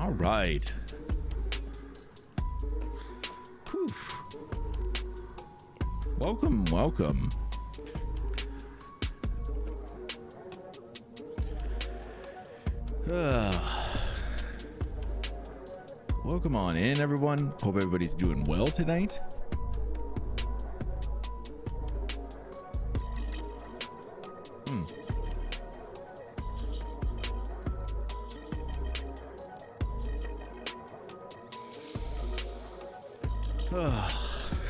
All right. Poof. Welcome. Welcome on in, everyone. Hope everybody's doing well tonight.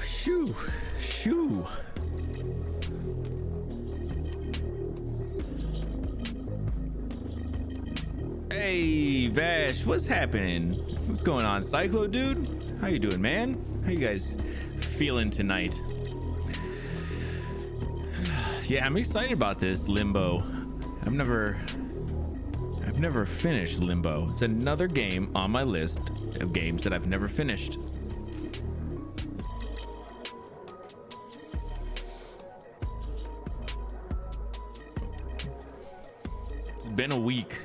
Shoo. Hey, Vash, what's happening? What's going on, Cyclo dude? How you doing, man? How you guys feeling tonight? Yeah, I'm excited about this Limbo. I've never finished Limbo. It's another game on my list of games that I've never finished. It's been a week.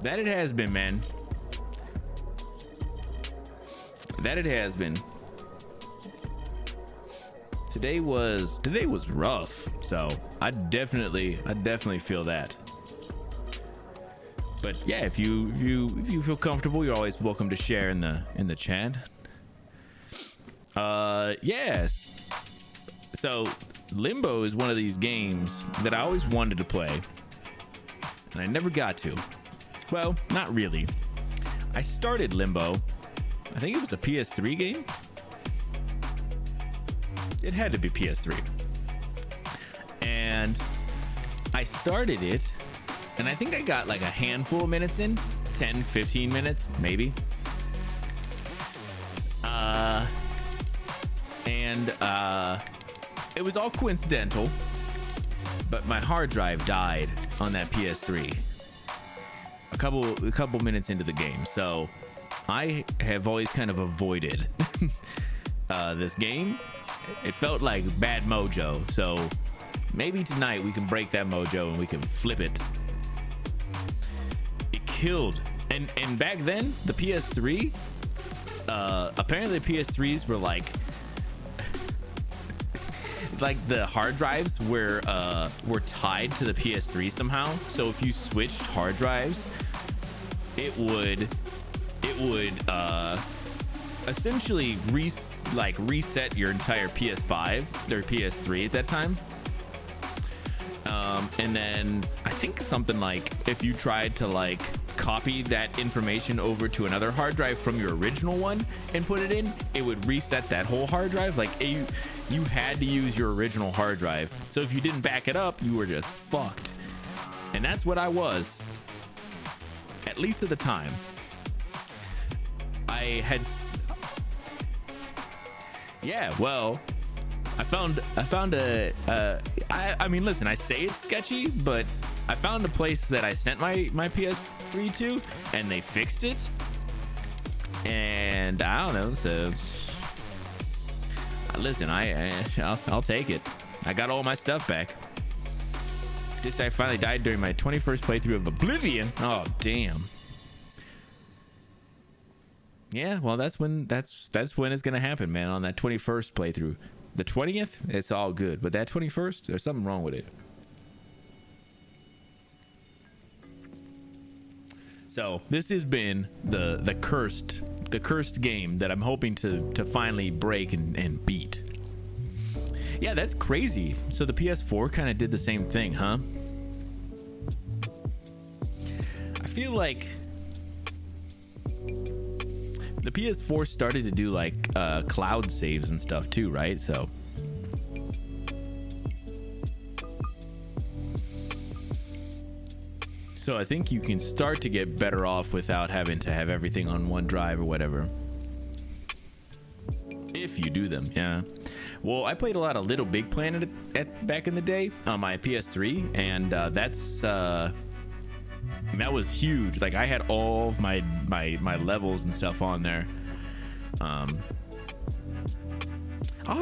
That it has been, man. That it has been. Today was rough, so I definitely feel that. But yeah, if you feel comfortable, you're always welcome to share in the chat. Yes. So Limbo is one of these games that I always wanted to play, and I never got to. Well, not really. I started Limbo. I think it was a PS3 game. It had to be PS3. And I started it, and I think I got like a handful of minutes in, 10, 15 minutes, maybe. It was all coincidental, but my hard drive died on that PS3 a couple minutes into the game. So I have always kind of avoided this game. It felt like bad mojo, so maybe tonight we can break that mojo and we can flip it. It killed. And back then, the PS3, apparently the PS3s were like the hard drives were tied to the PS3 somehow. So if you switched hard drives, it would essentially reset your entire PS5 or PS3 at that time. And then I think something like if you tried to like copy that information over to another hard drive from your original one and put it in, it would reset that whole hard drive. Like you had to use your original hard drive. So if you didn't back it up, you were just fucked. And that's what I was, at least at the time. Well, I mean, listen, I say it's sketchy, but I found a place that I sent my PS3 to, and they fixed it. And I don't know, so listen, I'll take it. I got all my stuff back. This I finally died during my 21st playthrough of Oblivion. Oh, damn. Yeah, well, that's when it's gonna happen, man. On that 21st playthrough, the 20th, it's all good, but that 21st, there's something wrong with it. So this has been the cursed game that I'm hoping to finally break and beat. Yeah, that's crazy. So the PS4 kind of did the same thing, huh? I feel like the PS4 started to do like cloud saves and stuff too, right? So I think you can start to get better off without having to have everything on one drive or whatever, if you do them. Yeah. Well, I played a lot of Little Big Planet back in the day on my PS3, and that was huge. Like I had all of my levels and stuff on there. I'll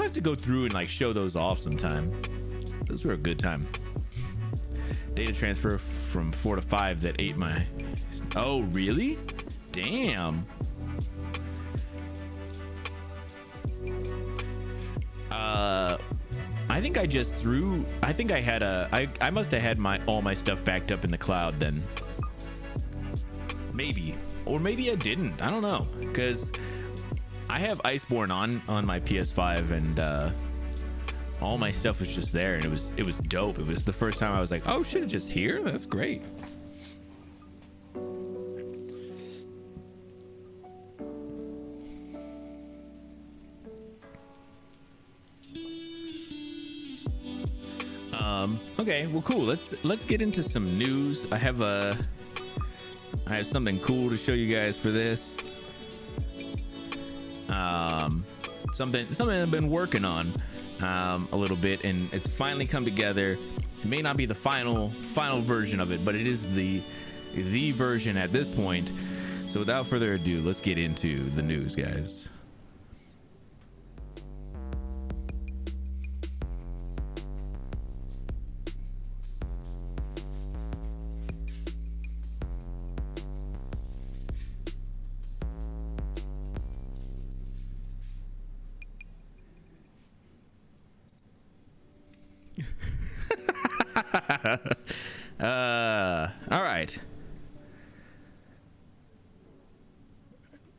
have to go through and like show those off sometime. Those were a good time. Data transfer from 4 to 5 that ate my... Oh, really? Damn. I think I just threw. I think I had I must have had all my stuff backed up in the cloud then. Maybe, or maybe I didn't. I don't know, because I have Iceborne on my PS5, and all my stuff was just there, and it was dope. It was the first time I was like, oh shit, it's just here. That's great. Okay, well, cool. Let's get into some news. I have something cool to show you guys for this. Something I've been working on a little bit, and it's finally come together. It may not be the final version of it, but it is the version at this point. So without further ado, let's get into the news, guys. All right.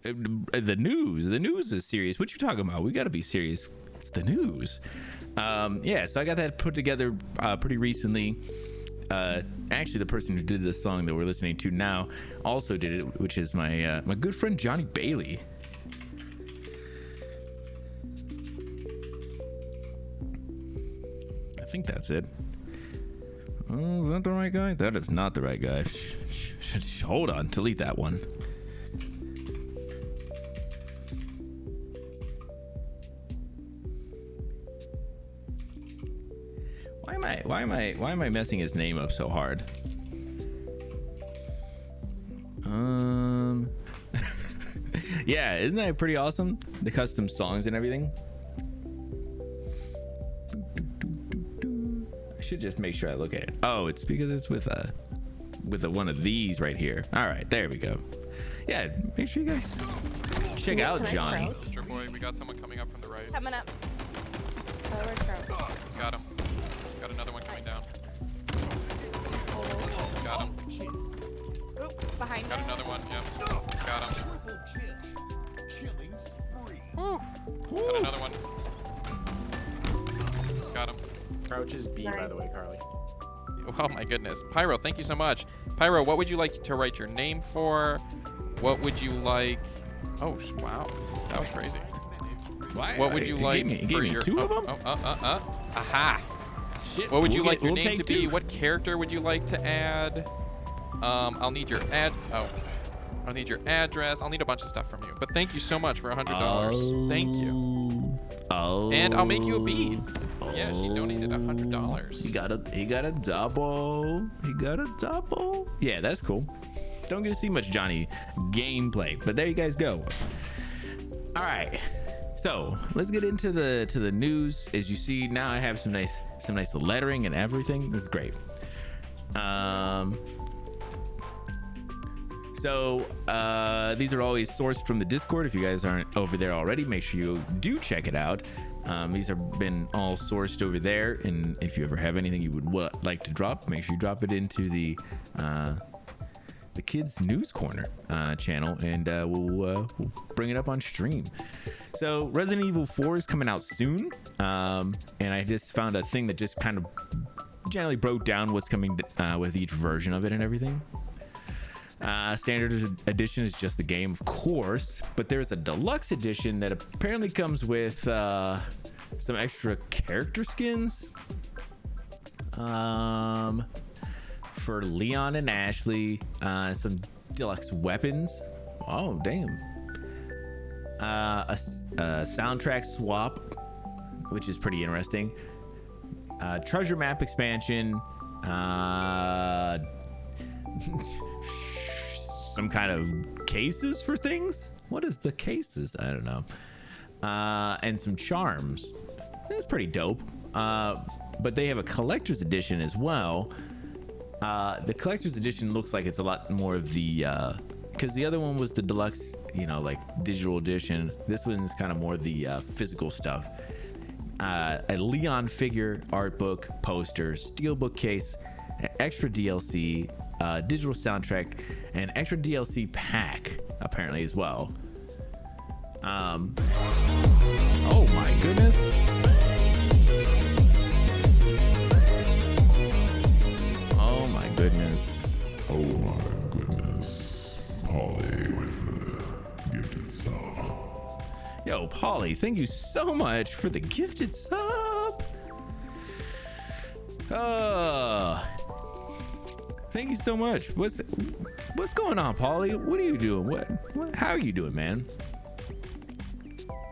The news is serious. What you talking about? We got to be serious. It's the news. Yeah, so I got that put together pretty recently. Actually, the person who did this song that we're listening to now also did it, which is my good friend Johnny Bailey. I think that's it. Oh, is that the right guy? That is not the right guy. Hold on, delete that one. Why am I messing his name up so hard? Yeah, isn't that pretty awesome? The custom songs and everything. I should just make sure I look at it. Oh, it's because it's with one of these right here. All right, there we go. Yeah, make sure you guys check out Johnny. Your boy, we got someone coming up from the right. Coming up. Got him. Got another one coming down. Got him. Oop, behind Got him. another one. Yep. Got him. Woo. Got another one. Got him. Crouch is B, by the way, Carly. Oh my goodness. Pyro, thank you so much. Pyro, what would you like to write your name for? What would you like? Oh, wow. That was crazy. Why? What would you like He for gave me your... two of them? Aha. Shit. What would you like your we'll name to be? two. What character would you like to add? I'll need your I'll need your address. I'll need a bunch of stuff from you. But thank you so much for $100. Thank you. Oh. And I'll make you a bead. Yeah, she donated $100. He got a double. He got a double. Yeah, that's cool. Don't get to see much Johnny gameplay, but there you guys go. All right. So let's get into the news. As you see now, I have some nice lettering and everything. This is great. So these are always sourced from the Discord. If you guys aren't over there already, make sure you do check it out. These have been all sourced over there, and if you ever have anything you would like to drop, make sure you drop it into the Kids News Corner channel, and we'll bring it up on stream. So Resident Evil 4 is coming out soon, and I just found a thing that just kind of generally broke down what's coming with each version of it and everything. Standard edition is just the game, of course, but there's a deluxe edition that apparently comes with some extra character skins for Leon and Ashley, some deluxe weapons. Oh, damn. A soundtrack swap, which is pretty interesting. Treasure map expansion. Some kind of cases for things. What is the cases? I don't know. And some charms. That's pretty dope. But they have a collector's edition as well. The collector's edition looks like it's a lot more of the because the other one was the deluxe, you know, like digital edition. This one's kind of more the physical stuff. A Leon figure, art book, poster, steel bookcase, extra DLC, digital soundtrack, and extra DLC pack apparently as well. Oh my goodness. Oh my goodness. Oh my goodness. Polly with the gifted sub. Yo, Polly, thank you so much for the gifted sub. Thank you so much. What's going on, Polly? What are you doing? What how are you doing, man?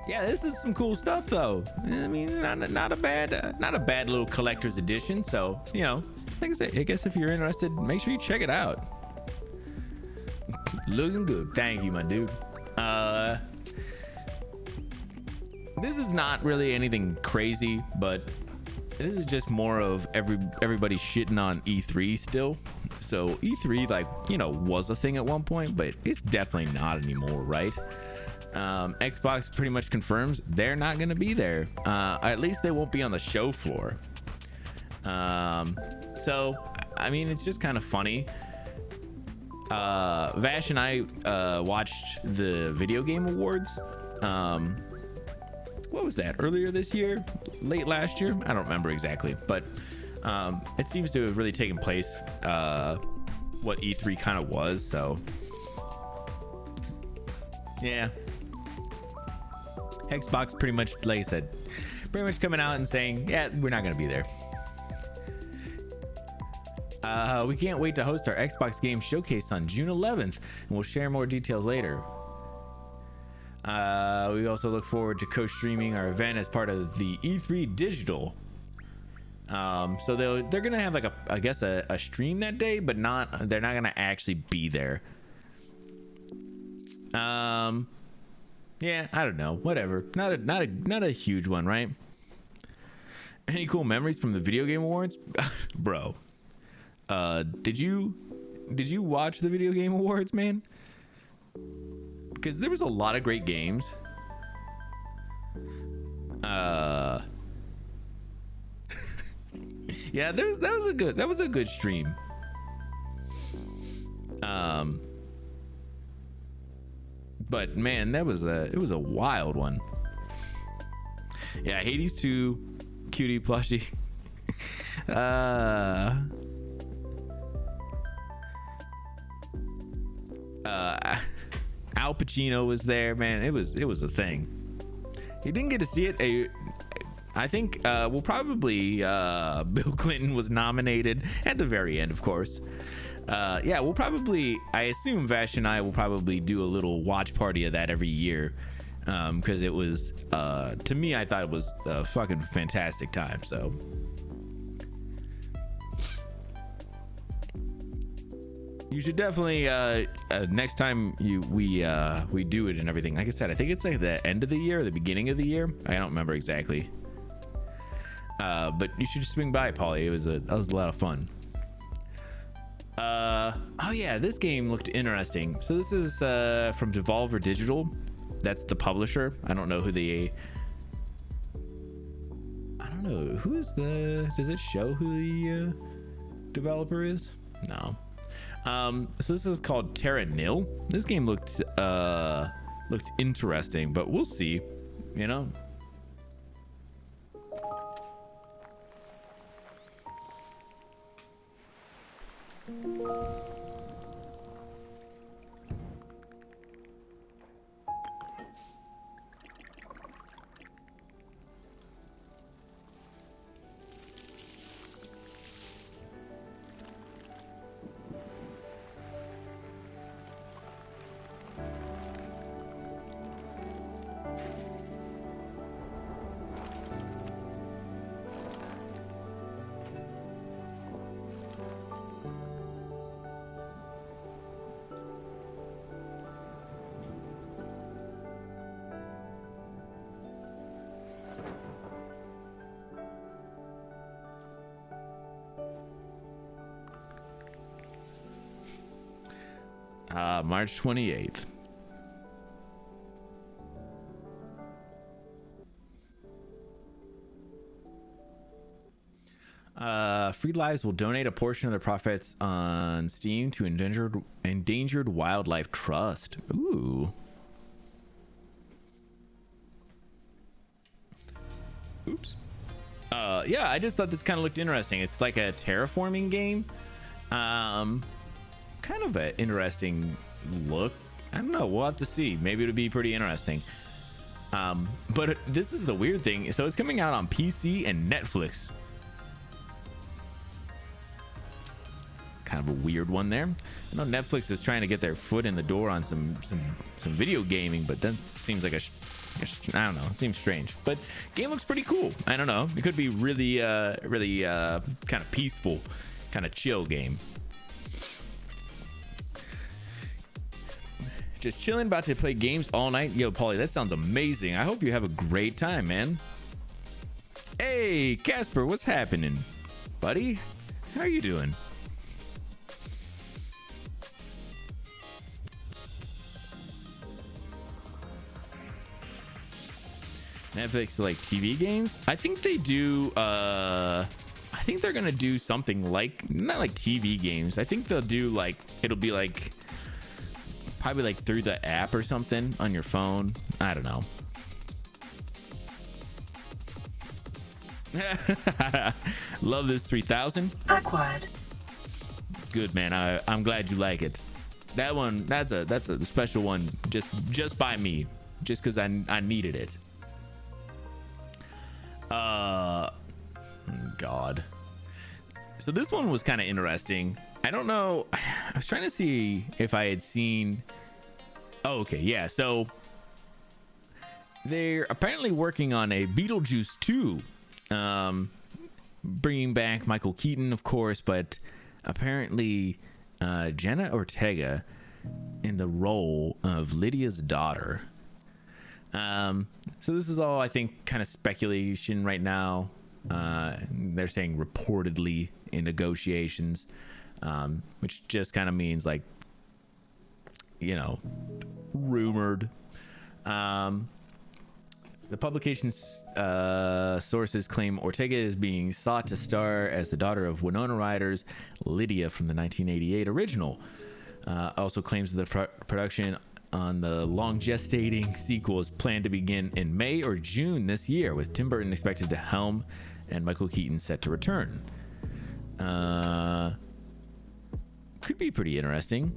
Yeah, this is some cool stuff though. I mean, not a bad little collector's edition. So, you know, like I said, I guess if you're interested, make sure you check it out. Looking good. Thank you, my dude. This is not really anything crazy, but this is just more of everybody shitting on E3 still. So E3, like, you know, was a thing at one point, but it's definitely not anymore, right? Xbox pretty much confirms they're not going to be there. At least they won't be on the show floor. So, I mean, it's just kind of funny. Vash and I watched the Video Game Awards. What was that? Earlier this year? Late last year? I don't remember exactly. But it seems to have really taken place what E3 kind of was. So, yeah. Xbox pretty much, like I said, pretty much coming out and saying, yeah, we're not going to be there. We can't wait to host our Xbox Game Showcase on June 11th, and we'll share more details later. We also look forward to co-streaming our event as part of the E3 Digital. So they're gonna have like a stream that day, but they're not gonna actually be there. Yeah, I don't know. Whatever. Not a huge one, right? Any cool memories from the Video Game Awards, bro? Did you watch the Video Game Awards, man? Because there was a lot of great games. Yeah, that was a good stream. But man, it was a wild one. Yeah, Hades 2, cutie plushie. Al Pacino was there, man. It was a thing. You didn't get to see it. I think we'll probably Bill Clinton was nominated at the very end, of course. Yeah, we'll probably, I assume Vash and I will probably do a little watch party of that every year, because it was, to me, I thought it was a fucking fantastic time. So you should definitely next time we do it and everything. Like I said, I think it's like the end of the year or the beginning of the year. I don't remember exactly. But you should swing by, Polly. That was a lot of fun. Oh yeah, this game looked interesting. So this is from Devolver Digital. That's the publisher. I don't know who does it show who the developer is? No. So this is called Terra Nil. This game looked interesting, but we'll see, you know. March 28th. Free Lives will donate a portion of their profits on Steam to Endangered Wildlife Trust. Ooh. Oops. Yeah, I just thought this kind of looked interesting. It's like a terraforming game. Kind of an interesting look. I don't know. We'll have to see. Maybe it'll be pretty interesting. But this is the weird thing. So it's coming out on PC and Netflix. Kind of a weird one there. I know Netflix is trying to get their foot in the door on some video gaming, but that seems like I don't know. It seems strange, but game looks pretty cool. I don't know. It could be really kind of peaceful, kind of chill game. Just chilling, about to play games all night. Yo, Paulie, that sounds amazing. I hope you have a great time, man. Hey, Casper, what's happening, buddy? How are you doing? Netflix, like TV games. I think they do. I think they're gonna do something like, not like TV games. I think they'll do like, it'll be like probably like through the app or something on your phone. I don't know. Love this 3000 acquired. Good, man. I'm glad you like it. That one, that's a special one, just by me, just because I needed it. God. So this one was kind of interesting. I don't know. I was trying to see if I had seen. Oh, okay. Yeah. So they're apparently working on a Beetlejuice 2, bringing back Michael Keaton, of course, but apparently Jenna Ortega in the role of Lydia's daughter. So this is all, I think, kind of speculation right now. They're saying reportedly in negotiations, which just kind of means like, you know, rumored. The publication's sources claim Ortega is being sought to star as the daughter of Winona Ryder's Lydia from the 1988 original. Also claims the production on the long gestating sequel is planned to begin in May or June this year, with Tim Burton expected to helm and Michael Keaton set to return. Could be pretty interesting.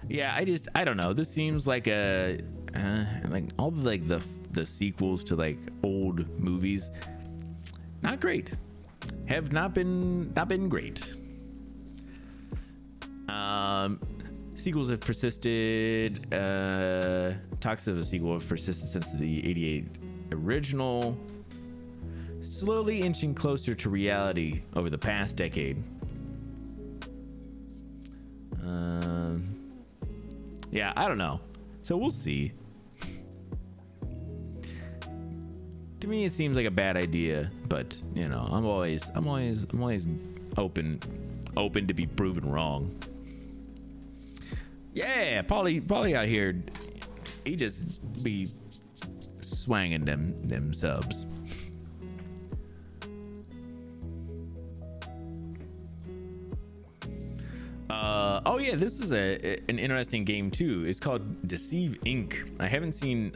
Yeah, I don't know. This seems like a like all the, like the sequels to like old movies, not great. Have not been great. Sequels have persisted. Talks of a sequel have persisted since the 88 original, slowly inching closer to reality over the past decade. Yeah, I don't know. So we'll see. To me, it seems like a bad idea, but you know, I'm always open to be proven wrong. Yeah, Paulie out here, he just be swanging them subs. Oh yeah, this is an interesting game too. It's called Deceive Inc. I haven't seen.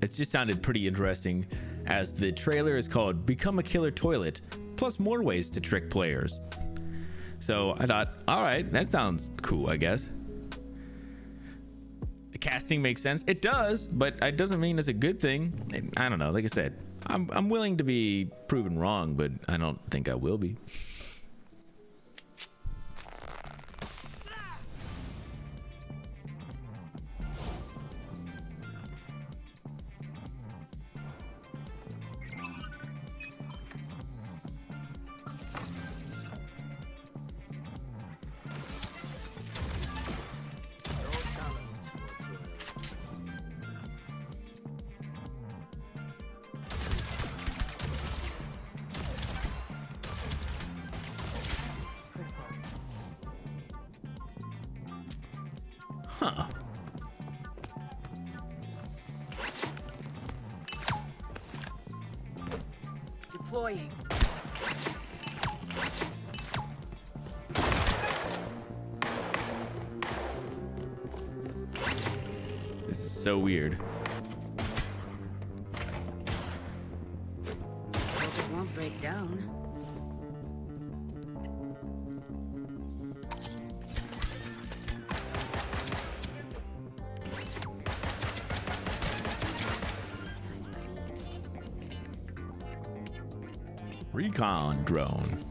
It just sounded pretty interesting, as the trailer is called "Become a Killer Toilet," plus more ways to trick players. So I thought, all right, that sounds cool, I guess. The casting makes sense. It does, but it doesn't mean it's a good thing. I don't know. Like I said, I'm willing to be proven wrong, but I don't think I will be. Huh. Deploying. This is so weird. Hope it won't break down. Recon drone.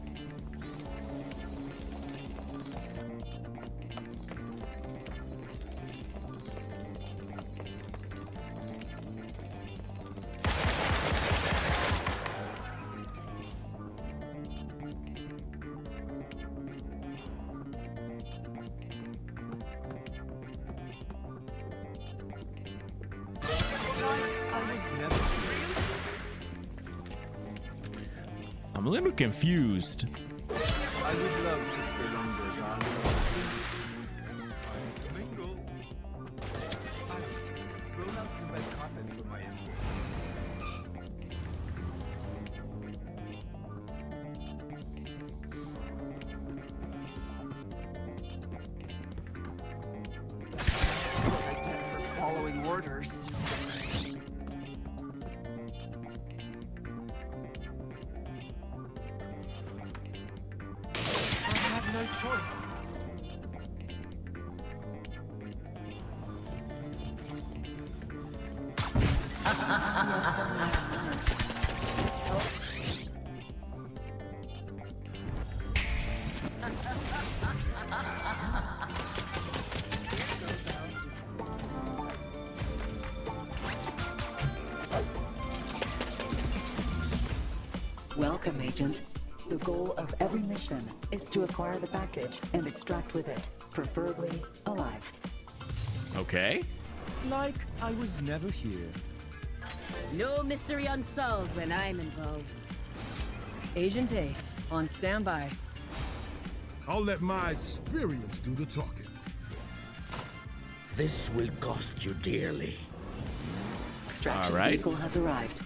I'm a little confused. I would love to stay longer, John. Mingle. Alice, roll out the red carpet for my escape. What I get for following orders. No choice. Welcome, Agent. The goal of every mission is to acquire the package and extract with it, preferably alive. Okay. Like I was never here. No mystery unsolved when I'm involved. Agent Ace, on standby. I'll let my experience do the talking. This will cost you dearly. Extraction All right. vehicle has arrived.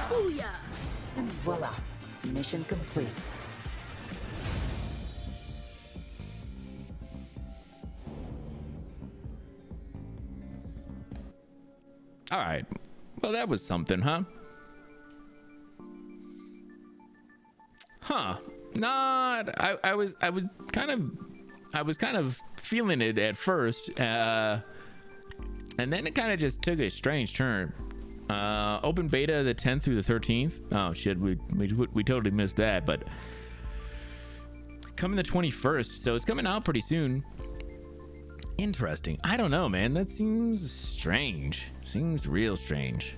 Booyah! And voila, mission complete. All right. Well, that was something, huh? Huh. Not. I was kind of feeling it at first, and then it kind of just took a strange turn. Open beta the 10th through the 13th. Oh shit, we totally missed that. But coming the 21st, so it's coming out pretty soon. Interesting. I don't know, man. That seems strange. Seems real strange.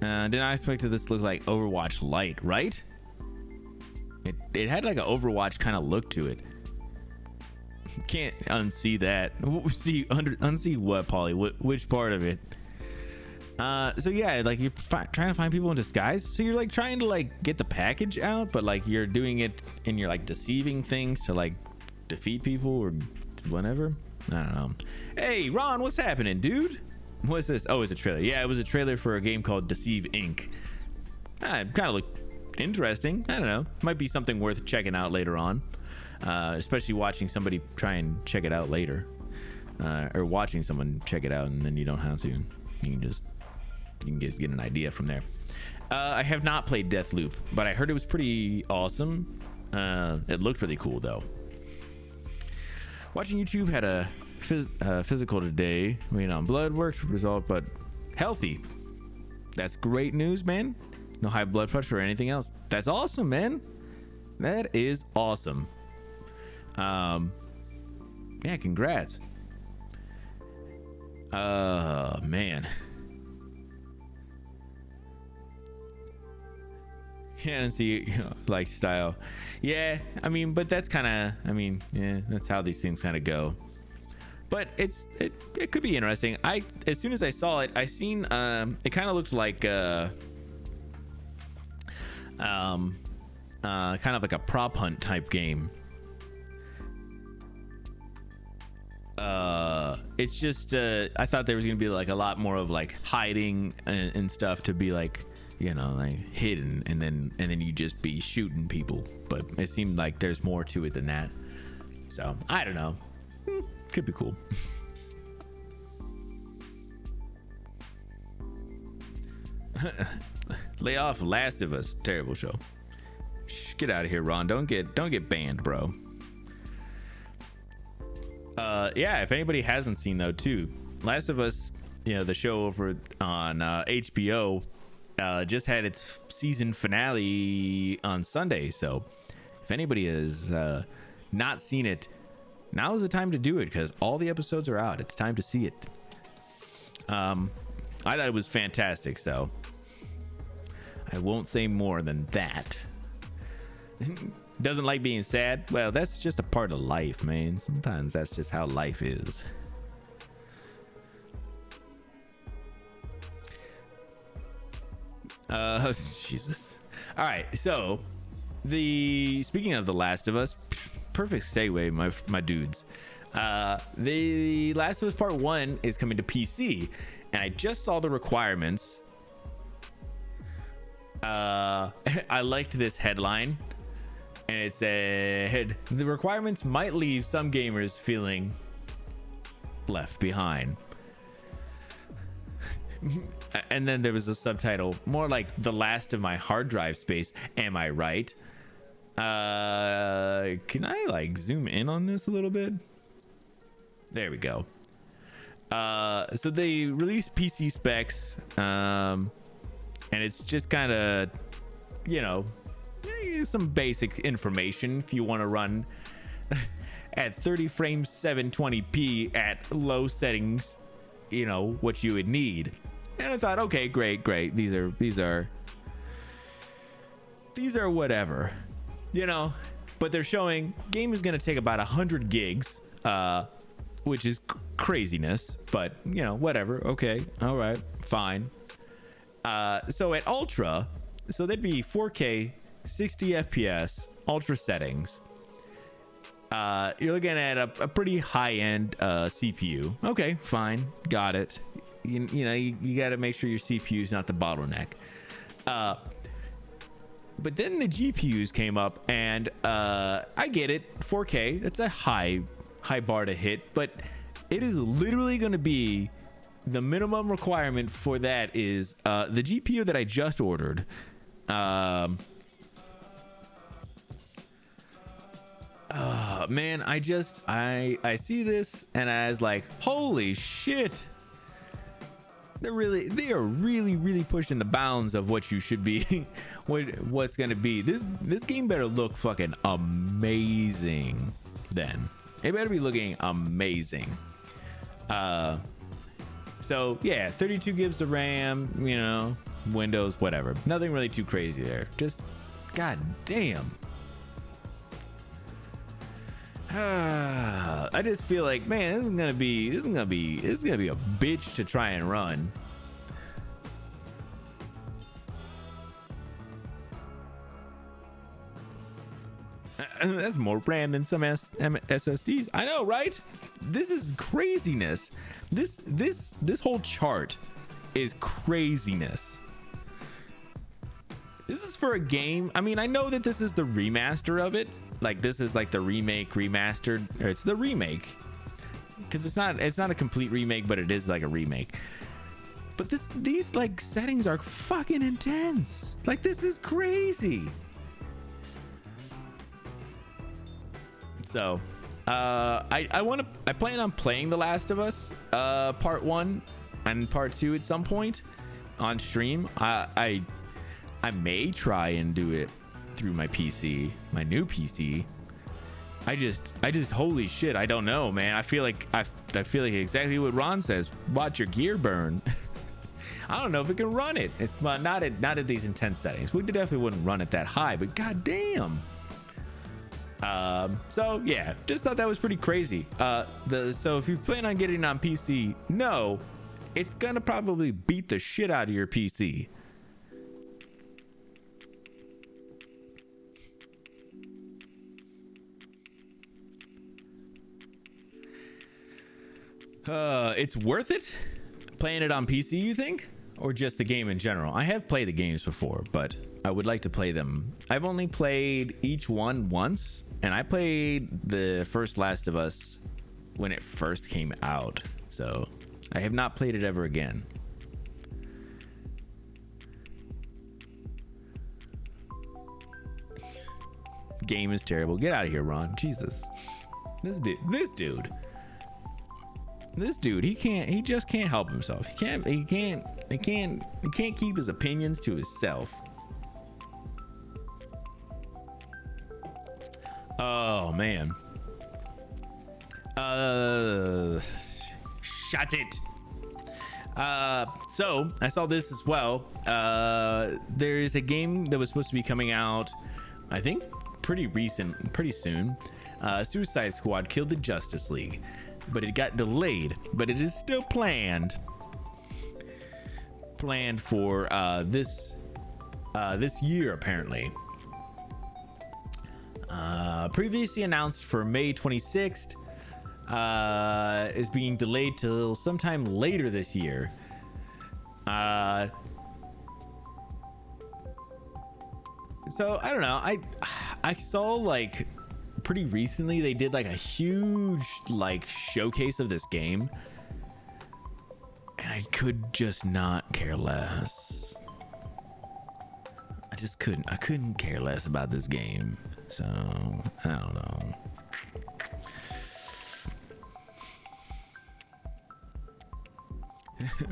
Didn't I expect this to look like Overwatch Lite, right? It had like an Overwatch kind of look to it. Can't unsee that. Unsee what, Polly? Which part of it? So yeah, like you're trying to find people in disguise. So you're like trying to like get the package out, but like you're doing it and you're like deceiving things to like defeat people or whatever. I don't know. Hey, Ron, what's happening, dude? What's this? Oh, it's a trailer. Yeah, it was a trailer for a game called Deceive Inc. It kind of looked interesting. I don't know. Might be something worth checking out later on. Especially watching somebody try and check it out later. Or watching someone check it out and then you don't have to. You can just get an idea from there. I have not played Deathloop, but I heard it was pretty awesome. It looked really cool though. Watching YouTube had a physical today. Waiting on blood work result, but healthy. That's great news, man. No high blood pressure or anything else. That's awesome, man. That is awesome. Yeah, congrats. Man. Can't see lifestyle. Yeah, I mean, but that's kind of, yeah, that's how these things kind of go. But it could be interesting. As soon as I saw it, I seen it kind of looked like kind of like a prop hunt type game. it's just I thought there was gonna be like a lot more of like hiding and stuff to be like, you know, like hidden, and then you just be shooting people. But it seemed like there's more to it than that. So I don't know. Could be cool. Lay off Last of Us. Terrible show. Shh, get out of here, Ron. Don't get banned, bro. Yeah, if anybody hasn't seen though too, Last of Us, you know, the show over on HBO just had its season finale on Sunday. So if anybody has not seen it, now is the time to do it, because all the episodes are out. It's time to see it. I thought it was fantastic, so I won't say more than that. Doesn't like being sad? Well, that's just a part of life, man. Sometimes that's just how life is. Jesus. All right, so speaking of The Last of Us, perfect segue, my dudes. The Last of Us Part 1 is coming to PC, and I just saw the requirements. I liked this headline, and it said the requirements might leave some gamers feeling left behind. And then there was a subtitle, more like the last of my hard drive space. Am I right? Can I like zoom in on this a little bit? There we go. So they released PC specs, and it's just kind of, you know, some basic information if you want to run at 30 frames 720p at low settings, you know what you would need. And I thought, okay, great. These are whatever, you know. But they're showing game is gonna take about 100 gigs, which is craziness. But you know, whatever. Okay, all right, fine. So at ultra, so that'd be 4K, 60 FPS, ultra settings. You're looking at a pretty high-end CPU. Okay, fine, got it. You know, you got to make sure your CPU is not the bottleneck. But then the GPUs came up, and I get it, 4K. That's a high bar to hit, but it is literally going to be the minimum requirement for that is the GPU that I just ordered. Man, I see this and I was like, holy shit. They are really pushing the bounds of what you should be, what's gonna be. This game better look fucking amazing. Then it better be looking amazing. So yeah, 32 gigs of RAM, you know, Windows, whatever. Nothing really too crazy there. Just god damn. I just feel like, man, this is gonna be a bitch to try and run. That's more RAM than some SSDs. I know, right? This is craziness. This whole chart is craziness. This is for a game. I mean, I know that this is the remaster of it. Like this is like the remastered, or it's the remake, because it's not a complete remake, but it is like a remake. But these like settings are fucking intense. Like this is crazy. So I plan on playing The Last of Us part 1 and part 2 at some point on stream. I may try and do it through my PC, my new PC. I just holy shit, I don't know, man. I feel like exactly what Ron says. Watch your gear burn. I don't know if it can run it. It's not at these intense settings. We definitely wouldn't run it that high, but goddamn. So yeah, just thought that was pretty crazy. So if you plan on getting it on PC, no, it's gonna probably beat the shit out of your PC. It's worth it playing it on PC, you think? Or just the game in general? I have played the games before, but I would like to play them. I've only played each one once, and I played the first Last of Us when it first came out, so I have not played it ever again. Game is terrible. Get out of here, Ron. Jesus. This dude, he just can't help himself. He can't keep his opinions to himself. Oh man. Shut it. So I saw this as well. There's a game that was supposed to be coming out, I think pretty soon. Suicide Squad killed the Justice League, but it got delayed, but it is still planned for this year apparently. Previously announced for May 26th, is being delayed till sometime later this year. So I don't know. I saw like pretty recently they did like a huge like showcase of this game, and I could just not care less. I couldn't care less about this game. So I don't know.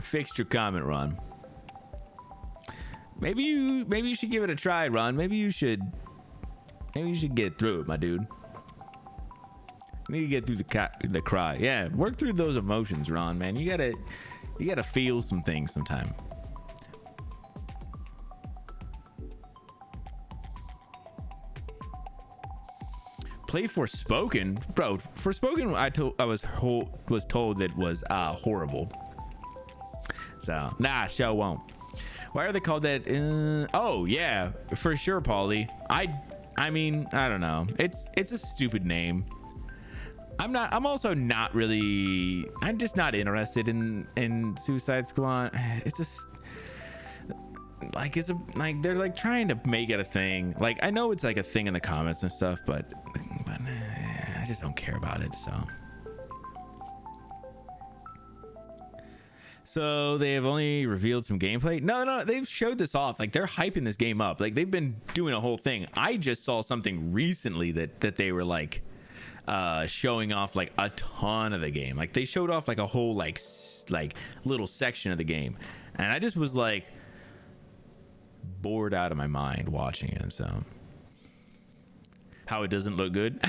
Fixed your comment, Ron. Maybe you should give it a try, Ron. Maybe you should get through it, my dude. You need to get through the cry. Yeah, work through those emotions, Ron, man. You gotta feel some things sometime. Play Forspoken, bro. Forspoken, I was told that was horrible. So nah, show won't. Why are they called that? Oh yeah, for sure, Paulie. I mean, I don't know. It's a stupid name. I'm also not really. I'm just not interested in Suicide Squad. It's just like they're like trying to make it a thing. Like I know it's like a thing in the comments and stuff, but I just don't care about it. So they have only revealed some gameplay. No, they've showed this off. Like they're hyping this game up. Like they've been doing a whole thing. I just saw something recently that they were like showing off like a ton of the game. Like they showed off like a whole like little section of the game, and I just was like bored out of my mind watching it. So how it doesn't look good.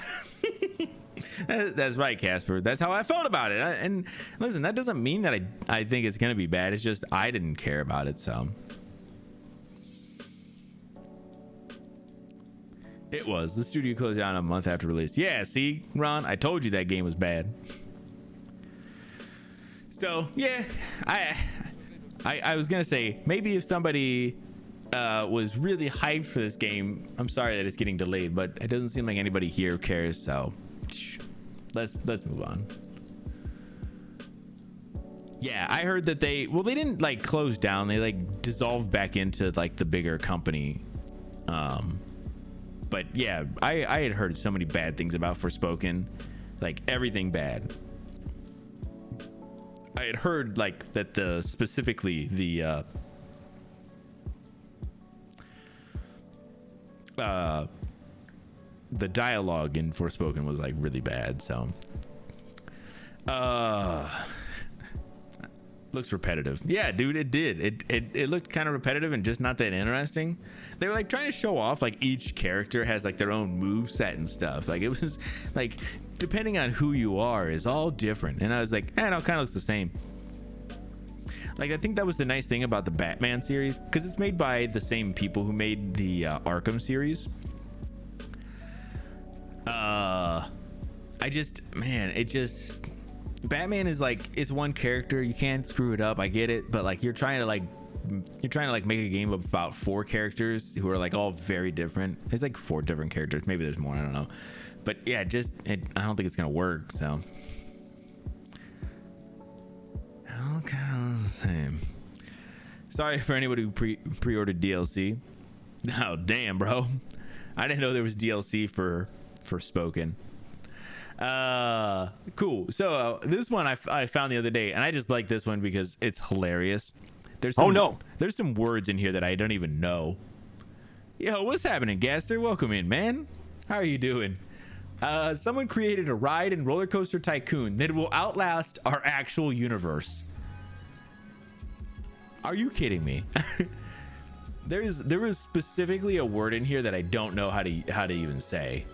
That's right, Casper. That's how I felt about it. And listen, that doesn't mean that I think it's gonna be bad. It's just I didn't care about it. So it was. The studio closed down a month after release. Yeah, see, Ron, I told you that game was bad. So yeah, I was gonna say maybe if somebody was really hyped for this game, I'm sorry that it's getting delayed, but it doesn't seem like anybody here cares. So let's move on. Yeah, I heard that they didn't like close down. They like dissolved back into like the bigger company. But yeah, I had heard so many bad things about Forspoken, like everything bad. I had heard like that specifically the dialogue in Forspoken was like really bad. So looks repetitive. Yeah, dude, it did. It looked kind of repetitive and just not that interesting. They were like trying to show off like each character has like their own move set and stuff. Like it was like depending on who you are is all different, and I was like, it all kind of looks the same. Like I think that was the nice thing about the Batman series, because it's made by the same people who made the Arkham series. Batman is like, it's one character, you can't screw it up. I get it, but like you're trying to make a game about 4 characters who are like all very different. It's like 4 different characters, maybe there's more, I don't know, but yeah, I don't think it's gonna work. So Same. Sorry for anybody who pre-ordered DLC. Oh, damn, bro. I didn't know there was DLC for Spoken. Cool. So this one I found the other day, and I just like this one because it's hilarious. There's some words in here that I don't even know. Yo, what's happening, Gaster? Welcome in, man. How are you doing? Someone created a ride in Roller Coaster Tycoon that will outlast our actual universe. Are you kidding me? There is specifically a word in here that I don't know how to even say.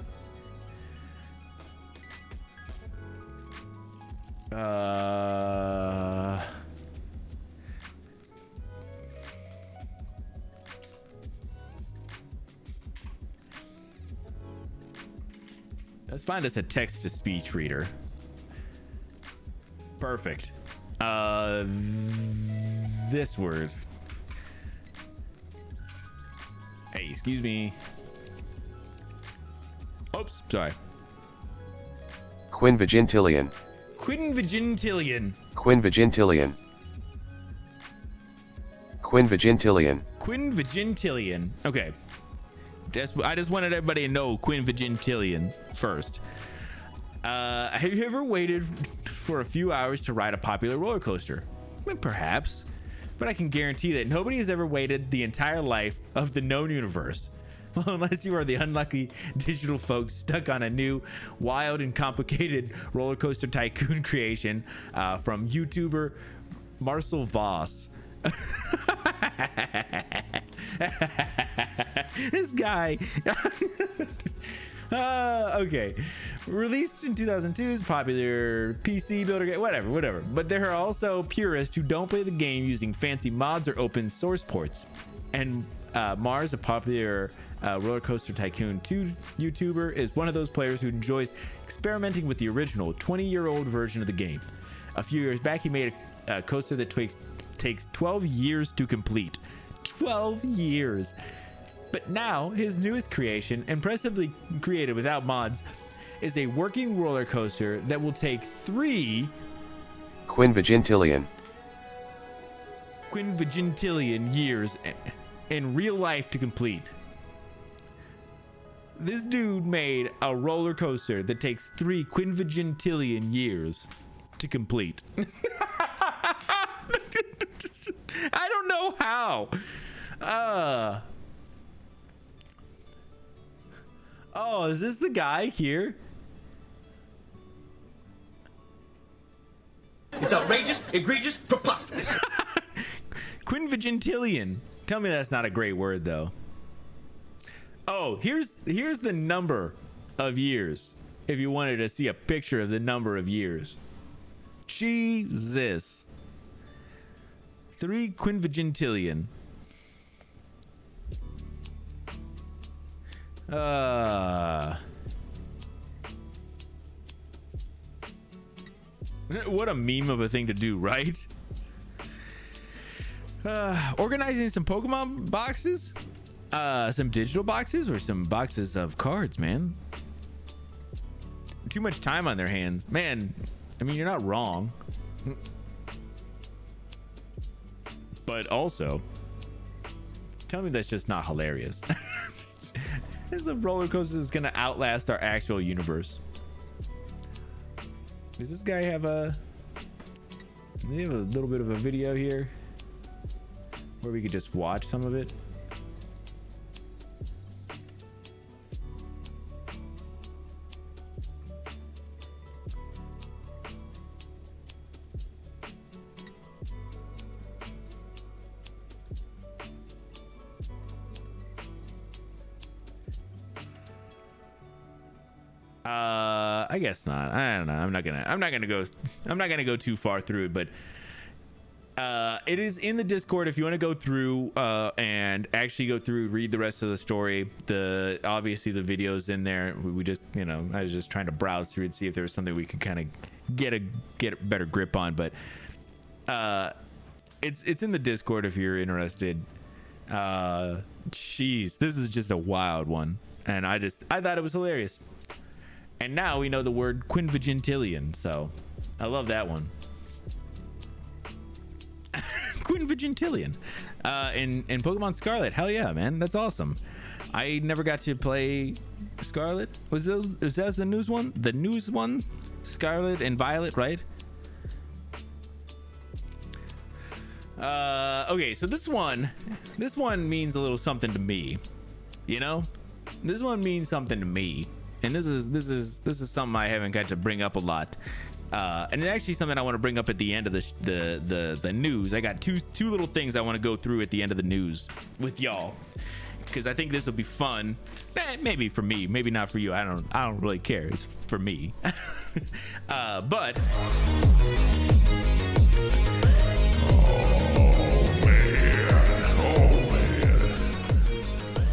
Let's find us a text-to-speech reader. Perfect. This word. Hey, excuse me. Oops, sorry. Quinvigintillion. Quinvigintillion. Quinvigintillion. Quinvigintillion. Quinvigintillion. Okay. I just wanted everybody to know Quinvigintillion first. Have you ever waited for a few hours to ride a popular roller coaster? I mean, perhaps, but I can guarantee that nobody has ever waited the entire life of the known universe. Well, unless you are the unlucky digital folks stuck on a new, wild and complicated roller coaster tycoon creation from YouTuber Marcel Voss. This guy. Okay. Released in 2002's popular PC builder game, whatever. But there are also purists who don't play the game using fancy mods or open source ports. And Mars, a popular Roller Coaster Tycoon 2 YouTuber, is one of those players who enjoys experimenting with the original 20-year-old version of the game. A few years back, he made a coaster that takes 12 years to complete. 12 years. But now, his newest creation, impressively created without mods, is a working roller coaster that will take 3 Quinvigintillion years in real life to complete. This dude made a roller coaster that takes 3 quinvigintillion years to complete. I don't know how. Oh, is this the guy here? It's outrageous, egregious, preposterous. Quinvigintillion. Tell me that's not a great word, though. Oh, here's the number of years. If you wanted to see a picture of the number of years. Jesus. 3 quinvigintillion. What a meme of a thing to do, right? Organizing some Pokemon boxes, some digital boxes, or some boxes of cards, man. Too much time on their hands, man. I mean, you're not wrong, but also tell me that's just not hilarious. This roller coaster is gonna outlast our actual universe. Does this guy have a little bit of a video here where we could just watch some of it? I guess not. I don't know. I'm not gonna go too far through it, but it is in the Discord if you want to go through and actually go through, read the rest of the story. Obviously the video's in there. We just, I was just trying to browse through and see if there was something we could kind of get a better grip on, but it's in the Discord if you're interested. Jeez, this is just a wild one, and I thought it was hilarious. And now we know the word quinvigintillion, so I love that one. Quinn Vigintillion in Pokemon Scarlet. Hell yeah, man, that's awesome. I never got to play Scarlet. Was that the news one? The news one, Scarlet and Violet, right? Okay, so this one means a little something to me. You know, this one means something to me, and this is something I haven't got to bring up a lot. And it's actually something I want to bring up at the end of the news. I got two little things I want to go through at the end of the news with y'all, because I think this will be fun. Maybe for me, maybe not for you. I don't really care. It's for me. But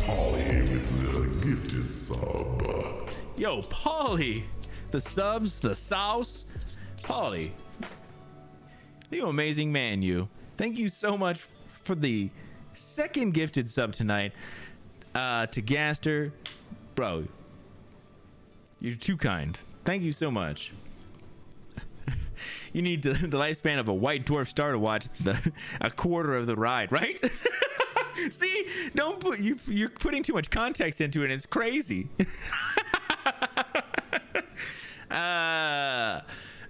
Polly with the gifted sub. yo, Polly, the subs, the sauce. Polly, you amazing man, you. Thank you so much for the second gifted sub tonight. To Gaster, bro, you're too kind. Thank you so much. You need the lifespan of a white dwarf star to watch a quarter of the ride, right? See, don't put you're putting too much context into it. It's crazy.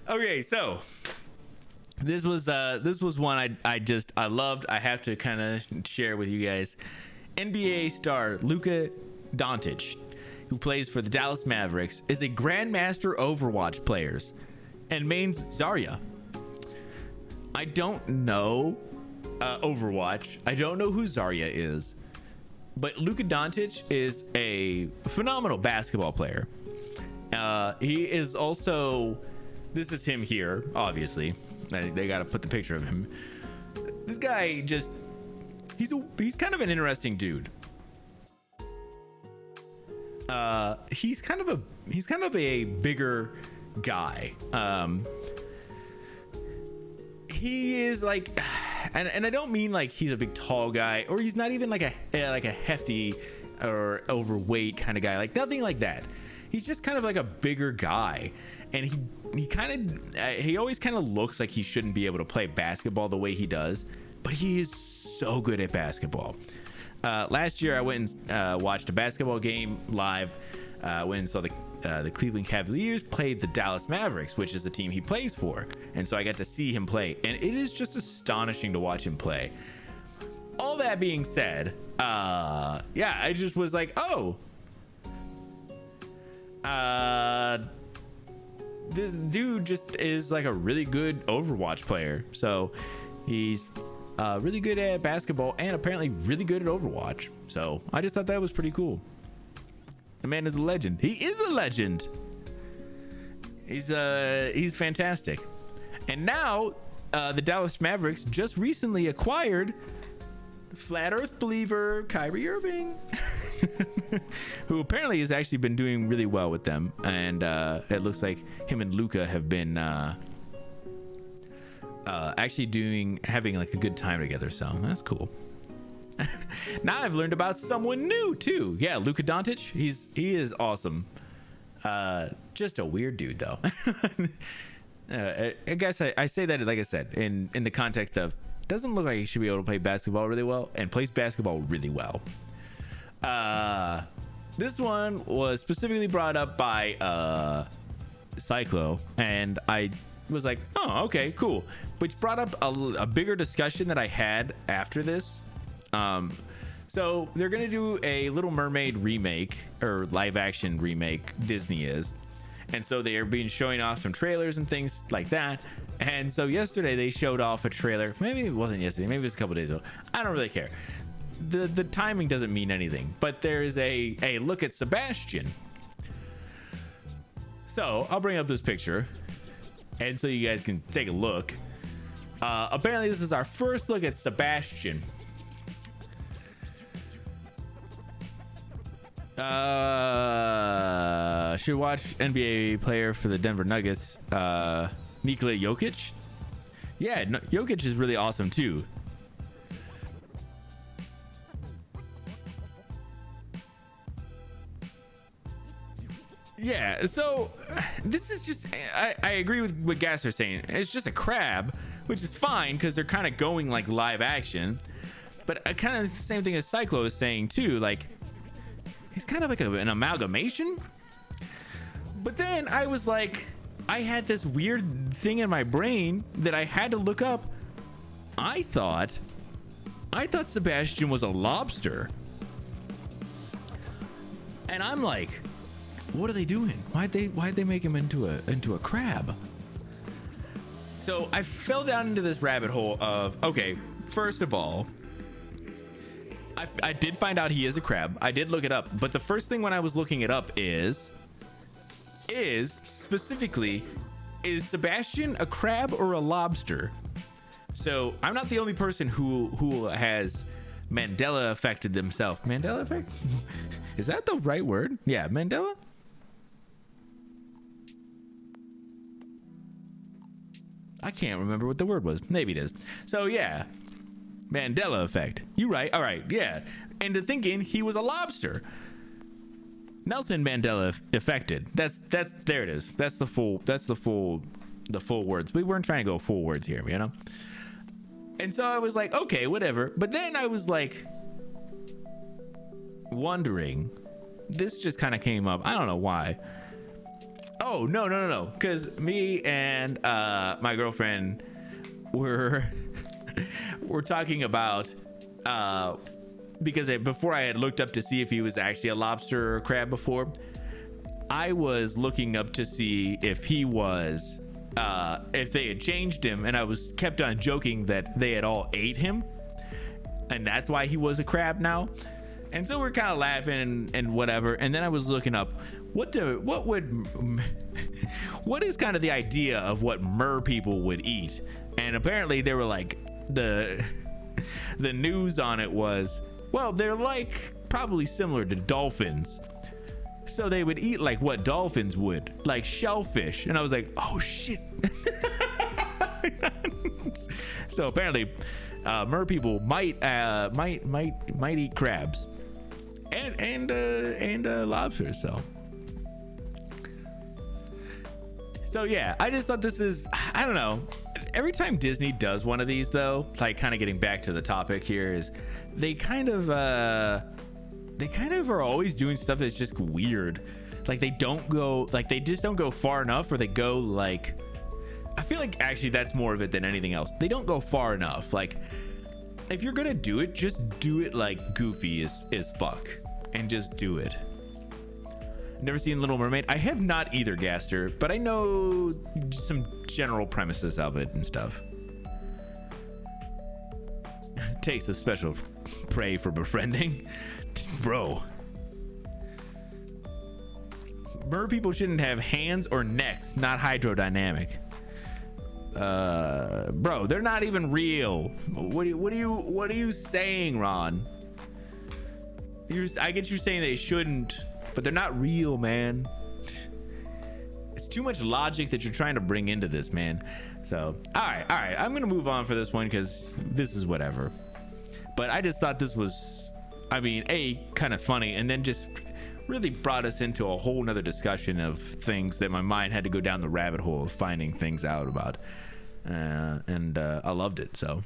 Okay, so this was one I loved. I have to kind of share with you guys. NBA star Luka Doncic, who plays for the Dallas Mavericks, is a Grandmaster Overwatch player and mains Zarya. I don't know Overwatch. I don't know who Zarya is, but Luka Doncic is a phenomenal basketball player. He is also, this is him here, obviously. They got to put the picture of him. This guy just, he's kind of an interesting dude. He's kind of a bigger guy. He is like, and I don't mean like he's a big tall guy, or he's not even like a hefty or overweight kind of guy. Like nothing like that. He's just kind of like a bigger guy, and he always kind of looks like he shouldn't be able to play basketball the way he does, but he is so good at basketball. Last year I went and watched a basketball game live. Went and saw the Cleveland Cavaliers played the Dallas Mavericks, which is the team he plays for, and so I got to see him play, and it is just astonishing to watch him play. All that being said, yeah, I just was like, oh, this dude just is like a really good Overwatch player. So he's really good at basketball and apparently really good at Overwatch. So I just thought that was pretty cool. The man is a legend. He is a legend. He's fantastic. And now the Dallas Mavericks just recently acquired flat earth believer Kyrie Irving, who apparently has actually been doing really well with them, and it looks like him and Luka have been actually having like a good time together, so that's cool. Now I've learned about someone new too. Yeah, Luka Doncic, he is awesome. Just a weird dude though. I guess I say that, like I said, in the context of, doesn't look like he should be able to play basketball really well, and plays basketball really well. This one was specifically brought up by Cyclo, and I was like, oh, okay, cool, which brought up a bigger discussion that I had after this. So they're gonna do a Little Mermaid remake, or live action remake, Disney is, and so they are being showing off some trailers and things like that. And so yesterday they showed off a trailer. Maybe it wasn't yesterday, maybe it was a couple days ago. I don't really care. The timing doesn't mean anything, but there is a look at Sebastian. So I'll bring up this picture, and so you guys can take a look. Apparently this is our first look at Sebastian. Should watch NBA player for the Denver Nuggets, Nikola Jokic. Yeah, Jokic is really awesome too. Yeah, so this is just, I agree with what Gasser's saying. It's just a crab, which is fine because they're kind of going like live action. But kind of the same thing as Cyclo is saying too. Like, it's kind of like an amalgamation. But then I was like, I had this weird thing in my brain that I had to look up. I thought Sebastian was a lobster. And I'm like, what are they doing? Why'd they make him into a crab? So I fell down into this rabbit hole of, okay, first of all, I did find out he is a crab. I did look it up, but the first thing when I was looking it up is specifically, is Sebastian a crab or a lobster? So I'm not the only person who has Mandela affected themselves. Mandela effect? Is that the right word? Yeah, Mandela? I can't remember what the word was. Maybe it is. So yeah, Mandela effect. You right. All right. Yeah. Into thinking he was a lobster. Nelson Mandela affected. That's there it is. That's the full words. We weren't trying to go full words here, you know? And so I was like, okay, whatever. But then I was like wondering, this just kind of came up. I don't know why. Oh, no. Because me and my girlfriend were talking about because before I had looked up to see if he was actually a lobster or a crab before, I was looking up to see if he was if they had changed him, and I was kept on joking that they had all ate him and that's why he was a crab now. And so we're kind of laughing and whatever. And then I was looking up what is kind of the idea of what mer people would eat. And apparently they were like, the news on it was, well, they're like probably similar to dolphins. So they would eat like what dolphins would, like shellfish. And I was like, oh shit. So apparently mer people might eat crabs and lobsters. So yeah, I just thought this is, I don't know. Every time Disney does one of these though, like kind of getting back to the topic here, is they kind of are always doing stuff that's just weird. Like they just don't go far enough, or they go like, I feel like actually that's more of it than anything else. They don't go far enough. Like if you're gonna do it, just do it like goofy as fuck, and just do it. Never seen Little Mermaid. I have not either, Gaster, but I know some general premises of it and stuff. Takes a special prey for befriending. Bro. Mer people shouldn't have hands or necks, not hydrodynamic. Bro, they're not even real. What are you saying, Ron? I get you saying they shouldn't, but they're not real, man. It's too much logic that you're trying to bring into this, man. So, all right. I'm gonna move on for this one because this is whatever. But I just thought this was, I mean, kind of funny, and then just really brought us into a whole nother discussion of things that my mind had to go down the rabbit hole of finding things out about. And I loved it. So,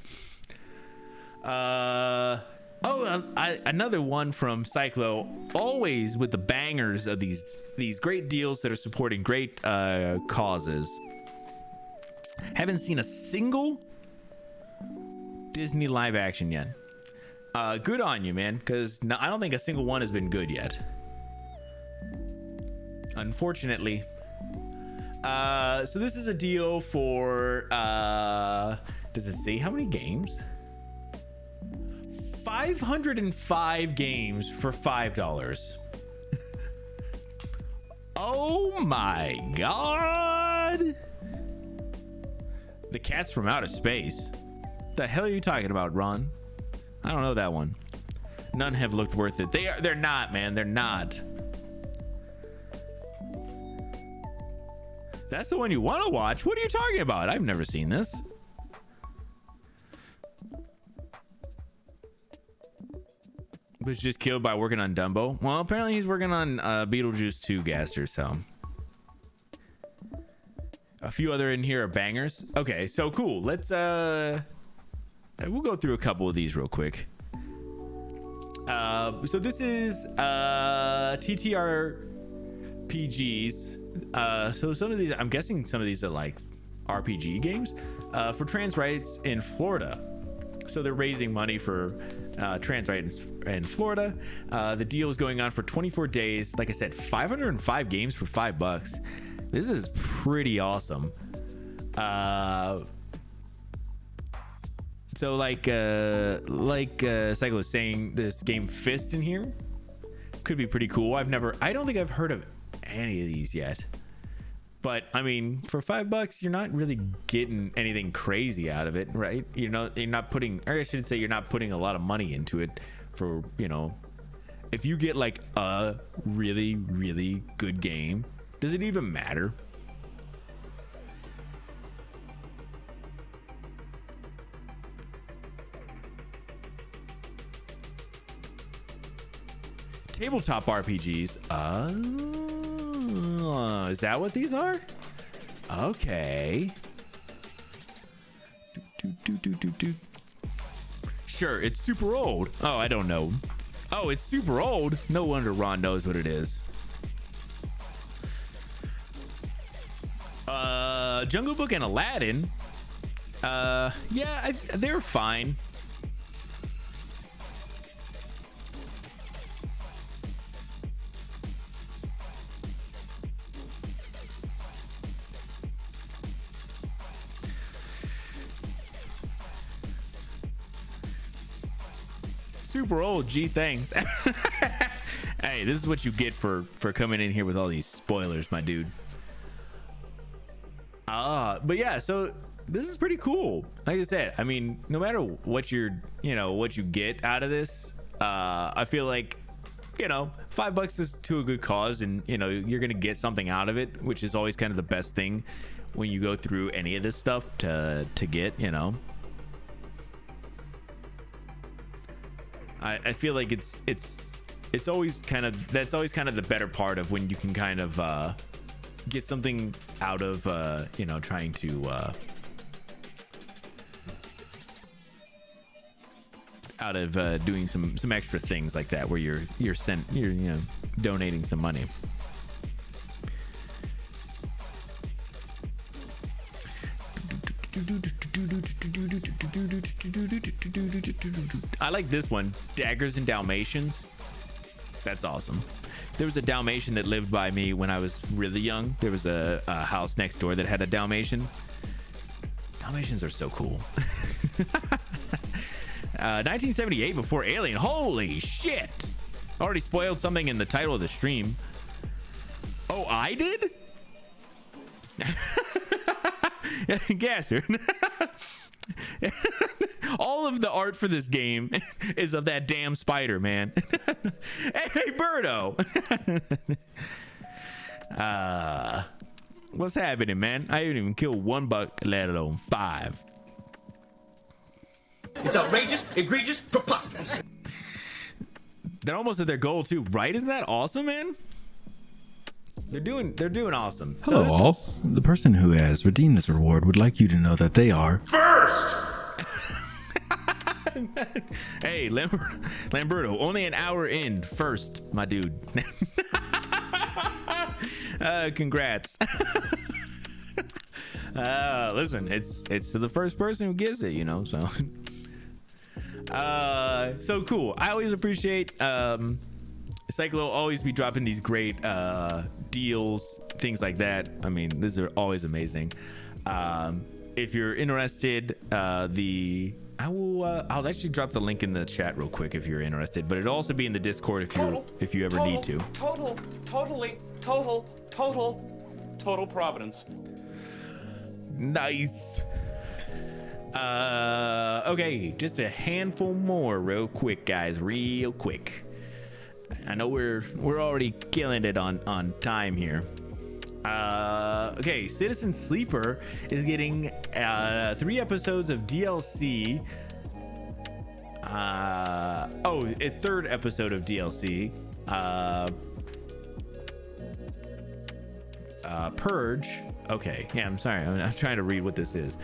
another one from Cyclo, always with the bangers of these great deals that are supporting great causes. Haven't seen a single Disney live action yet. Good on you, man, because I don't think a single one has been good yet, unfortunately. So this is a deal for does it say how many games? 505 games for $5. Oh my god. The Cats from Outer Space. The hell are you talking about, Ron? I don't know that one. None have looked worth it. They're not, man. They're not. That's the one you want to watch? What are you talking about? I've never seen this. Was just killed by working on Dumbo. Well, apparently he's working on Beetlejuice 2, Gaster, so. A few other in here are bangers. Okay, so cool. Let's we'll go through a couple of these real quick. So this is TTRPGs. So some of these, I'm guessing some of these are like RPG games for trans rights in Florida. So they're raising money for trans rights in Florida. The deal is going on for 24 days. Like I said, 505 games for $5. This is pretty awesome. So like Psycho was saying, this game Fist in here could be pretty cool. I don't think I've heard of any of these yet. But I mean, for $5, you're not really getting anything crazy out of it, right? You're not putting, or I should say, you're not putting a lot of money into it. For, you know, if you get like a really, really good game, does it even matter? Tabletop RPGs. Oh, is that what these are? Okay. Sure, it's super old. Oh, I don't know. Oh, it's super old. No wonder Ron knows what it is. Jungle Book and Aladdin. Yeah, they're fine. Super old. Gee, thanks. Hey, this is what you get for coming in here with all these spoilers, my dude. But yeah, so this is pretty cool. Like I said, I mean, no matter what what you get out of this, I feel like, $5 is to a good cause, and you're gonna get something out of it, which is always kind of the best thing when you go through any of this stuff to get. I feel like it's always kind of, that's always kind of the better part of when you can kind of get something out of trying to out of doing some extra things like that, where you're donating some money. I like this one, Daggers and Dalmatians. That's awesome. There was a Dalmatian that lived by me when I was really young. There was a house next door that had a Dalmatian. Dalmatians are so cool. 1978, before Alien. Holy shit! Already spoiled something in the title of the stream. Oh, I did? Gasser. All of the art for this game is of that damn spider, man. Hey, Birdo. What's happening, man? I didn't even kill one buck, let alone 5. It's outrageous, egregious, preposterous. They're almost at their goal too, right? Isn't that awesome, man? They're doing awesome. Hello, all. The person who has redeemed this reward would like you to know that they are first. Hey, Lamberto, only an hour in first, my dude. Congrats. Listen, it's to the first person who gives it, so. So cool. I always appreciate Cyclo always be dropping these great deals, things like that. I mean, these are always amazing. If you're interested, I'll actually drop the link in the chat real quick if you're interested, but it'll also be in the Discord if you ever need to. Total providence. Nice. Okay, just a handful more real quick, guys, real quick. I know we're already killing it on time here. Okay, Citizen Sleeper is getting 3 episodes of DLC. A third episode of DLC. Purge, Okay, yeah, I'm sorry. I'm trying to read what this is.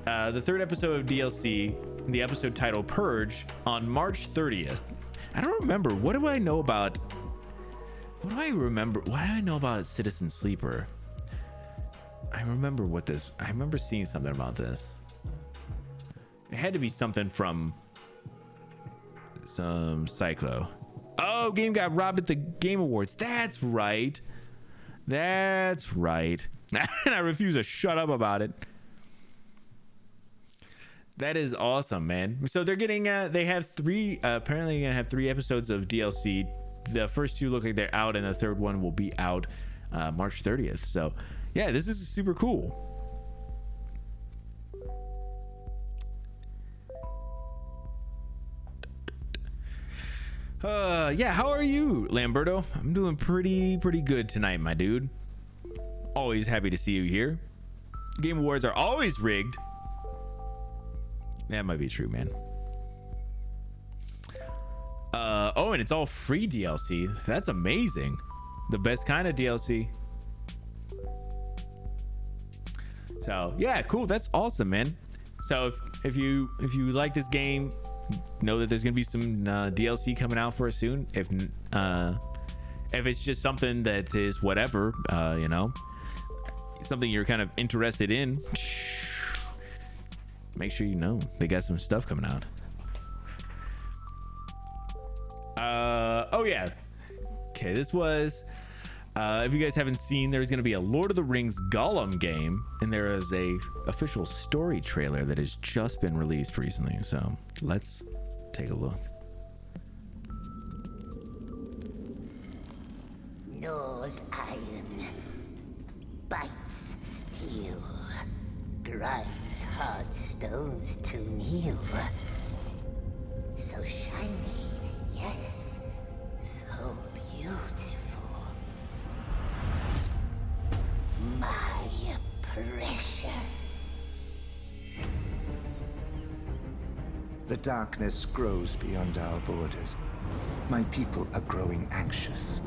The third episode of DLC, the episode titled Purge, on March 30th. I don't remember. What do I know about? What do I remember? What do I know about Citizen Sleeper? I remember what this. I remember seeing something about this. It had to be something from some Cyclo. Oh, game got robbed at the Game Awards. That's right. That's right. And I refuse to shut up about it. That is awesome, man. So they're getting they have three apparently gonna have 3 episodes of DLC. The first 2 look like they're out, and the third one will be out March 30th. So yeah, this is super cool. Yeah, how are you, Lamberto? I'm doing pretty good tonight, my dude. Always happy to see you here. Game Awards are always rigged. That might be true, man. Oh, and it's all free DLC. That's amazing. The best kind of DLC. So yeah, cool. That's awesome, man. So if you like this game, know that there's gonna be some DLC coming out for it soon. If it's just something that is whatever, you know, something you're kind of interested in, make sure you know they got some stuff coming out. Oh yeah. Okay, this was if you guys haven't seen, there's going to be a Lord of the Rings Gollum game, and there is a official story trailer that has just been released recently. So let's take a look. Gnaws iron, bites steel, grinds hard stones to kneel. So shiny, yes, so beautiful. My precious. The darkness grows beyond our borders. My people are growing anxious.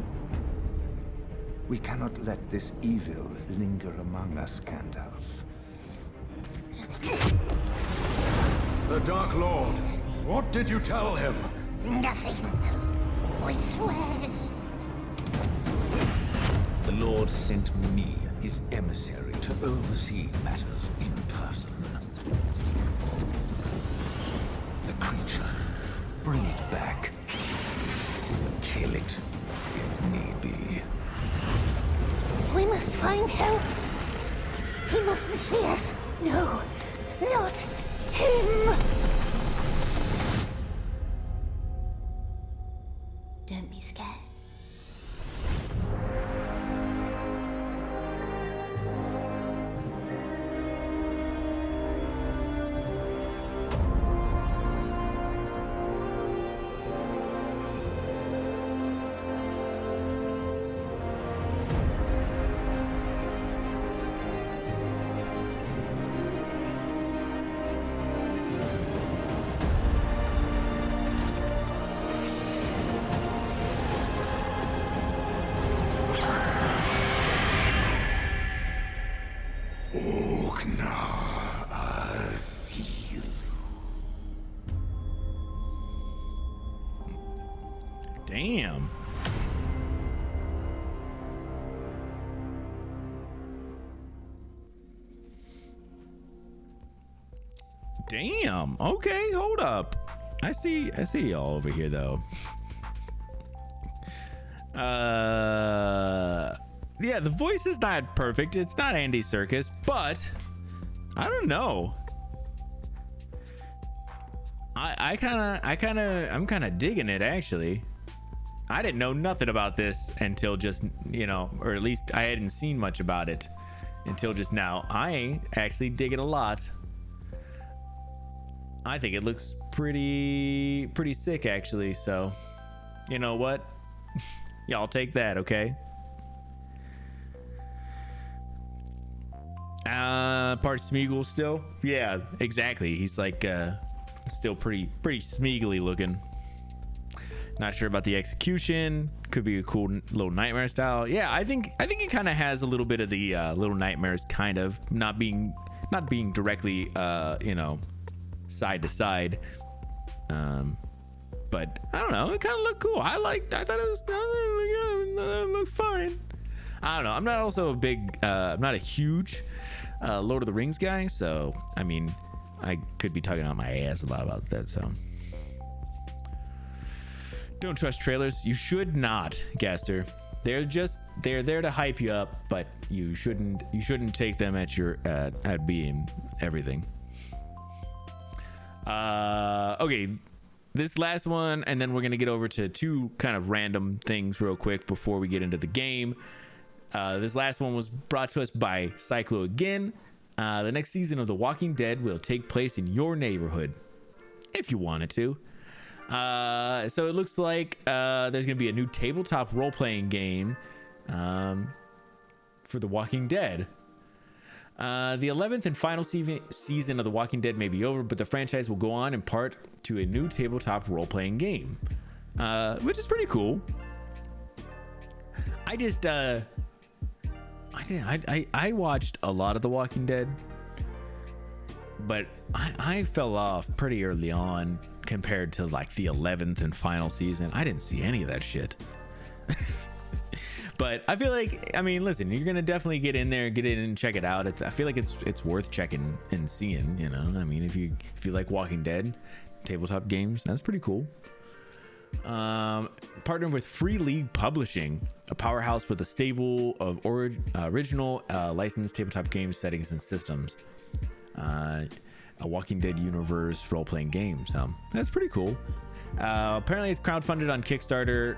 We cannot let this evil linger among us, Gandalf. The Dark Lord. What did you tell him? Nothing. I swears. The Lord sent me, his emissary, to oversee matters in person. The creature. Bring it back. Kill it, if need be. We must find help. He mustn't see us. No, not him. Don't be scared. Damn. Damn. Okay, hold up. I see y'all over here though. Yeah, the voice is not perfect. It's not Andy Serkis, but I don't know. I'm kind of digging it actually. I didn't know nothing about this until just, you know, or at least I hadn't seen much about it until just now. I actually dig it a lot. I think it looks pretty sick actually. So, you know what? Y'all take that, okay? Part Smeagol still? Yeah, exactly. He's like still pretty Smeagly looking. Not sure about the execution. Could be a cool little Nightmare style. Yeah, I think it kind of has a little bit of the Little Nightmares, kind of not being directly side to side. But I don't know. It kind of looked cool. I thought it looked fine. I don't know. I'm not also a big. I'm not a huge Lord of the Rings guy. So I mean, I could be talking out my ass a lot about that. So don't trust trailers. You should not, Gaster. They're there to hype you up, but you shouldn't take them at being everything. Okay, this last one, and then we're gonna get over to two kind of random things real quick before we get into the game. This last one was brought to us by Cyclo again. The next season of The Walking Dead will take place in your neighborhood, if you wanted to. So it looks like there's gonna be a new tabletop role-playing game for The Walking Dead. The 11th and final season of The Walking Dead may be over, but the franchise will go on in part to a new tabletop role-playing game, which is pretty cool. I watched a lot of The Walking Dead, but I fell off pretty early on compared to like the 11th and final season. I didn't see any of that shit. But I feel like, I mean, listen, you're gonna definitely get in and check it out. I feel like it's worth checking and seeing. You know, I mean, if you like Walking Dead tabletop games, that's pretty cool. Partnered with Free League Publishing, a powerhouse with a stable of original licensed tabletop games, settings, and systems. A Walking Dead universe role-playing game, so that's pretty cool. Apparently it's crowdfunded on Kickstarter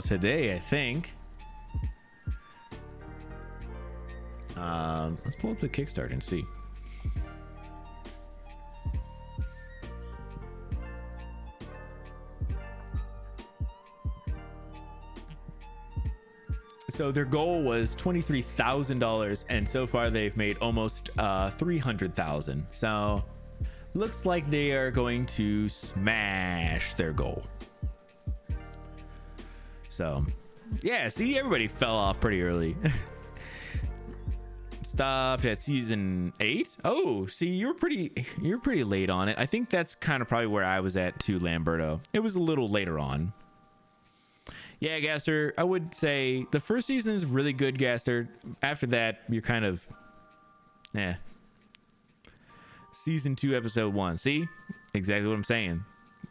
today, I think. Let's pull up the Kickstarter and see. So their goal was $23,000, and so far they've made almost $300,000. So looks like they are going to smash their goal. So yeah, see, everybody fell off pretty early. Stopped at season 8. Oh, see, you're pretty late on it. I think that's kind of probably where I was at too, Lamberto. It was a little later on. Yeah, Gasser, I would say the first season is really good, Gasser. After that, you're kind of, Season 2, episode 1. See, exactly what I'm saying.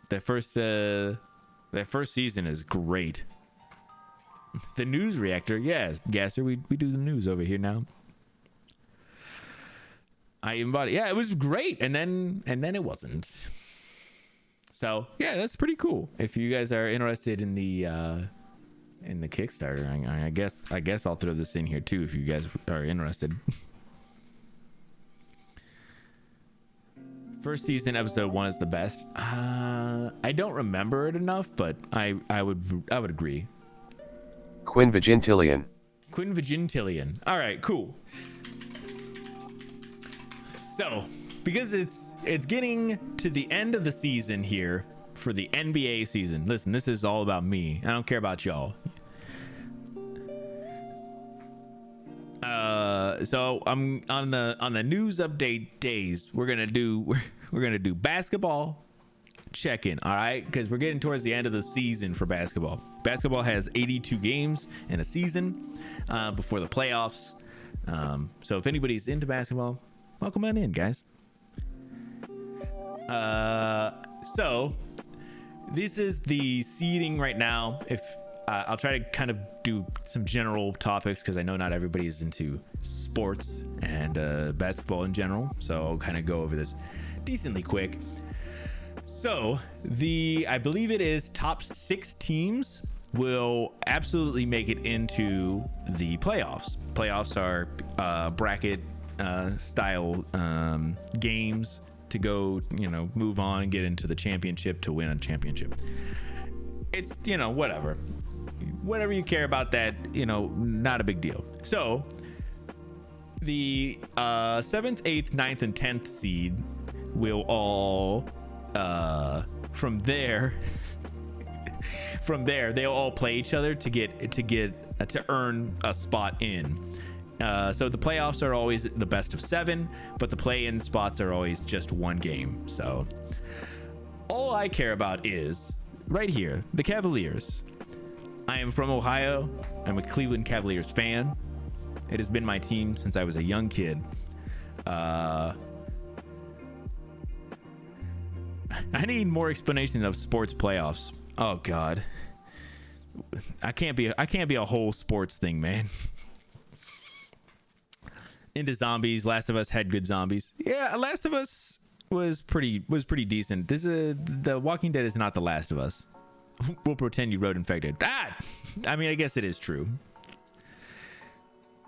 That first season is great. The news reactor, yes, Gasser, we do the news over here now. I even bought it. Yeah, it was great, and then it wasn't. So yeah, that's pretty cool. If you guys are interested in the Kickstarter, I guess I'll throw this in here too if you guys are interested. First season, episode 1 is the best. I don't remember it enough, but I would agree. Quinn Vigintillion. All right, cool. So, because it's getting to the end of the season here for the NBA season. Listen, this is all about me. I don't care about y'all. So I'm on the news update days. We're gonna do basketball check-in, all right? Because we're getting towards the end of the season for basketball. Basketball has 82 games in a season before the playoffs. So if anybody's into basketball, welcome on in, guys. So this is the seeding right now. If I'll try to kind of do some general topics because I know not everybody is into sports and basketball in general, so I'll kind of go over this decently quick. So I believe it is top 6 teams will absolutely make it into the playoffs. Playoffs are bracket style games to go, move on and get into the championship to win a championship. It's, whatever you care about that, not a big deal. So the 7th, 8th, 9th, and 10th seed will all from there from there they'll all play each other to earn a spot in. So the playoffs are always the best of 7, but the play-in spots are always just one game. So all I care about is right here, the Cavaliers. I am from Ohio. I'm a Cleveland Cavaliers fan. It has been my team since I was a young kid. I need more explanation of sports playoffs. Oh God, I can't be a whole sports thing, man. Into zombies. Last of Us had good zombies. Yeah, Last of Us was pretty decent. The Walking Dead is not The Last of Us. We'll pretend you wrote infected. I mean, I guess it is true.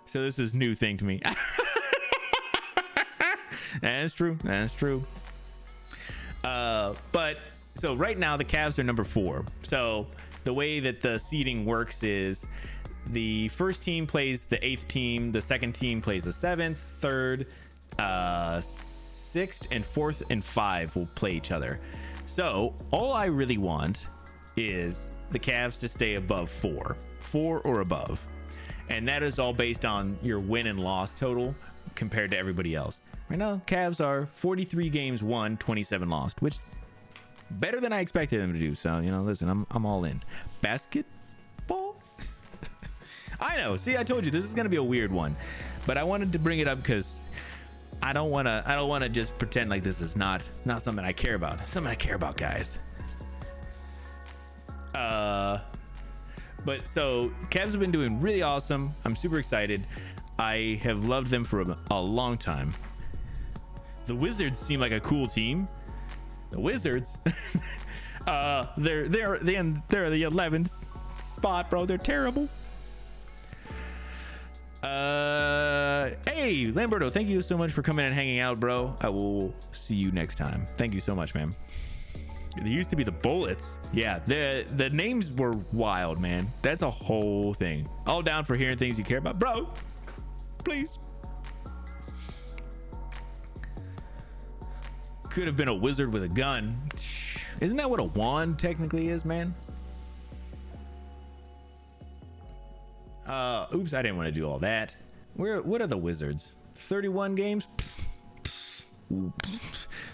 So this is a new thing to me. That's true. But so right now the Cavs are number 4. So the way that the seeding works is the first team plays the 8th team, the second team plays the 7th, 3rd, 6th, and 4th and 5 will play each other. So all I really want is the Cavs to stay above 4 or above, and that is all based on your win and loss total compared to everybody else. Right now Cavs are 43 games won, 27 lost, which better than I expected them to do. So listen, I'm all in. Basketball. I know, see, I told you this is gonna be a weird one, but I wanted to bring it up because I don't want to just pretend like this is not something I care about. It's something I care about, guys. But so Cavs have been doing really awesome. I'm super excited. I have loved them for a long time. The Wizards seem like a cool team. The Wizards, they're the 11th spot, bro. They're terrible. Hey Lamberto, thank you so much for coming and hanging out, bro. I will see you next time. Thank you so much, man. There used to be the Bullets. Yeah, the names were wild, man. That's a whole thing. All down for hearing things you care about, bro. Please. Could have been a wizard with a gun. Isn't that what a wand technically is, man? Oops, I didn't want to do all that. What are the Wizards? 31 games? The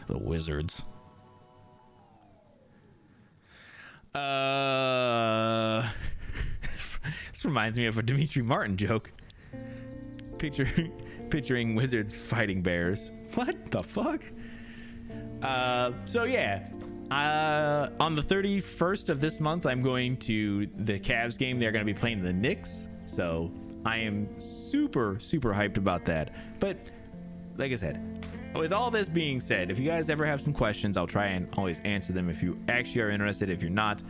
Wizards. This reminds me of a Dimitri Martin joke. Picturing wizards fighting bears. What the fuck? So yeah, on the 31st of this month, I'm going to the Cavs game. They're going to be playing the Knicks. So I am super hyped about that. But like I said, with all this being said, if you guys ever have some questions, I'll try and always answer them if you actually are interested. If you're not,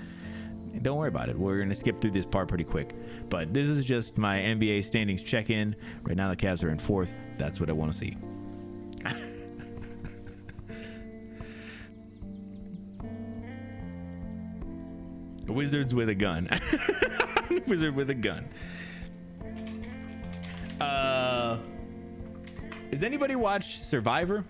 don't worry about it. We're going to skip through this part pretty quick. But this is just my NBA standings check-in. Right now the Cavs are in 4th. That's what I want to see. Wizards with a gun. Wizard with a gun. Does anybody watch Survivor?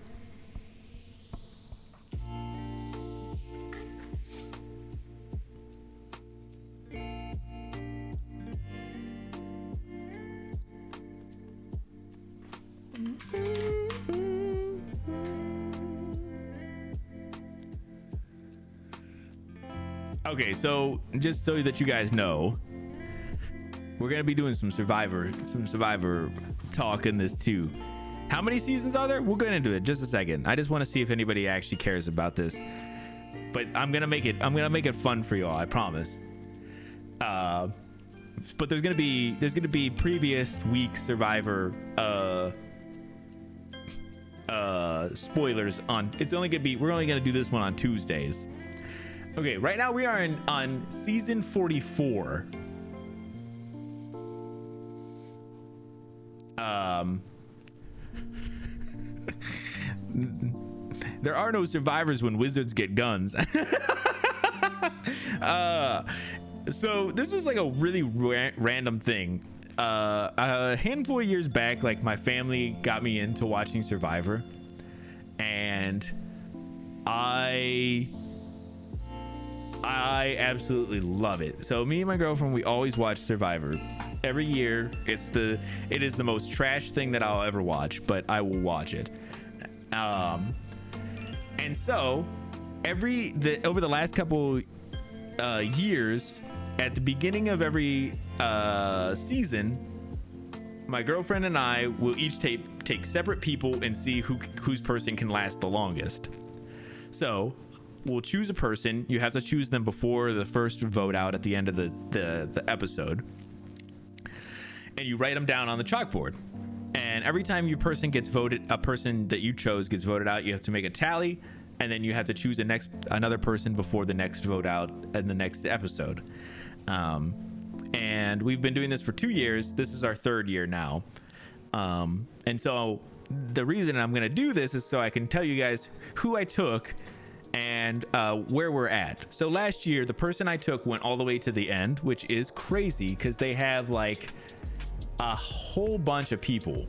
Okay, so just so that you guys know, we're gonna be doing some Survivor talk in this too. How many seasons are there? We'll get into it in just a second. I just want to see if anybody actually cares about this. But I'm gonna make it fun for y'all, I promise. But there's gonna be previous week Survivor spoilers on. We're only gonna do this one on Tuesdays. Okay, right now we are on season 44. There are no survivors when wizards get guns. So this is like a really random thing. A handful of years back, like my family got me into watching Survivor, and I I absolutely love it. So me and my girlfriend, we always watch Survivor. Every year, it is the most trash thing that I'll ever watch, but I will watch it. And so over the last couple years, at the beginning of every season, my girlfriend and I will each take separate people and see whose person can last the longest. So we'll choose a person. You have to choose them before the first vote out at the end of the episode, and you write them down on the chalkboard. And every time your person gets voted, a person that you chose gets voted out, you have to make a tally, and then you have to choose another person before the next vote out in the next episode. And we've been doing this for 2 years. This is our 3rd year now. And so the reason I'm going to do this is so I can tell you guys who I took and where we're at. So last year, the person I took went all the way to the end, which is crazy because they have like a whole bunch of people.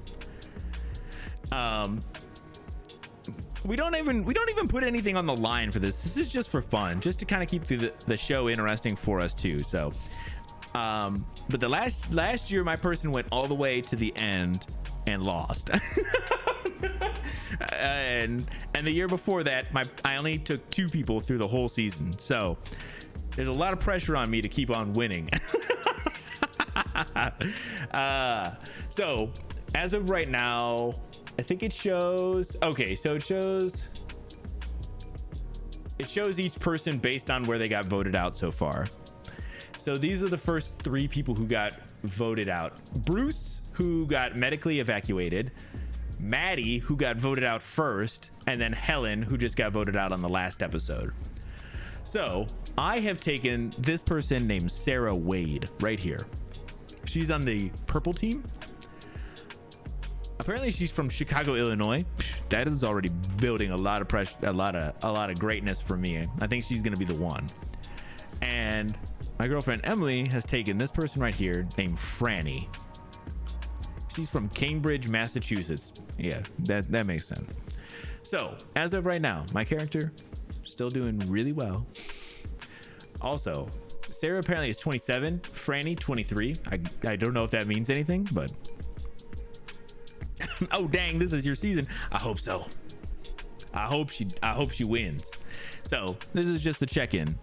We don't even put anything on the line for this. This is just for fun, just to kind of keep the show interesting for us too. So but the last year my person went all the way to the end and lost. and the year before that, I only took 2 people through the whole season. So there's a lot of pressure on me to keep on winning. So as of right now, I think it shows, okay, so it shows each person based on where they got voted out so far. So these are the first 3 people who got voted out. Bruce, who got medically evacuated, Maddie, who got voted out first, and then Helen, who just got voted out on the last episode. So I have taken this person named Sarah Wade right here. She's on the purple team. Apparently she's from Chicago, Illinois. That is already building a lot of pressure, a lot of greatness for me. I think she's gonna be the one. And my girlfriend Emily has taken this person right here named Franny. She's from Cambridge, Massachusetts. Yeah, that makes sense. So as of right now, my character still doing really well. Also, Sarah apparently is 27, Franny 23. I don't know if that means anything, but oh dang, this is your season. I hope so. I hope she wins. So this is just the check-in,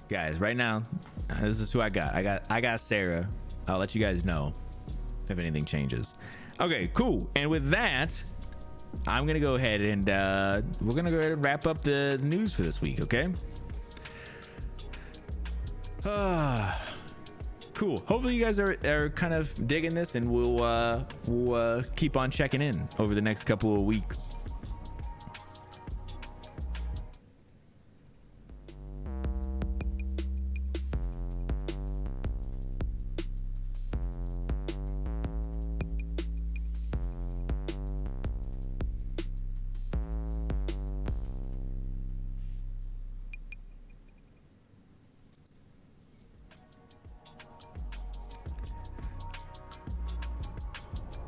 guys. Right now, this is who I got. I got Sarah. I'll let you guys know if anything changes. Okay, cool. And with that, I'm gonna go ahead and we're gonna go ahead and wrap up the news for this week. Okay. Cool. Hopefully you guys are kind of digging this, and we'll keep on checking in over the next couple of weeks.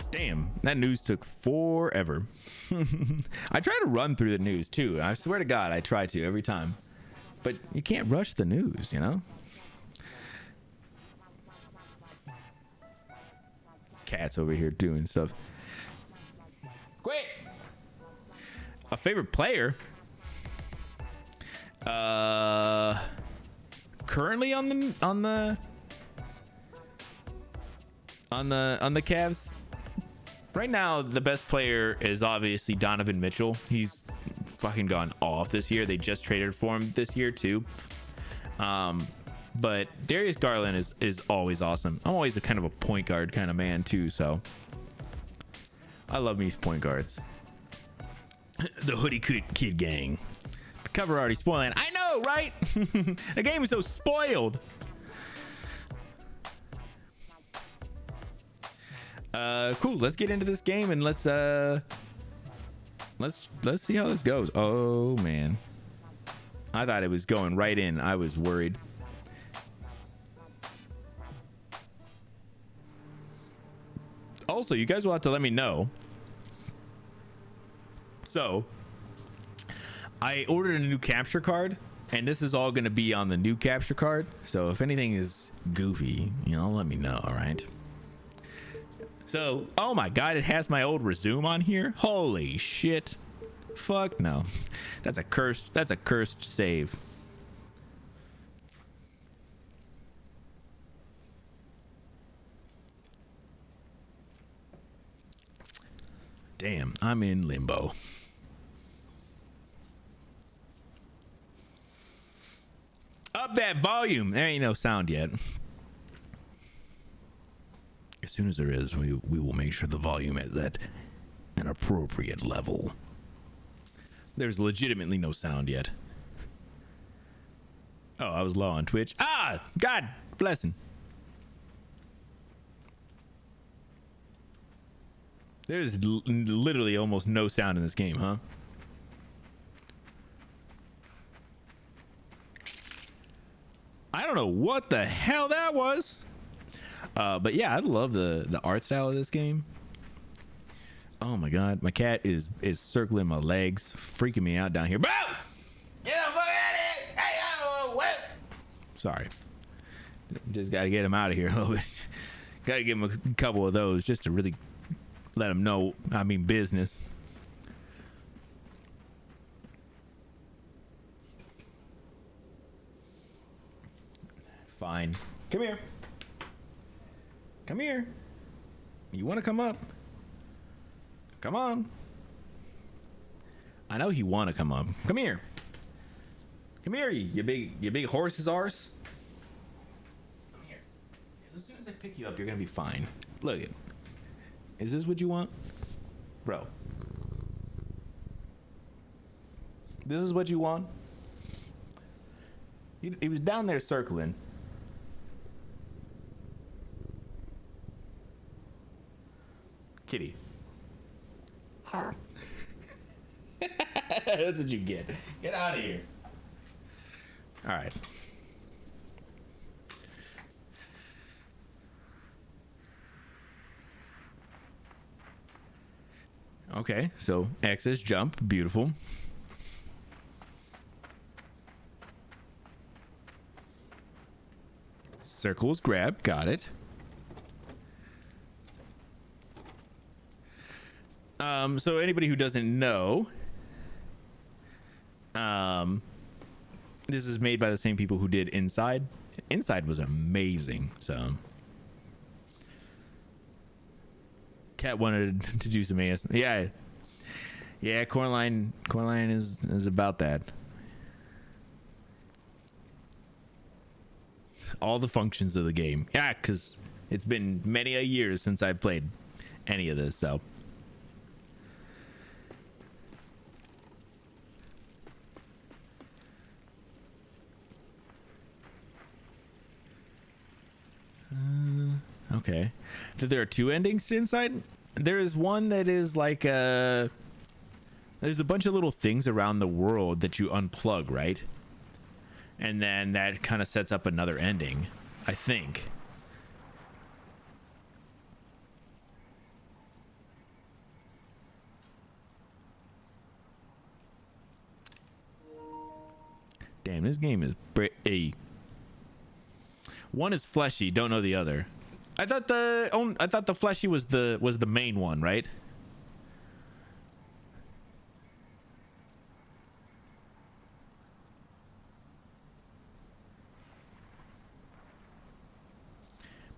Damn, that news took forever. I try to run through the news too. I swear to God, I try to every time. But you can't rush the news, you know? Cat's over here doing stuff. Quit! A favorite player? Currently on the Cavs. Right now, the best player is obviously Donovan Mitchell. He's fucking gone off this year. They just traded for him this year too. But Darius Garland is always awesome. I'm always a kind of a point guard kind of man too, so I love me point guards. The Hoodie Kid Gang. The cover already spoiling. I know, right? The game is so spoiled. Cool. Let's get into this game and let's see how this goes. Oh man, I thought it was going right in. I was worried. Also, you guys will have to let me know. So I ordered a new capture card And this is all going to be on the new capture card. So if anything is goofy, you know, let me know. All right. So, oh my God, it has my old resume on here. Holy shit. Fuck no. That's a cursed save. Damn, I'm in limbo. Up that volume. There ain't no sound yet. As soon as there is, we will make sure the volume is at an appropriate level. There's legitimately no sound yet. Oh, I was low on Twitch. Ah, God blessing. There's literally almost no sound in this game, huh? I don't know what the hell that was. But yeah, I love the art style of this game. Oh my God, my cat is circling my legs, freaking me out down here. Bro! Get the fuck out of here! Hey, oh, what? Sorry. Just gotta get him out of here a little bit. Gotta give him a couple of those just to really let him know I mean business. Fine. Come here. Come here. You want to come up? Come on. I know you want to come up. Come here. Come here, you big horse's arse. Come here. As soon as I pick you up, you're gonna be fine. Look it. Is this what you want? Bro. This is what you want? He was down there circling. Kitty. That's what you get. Get out of here. All right. Okay, so X is jump. Beautiful. Circles grab. Got it. So anybody who doesn't know, this is made by the same people who did Inside. Inside was amazing. So Cat wanted to do some AS. Yeah, Coraline is about that. All the functions of the game. Yeah, because it's been many a years since I played any of this, so. Okay. There are two endings to Inside. There is one that is like there's a bunch of little things around the world that you unplug, right? And then that kind of sets up another ending, I think. Damn, this game is one is fleshy, don't know the other. I thought the fleshy was the main one, right?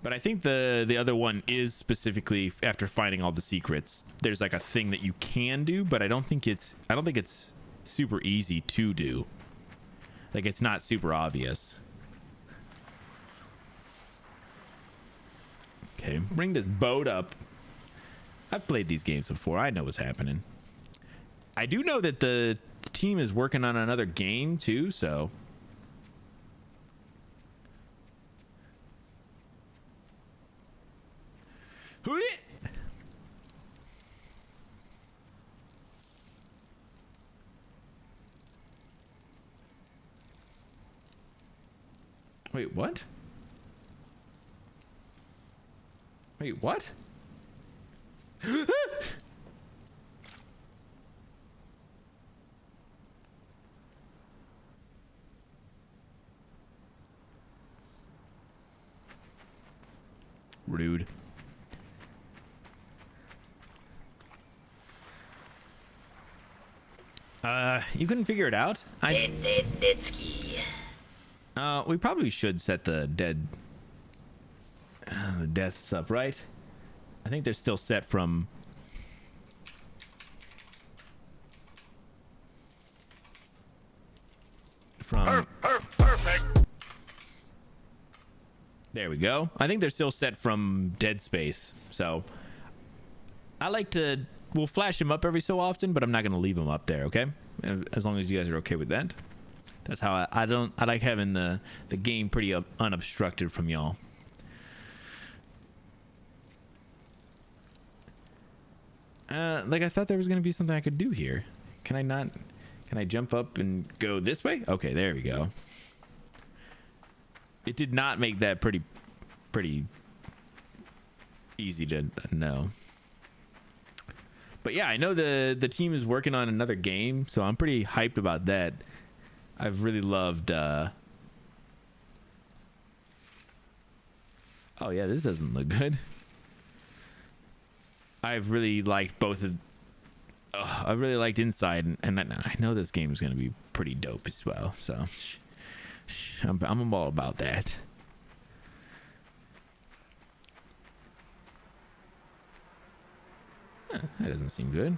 But I think the other one is specifically after finding all the secrets. There's like a thing that you can do, but I don't think it's super easy to do. Like it's not super obvious. Okay, bring this boat up. I've played these games before. I know what's happening. I do know that the team is working on another game too, so. Wait, what? Wait, what? Rude. You couldn't figure it out? We probably should set the deaths up, right? I think they're still set from... Perfect. There we go. I think they're still set from Dead Space. So I like to... We'll flash them up every so often, but I'm not going to leave them up there, okay? As long as you guys are okay with that. That's how I like having the game pretty unobstructed from y'all. Like I thought there was going to be something I could do here. Can I not? Can I jump up and go this way? Okay, there we go. It did not make that pretty easy to know. But yeah, I know the team is working on another game, so I'm pretty hyped about that. I've really loved... Oh yeah, this doesn't look good. I've really liked both of... I really liked Inside, and I know this game is going to be pretty dope as well, so... I'm all about that. That doesn't seem good.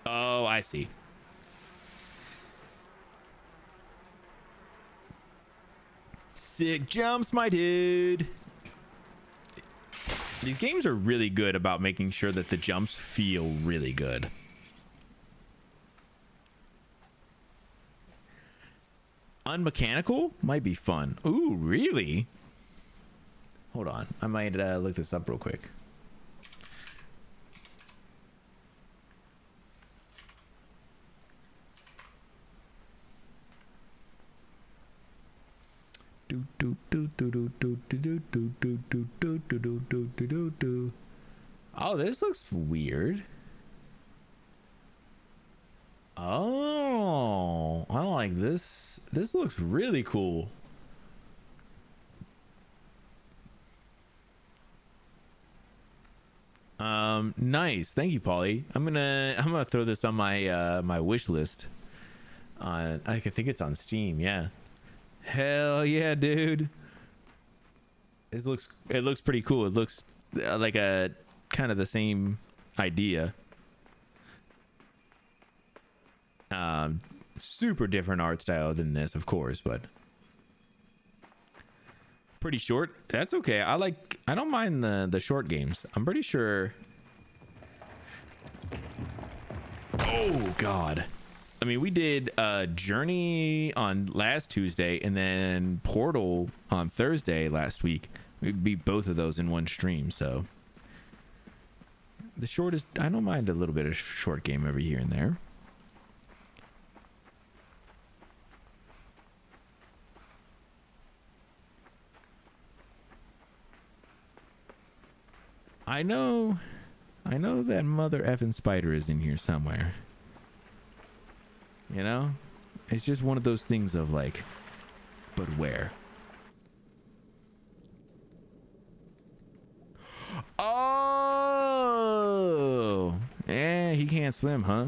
Oh, I see. Sick jumps, my dude. These games are really good about making sure that the jumps feel really good. Unmechanical might be fun. Ooh, really? Hold on. I might look this up real quick. Oh, this looks weird. Oh, I like this. This looks really cool. Nice. Thank you, Polly. I'm gonna throw this on my my wish list. I think it's on Steam. Yeah. Hell yeah, dude. It looks pretty cool. It looks like a kind of the same idea. Super different art style than this, of course, but pretty short. That's okay. I don't mind the short games. I'm pretty sure. Oh God. I mean, we did Journey on last Tuesday and then Portal on Thursday last week. We beat both of those in one stream, so the shortest, I don't mind a little bit of short game every here and there. I know that mother effing spider is in here somewhere. You know? It's just one of those things of like, but where? Oh! Yeah, he can't swim, huh?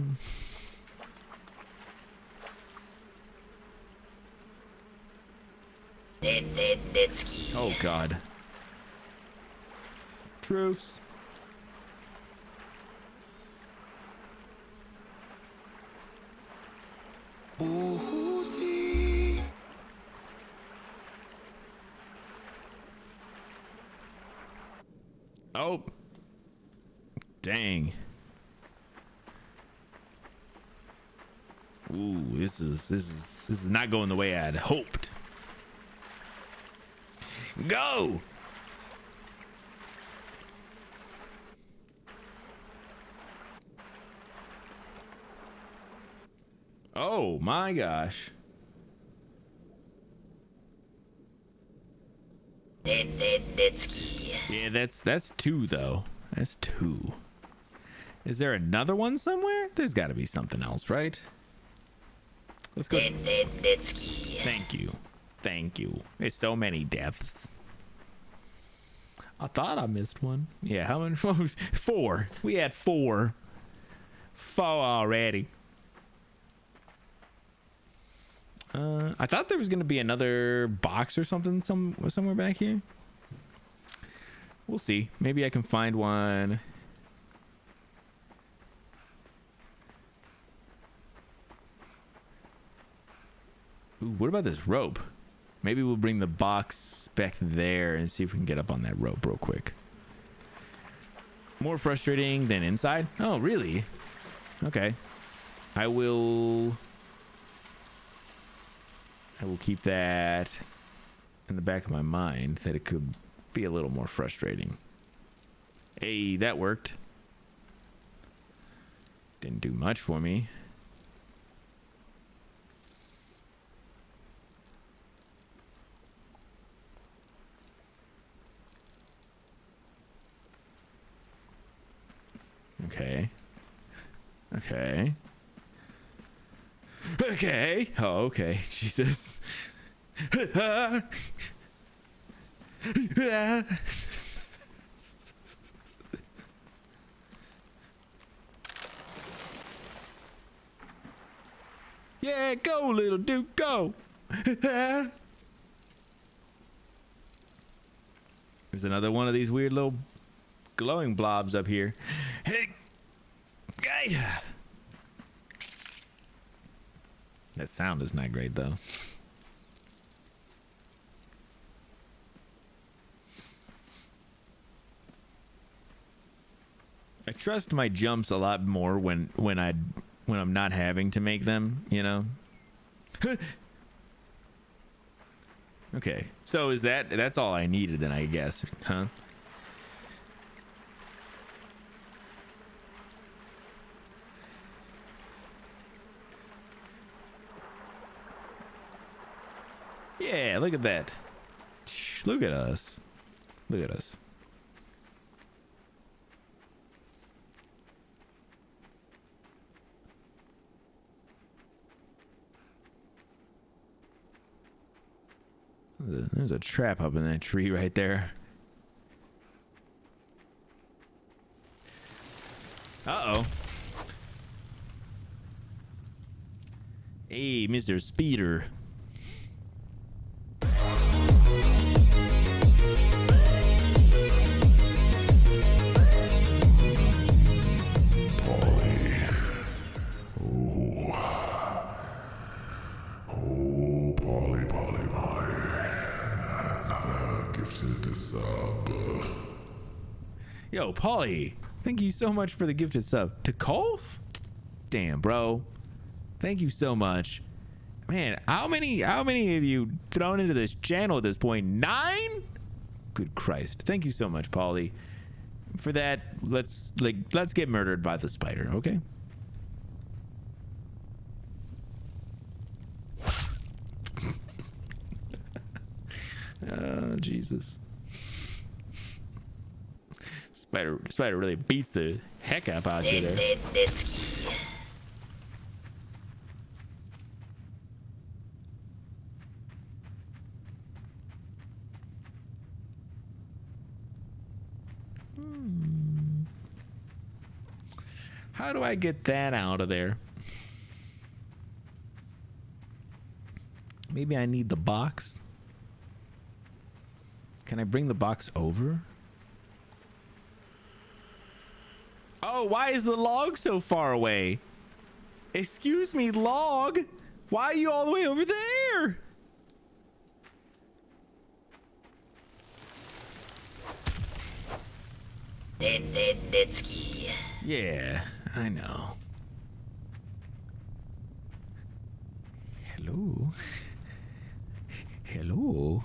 Oh, God. Truths. Oh, dang. Ooh, this is not going the way I had hoped. Go. Oh my gosh. Yeah, that's two though. That's 2. Is there another one somewhere? There's got to be something else, right? Let's go. Thank you. Thank you. There's so many deaths. I thought I missed one. Yeah, how many? 4. We had 4. 4 already. I thought there was going to be another box or something somewhere back here. We'll see. Maybe I can find one. Ooh, what about this rope? Maybe we'll bring the box back there and see if we can get up on that rope real quick. More frustrating than inside? Oh, really? Okay. I will keep that in the back of my mind, that it could be a little more frustrating. Hey, that worked. Didn't do much for me. Okay. Okay. Okay. Oh, okay. Jesus. Yeah, go, little dude, go. There's another one of these weird little glowing blobs up here. Hey, guy. That sound is not great, though. I trust my jumps a lot more when I'm not having to make them, you know. Okay, so is that's all I needed then, I guess, huh? Yeah, look at that. Look at us. Look at us. There's a trap up in that tree right there. Uh-oh. Hey, Mr. Speeder. Yo, Paulie, thank you so much for the gifted sub. To Kolf? Damn, bro. Thank you so much. Man, how many have you thrown into this channel at this point? 9? Good Christ. Thank you so much, Paulie. For that, let's get murdered by the spider, okay? Oh, Jesus. Spider really beats the heck up out you there. How do I get that out of there? Maybe I need the box. Can I bring the box over? Oh, why is the log so far away? Excuse me, log. Why are you all the way over there? Yeah, I know. Hello. Hello.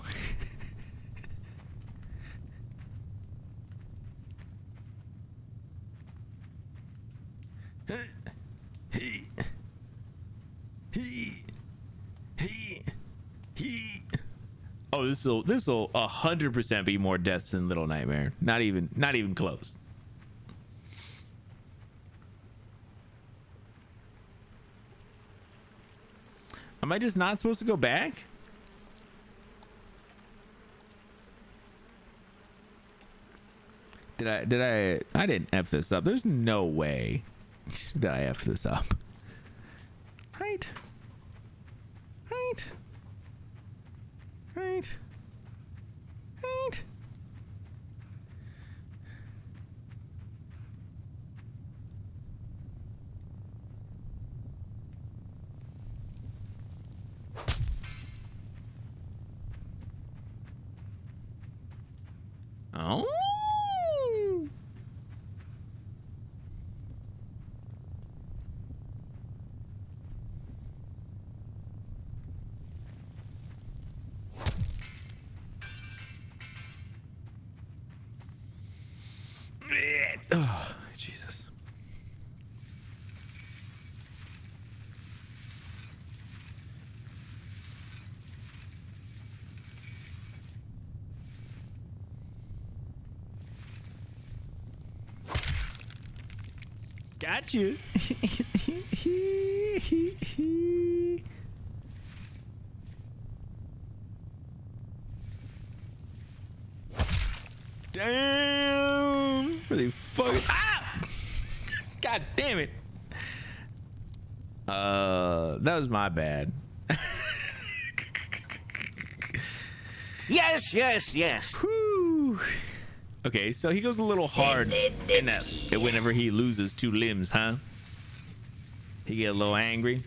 Oh, this will 100% be more deaths than Little Nightmare. Not even close. Am I just not supposed to go back? I didn't F this up. There's no way that I F this up. Right? Right? Right? Right? Oh. Oh, Jesus. Got you. Damn. Really fucking. Ah! God damn it. That was my bad. Yes, yes, yes. Whew. Okay, so he goes a little hard in that whenever he loses 2 limbs, huh? He get a little angry.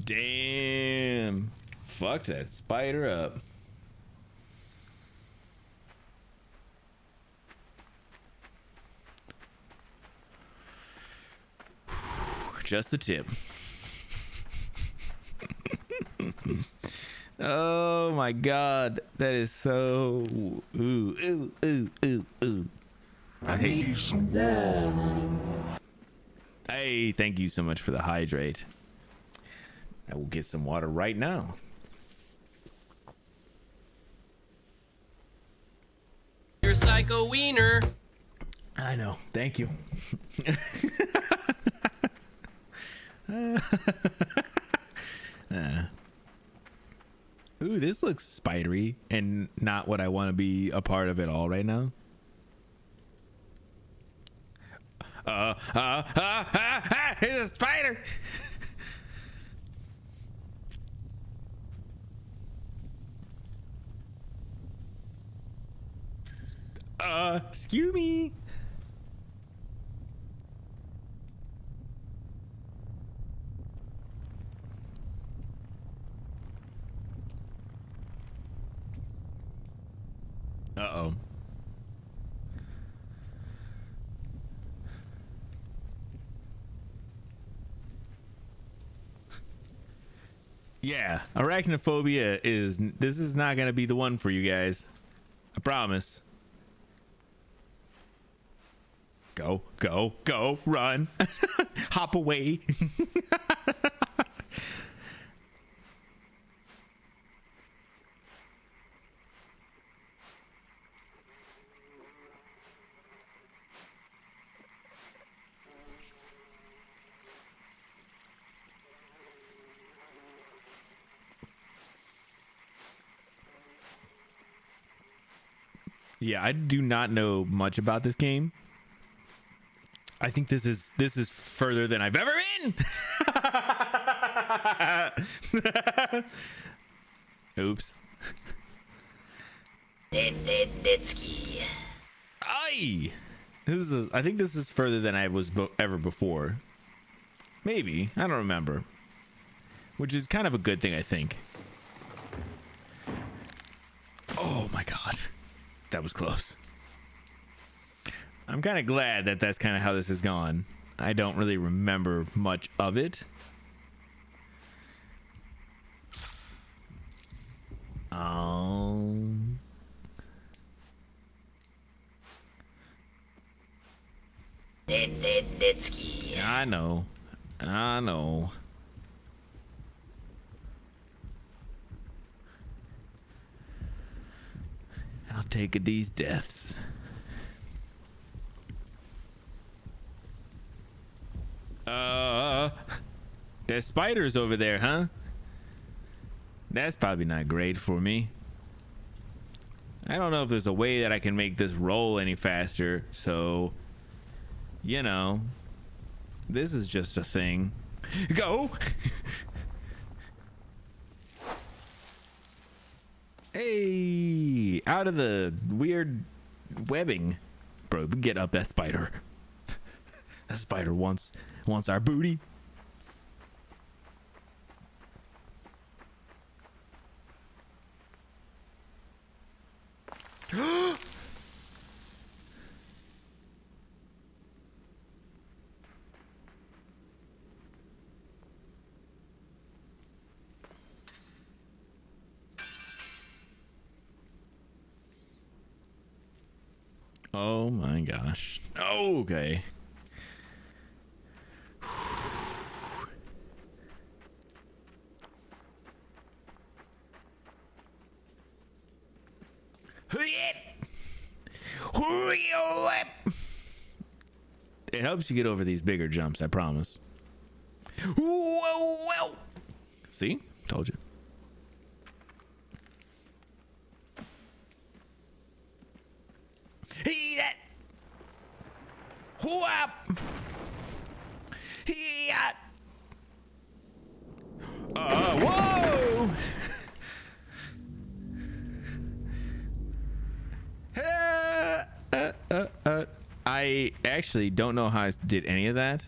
Damn. Fucked that spider up. Just the tip. Oh my god. That is so ooh. I need some water. Hey, thank you so much for the hydrate. I will get some water right now. Your psycho wiener. I know. Thank you. Ooh, this looks spidery and not what I want to be a part of at all right now. It's a spider. Excuse me. Uh-oh. Yeah, arachnophobia this is not gonna be the one for you guys. I promise. Go, go, go, run. Hop away. Yeah, I do not know much about this game. I think this is further than I've ever been. Oops. Aye. I think this is further than I was ever before. Maybe. I don't remember. Which is kind of a good thing, I think. Oh my god. That was close. I'm kind of glad that that's kind of how this has gone. I don't really remember much of it. I know. I know. I'll take these deaths. There's spiders over there, huh? That's probably not great for me. I don't know if there's a way that I can make this roll any faster, so you know, this is just a thing. Go. Hey, out of the weird webbing. Bro, get up, that spider. That spider wants our booty. Oh my gosh. Okay. It helps you get over these bigger jumps, I promise. Whoa. See? Told you. Whoa! I actually don't know how I did any of that.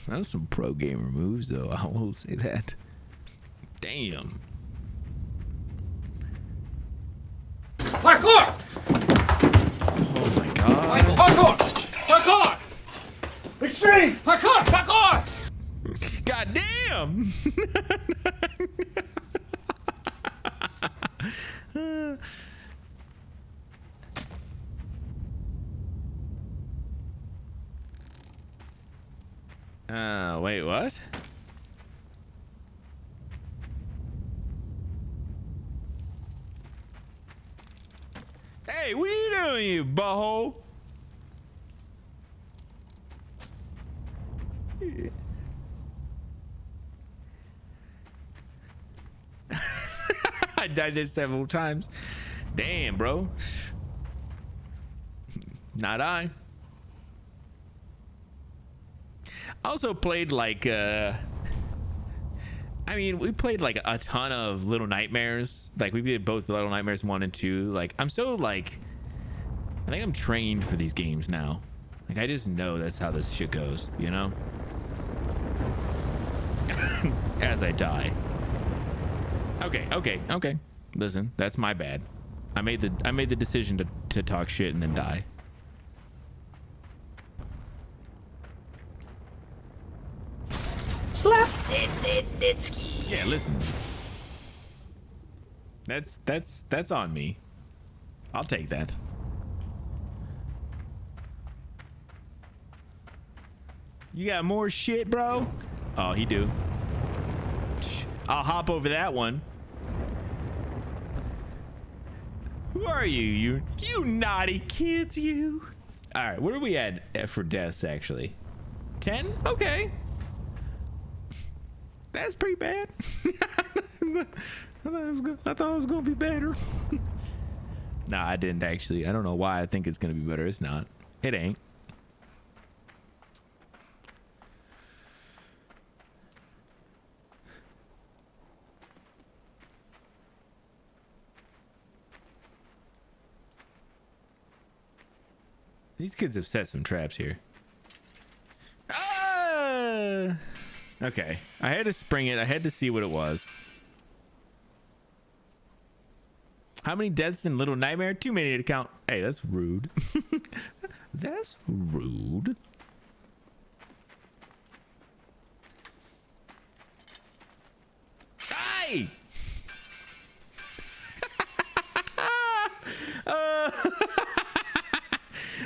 That was some pro gamer moves, though. I will say that. Damn. Parkour! Oh my god. Parkour! Parkour! Extreme! Parkour! Parkour! God damn! Wait, what? Hey, what are you doing, you butthole? I died there several times. Damn, bro. Not I. Also played like I mean, we played like a ton of Little Nightmares. Like we did both Little Nightmares 1 and 2. Like I'm so like I think I'm trained for these games now. Like I just know that's how this shit goes, you know? As I die. Okay. Listen, that's my bad. I made the decision to talk shit and then die. Slap. Yeah, listen. That's on me. I'll take that. You got more shit, bro? Oh, he do. I'll hop over that one. Who are you? You naughty kids, you. All right, what are we at for deaths, actually? 10? Okay. That's pretty bad. I thought it was gonna be better. Nah, I didn't actually. I don't know why I think it's gonna be better. It's not. It ain't. These kids have set some traps here. Ah! Okay. I had to spring it. I had to see what it was. How many deaths in Little Nightmare? Too many to count. Hey, that's rude. That's rude. Hey!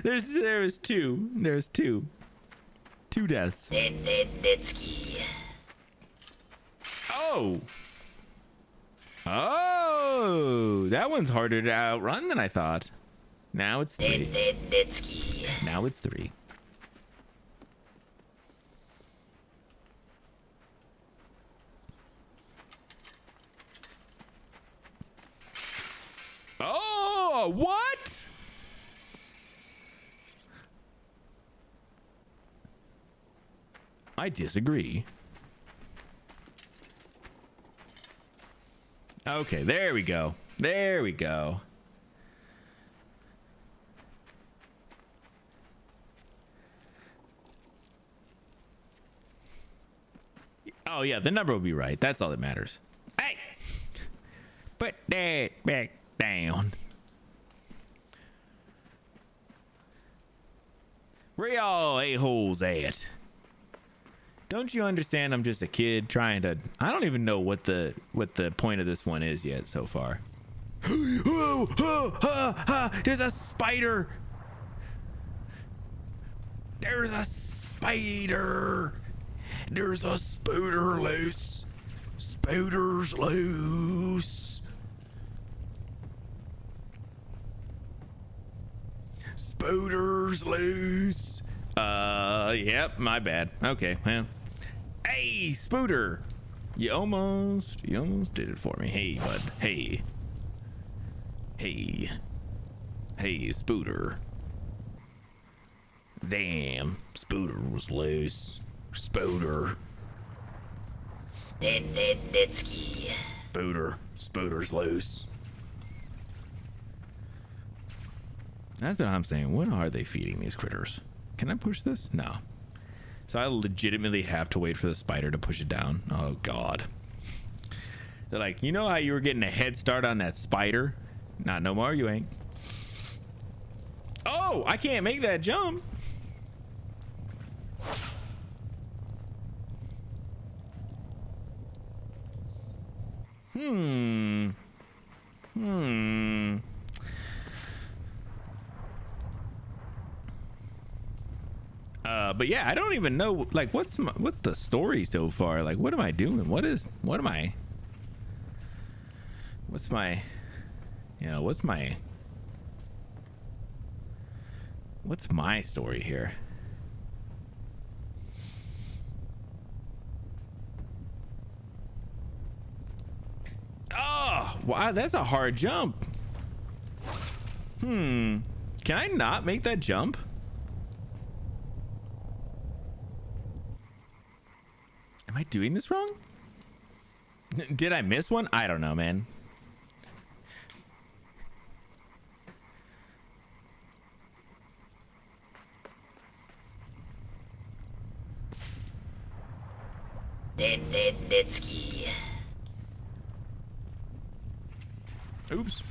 There's two. There's two. Two deaths. Oh. Oh, that one's harder to outrun than I thought. Now it's 3. Now it's 3. Oh, what? I disagree. Okay, there we go. There we go. Oh yeah, the number will be right. That's all that matters. Hey! Put that back down. Where y'all a-holes at? Don't you understand I'm just a kid trying to... I don't even know what the point of this one is yet so far. There's a spider! There's a spider! There's a spooder loose. Spooder's loose. Spooder's loose. Yep, my bad. Okay, well. Hey, Spooder. You almost did it for me. Hey, bud. Hey. Hey. Hey, Spooder. Damn, Spooder was loose. Spooder. Spooder's loose. That's what I'm saying. What are they feeding these critters? Can I push this? No. So I legitimately have to wait for the spider to push it down. Oh God. They're like, you know how you were getting a head start on that spider? Not no more, you ain't. Oh, I can't make that jump. But yeah, I don't even know, like, what's the story so far? Like, what am I doing? What's my story here? Oh, wow, that's a hard jump. Can I not make that jump? Am I doing this wrong? Did I miss one? I don't know, man. Oops.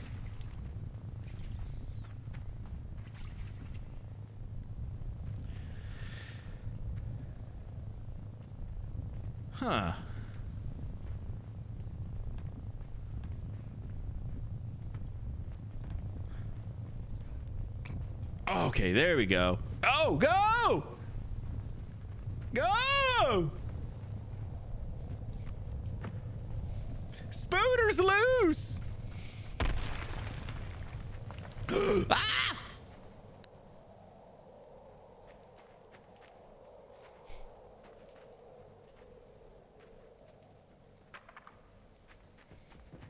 Huh. Okay, there we go. Oh, go! Go! Spooder's loose! Ah!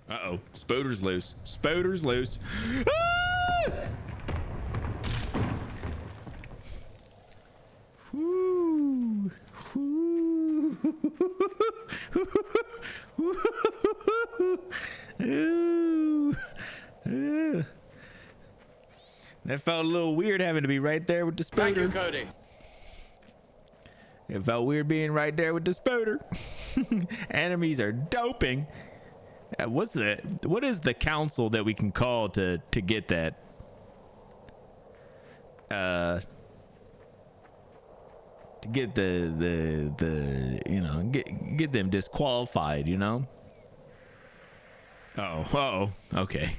Uh-oh. Spooder's loose. Spooder's loose. Ah! Woo. Woo. Ooh. Ooh. That felt a little weird having to be right there with the spooder. Thank you, Cody. It felt weird being right there with the spooder. Enemies are doping. What is the council that we can call to get that? To get the you know, get them disqualified, you know? Oh, okay.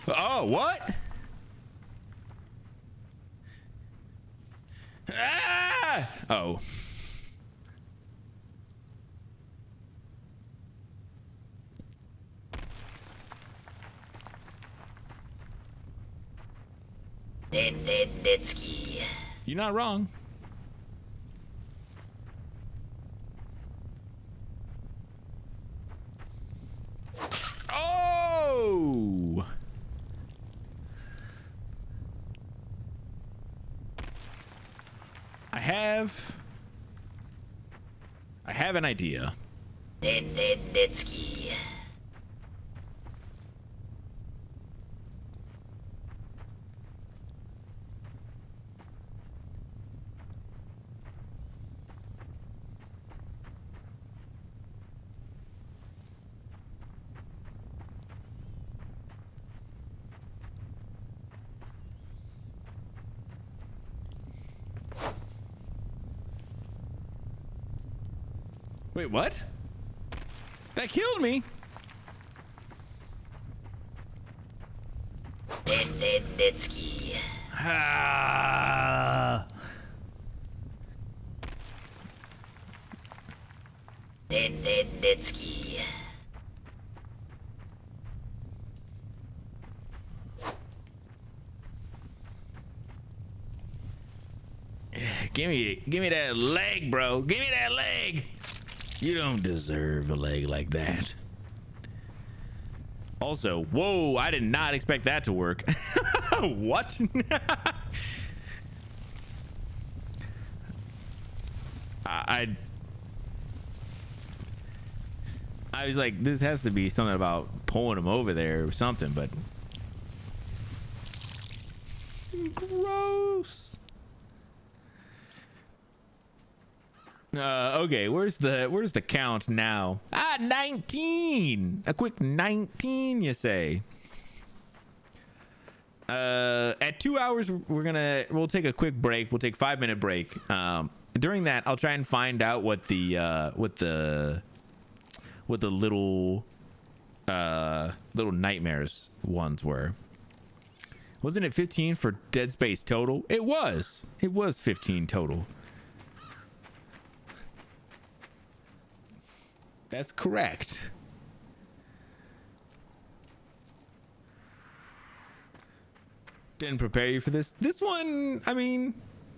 Oh, what? Ah! Oh. You're not wrong. Oh! I have an idea. Wait, what? That killed me. Ah. Give me that leg, bro. Give me that leg. You don't deserve a leg like that. Also, whoa, I did not expect that to work. What? I was like, this has to be something about pulling him over there or something, but gross. Okay, where's the count now? 19. A quick 19, you say? At 2 hours, we'll take a quick break. We'll take 5-minute break. During that, I'll try and find out what the little nightmares ones were. Wasn't it 15 for Dead Space total? It was 15 total. That's correct. Didn't prepare you for this. This one, I mean,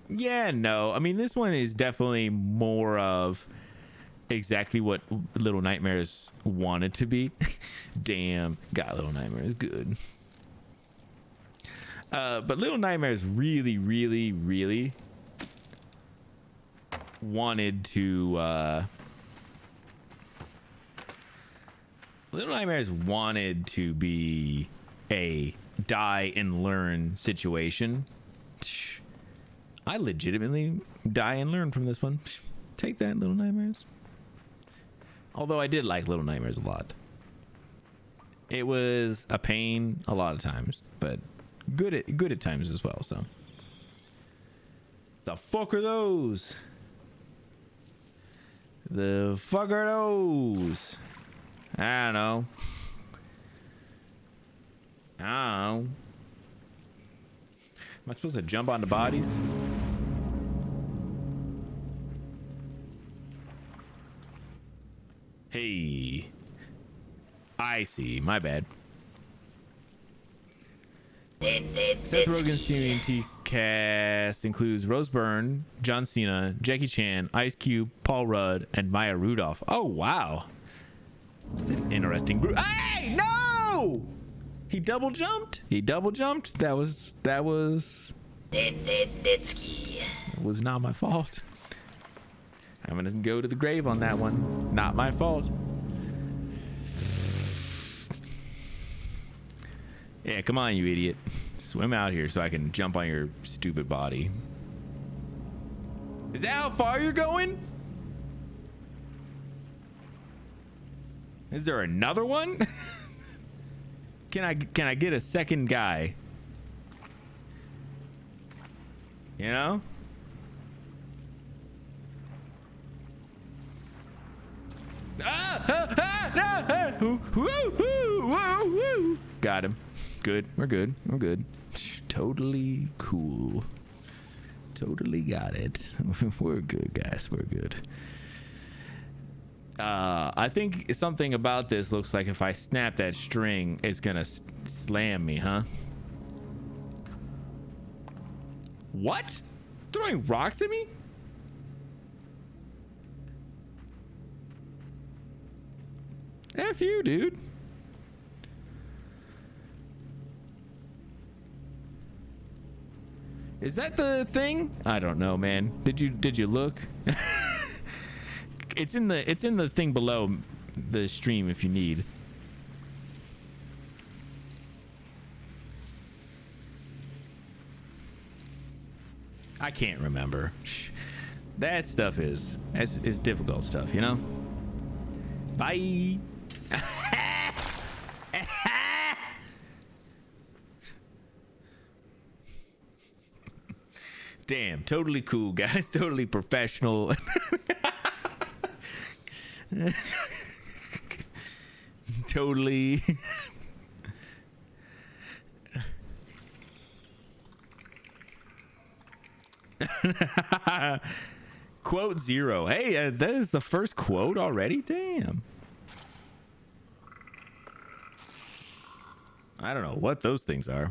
yeah, no. I mean, this one is definitely more of exactly what Little Nightmares wanted to be. Damn, got Little Nightmares good. But Little Nightmares really, really, really wanted to Little Nightmares wanted to be a die and learn situation. I legitimately die and learn from this one. Take that, Little Nightmares. Although I did like Little Nightmares a lot. It was a pain a lot of times, but good at times as well. So the fuck are those? The fuck are those? I don't know. Am I supposed to jump onto bodies? Hey. I see. My bad. Seth Rogen's TNT cast includes Rose Byrne, John Cena, Jackie Chan, Ice Cube, Paul Rudd, and Maya Rudolph. Oh, wow. That's an interesting group. Hey, no! He double jumped. That was not my fault. I'm gonna go to the grave on that one. Not my fault. Yeah, come on, you idiot. Swim out here so I can jump on your stupid body. Is that how far you're going? Is there another one? Can I get a second guy? You know? Got him. Good. We're good. We're good. Totally cool. Totally got it. We're good, guys. We're good. I think something about this looks like if I snap that string, it's gonna slam me, huh? What? Throwing rocks at me? F you, dude. Is that the thing? I don't know, man. Did you look? It's in the thing below the stream if you need. I can't remember. That stuff is difficult stuff, you know? Bye. Damn, totally cool, guys. Totally professional. Totally. Quote 0. Hey, that is the first quote already? Damn. I don't know what those things are.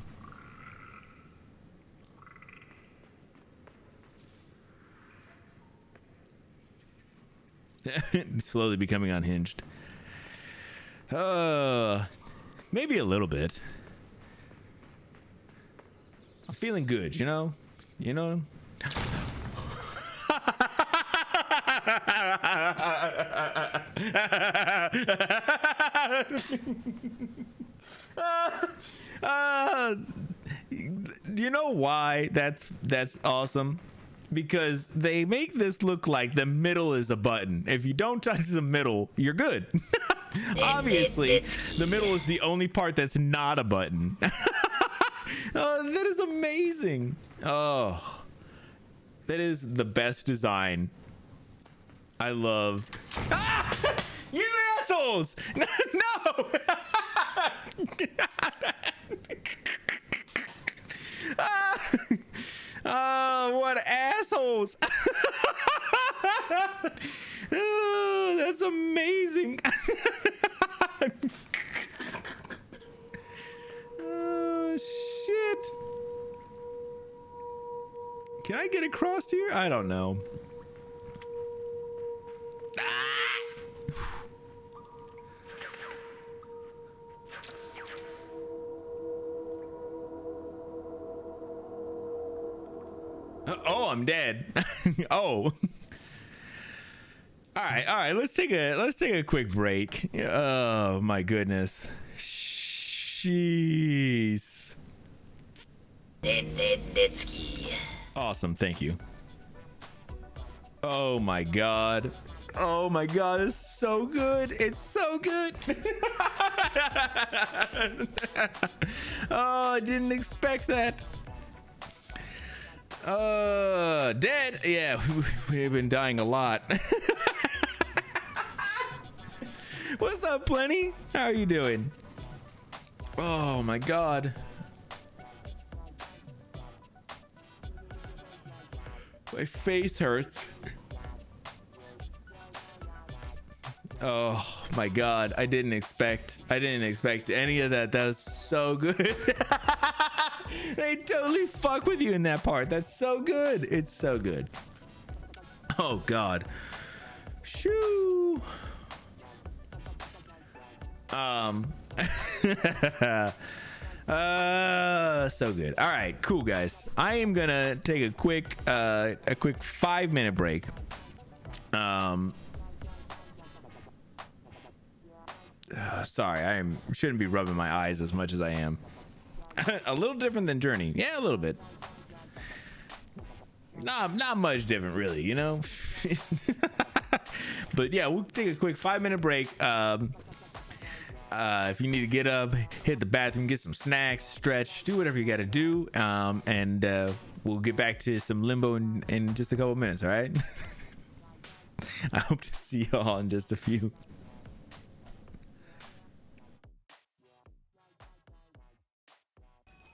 Slowly becoming unhinged. Maybe a little bit. I'm feeling good, you know? You know? You know why that's awesome? Because they make this look like the middle is a button. If you don't touch the middle, you're good. Obviously, the middle is the only part that's not a button. That is amazing. Oh, that is the best design. I love. Ah! You assholes! No! Oh, what assholes! Oh, that's amazing. Oh, shit. Can I get across here? I don't know. Oh, I'm dead. Oh. All right. Let's take a quick break. Oh my goodness. Jeez. Awesome. Thank you. Oh my god. Oh my god. It's so good. It's so good. Oh, I didn't expect that. Dead. Yeah, we've been dying a lot. What's up, Plenty? How are you doing? Oh my god. My face hurts. Oh my god, I didn't expect any of that. That was so good. They totally fuck with you in that part. That's so good. It's so good. Oh god. Shoo. So good. All right, cool guys. I am gonna take a quick 5-minute break. Sorry, I shouldn't be rubbing my eyes as much as I am. A little different than Journey. Yeah, a little bit. Not much different really, you know. But yeah, we'll take a quick 5-minute break. If you need to get up, hit the bathroom, get some snacks, stretch, do whatever you got to do, and we'll get back to some Limbo in just a couple minutes. All right. I hope to see y'all in just a few.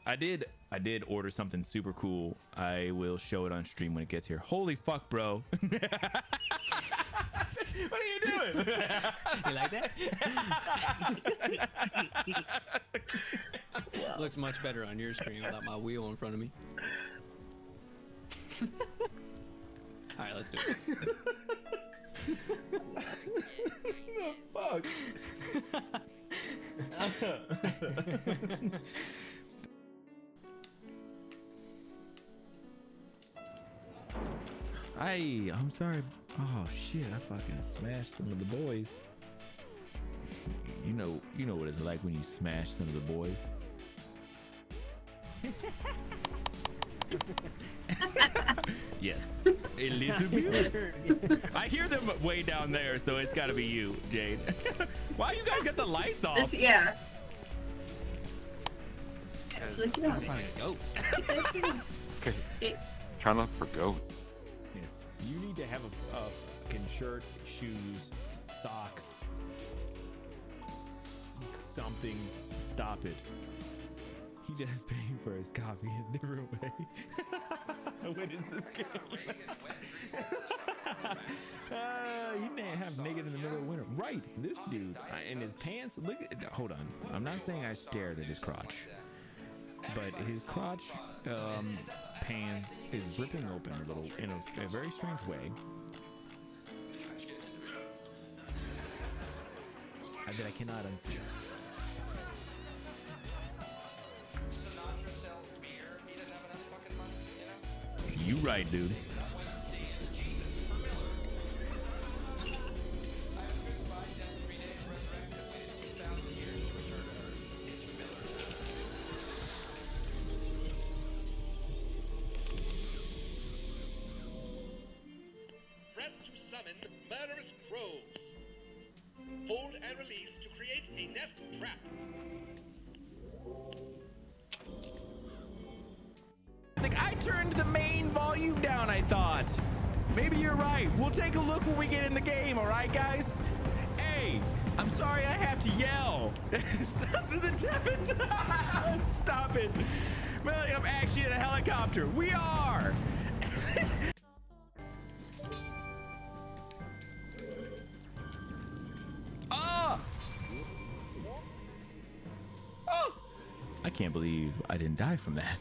I did order something super cool. I will show it on stream when it gets here. Holy fuck, bro. What are you doing? You like that? Looks much better on your screen without my wheel in front of me. All right, let's do it. The fuck? Hey, I'm sorry. Oh shit, I fucking smashed some of the boys. You know what it's like when you smash some of the boys. Yes, Elizabeth. I hear them way down there, so it's got to be you, Jade. Why you guys got the lights off? Yeah. Look I'm finding a goat. Trying to look for goat. Yes, you need to have a fucking shirt, shoes, socks, something. Stop it. He just paying for his coffee in a different way. What is this game? He didn't have naked in the middle of winter. Right, this dude in his pants. Look at. Hold on. I'm not saying I stared at his crotch, but his crotch pants is ripping open a little in a very strange way. That I cannot unsee. Sinatra sells beer. He doesn't have enough fucking money, you know? You right, dude. Press to summon murderous crows. Hold and release to create a nest trap. Like, I turned the main volume down, I thought. Maybe you're right. We'll take a look when we get in the game, all right, guys? Hey, I'm sorry I have to yell. Sons of the Devon. Stop it. Well, I'm actually in a helicopter. We are. Oh! I can't believe I didn't die from that.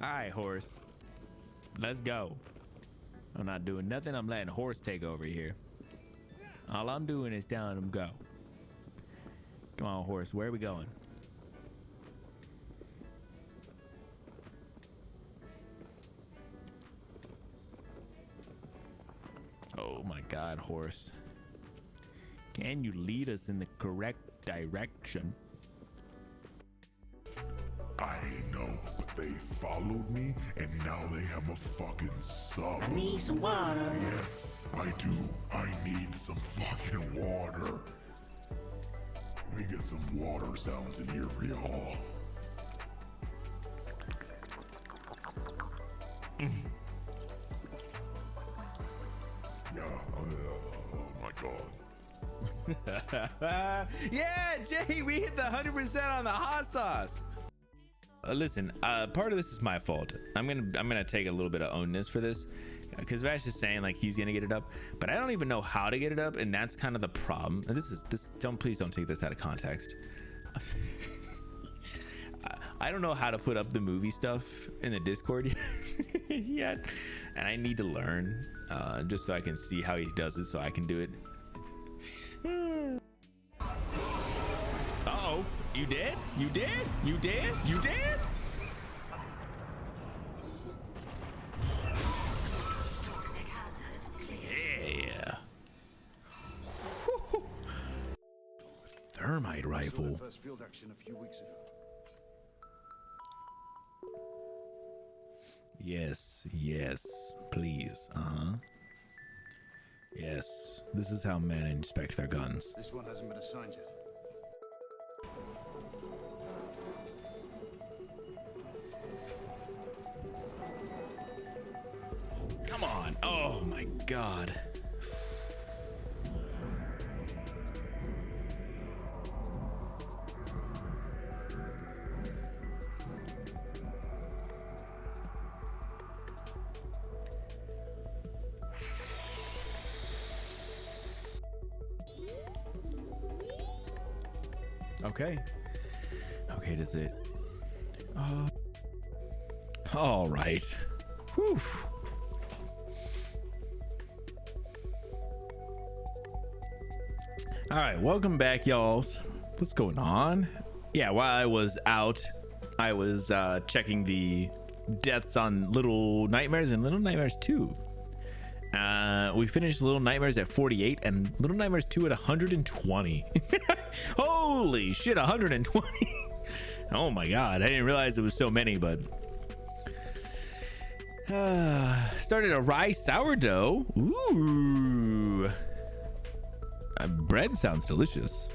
All right, horse. Let's go. I'm not doing nothing. I'm letting horse take over here. All I'm doing is telling him go. Come on, horse. Where are we going? Oh my God, horse. Can you lead us in the correct direction? I know, but they followed me, and now they have a fucking sub. I need some water. Yes, I do. I need some fucking water. Let me get some water sounds in here for y'all. Yeah, oh my God. Yeah, Jay, we hit the 100% on the hot sauce. Listen, part of this is my fault. I'm gonna take a little bit of ownness for this, because Vash is saying like he's gonna get it up, but I don't even know how to get it up, and that's kind of the problem. And please don't take this out of context. I don't know how to put up the movie stuff in the Discord yet, and I need to learn just so I can see how he does it, so I can do it. Uh-oh, you did? You did? You did? You did? Yeah. Thermite rifle. First field action a few weeks ago. Yes, yes, please. Yes, this is how men inspect their guns. This one hasn't been assigned yet. Come on. Oh my God. Okay. Okay, does it? All right. Whew. All right, welcome back, y'all. What's going on? Yeah, while I was out, I was checking the deaths on Little Nightmares and Little Nightmares 2. We finished Little Nightmares at 48 and Little Nightmares 2 at 120. Holy shit, 120. Oh my god, I didn't realize it was so many, but started a rye sourdough. Ooh, bread sounds delicious.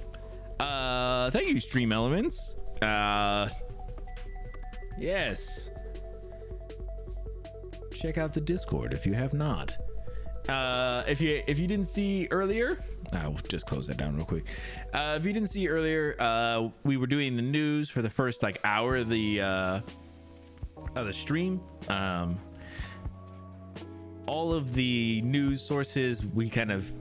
Thank you, Stream Elements. Yes, check out the Discord if you have not. If you didn't see earlier, I'll just close that down real quick. If you didn't see earlier, we were doing the news for the first like hour of the stream. All of the news sources we kind of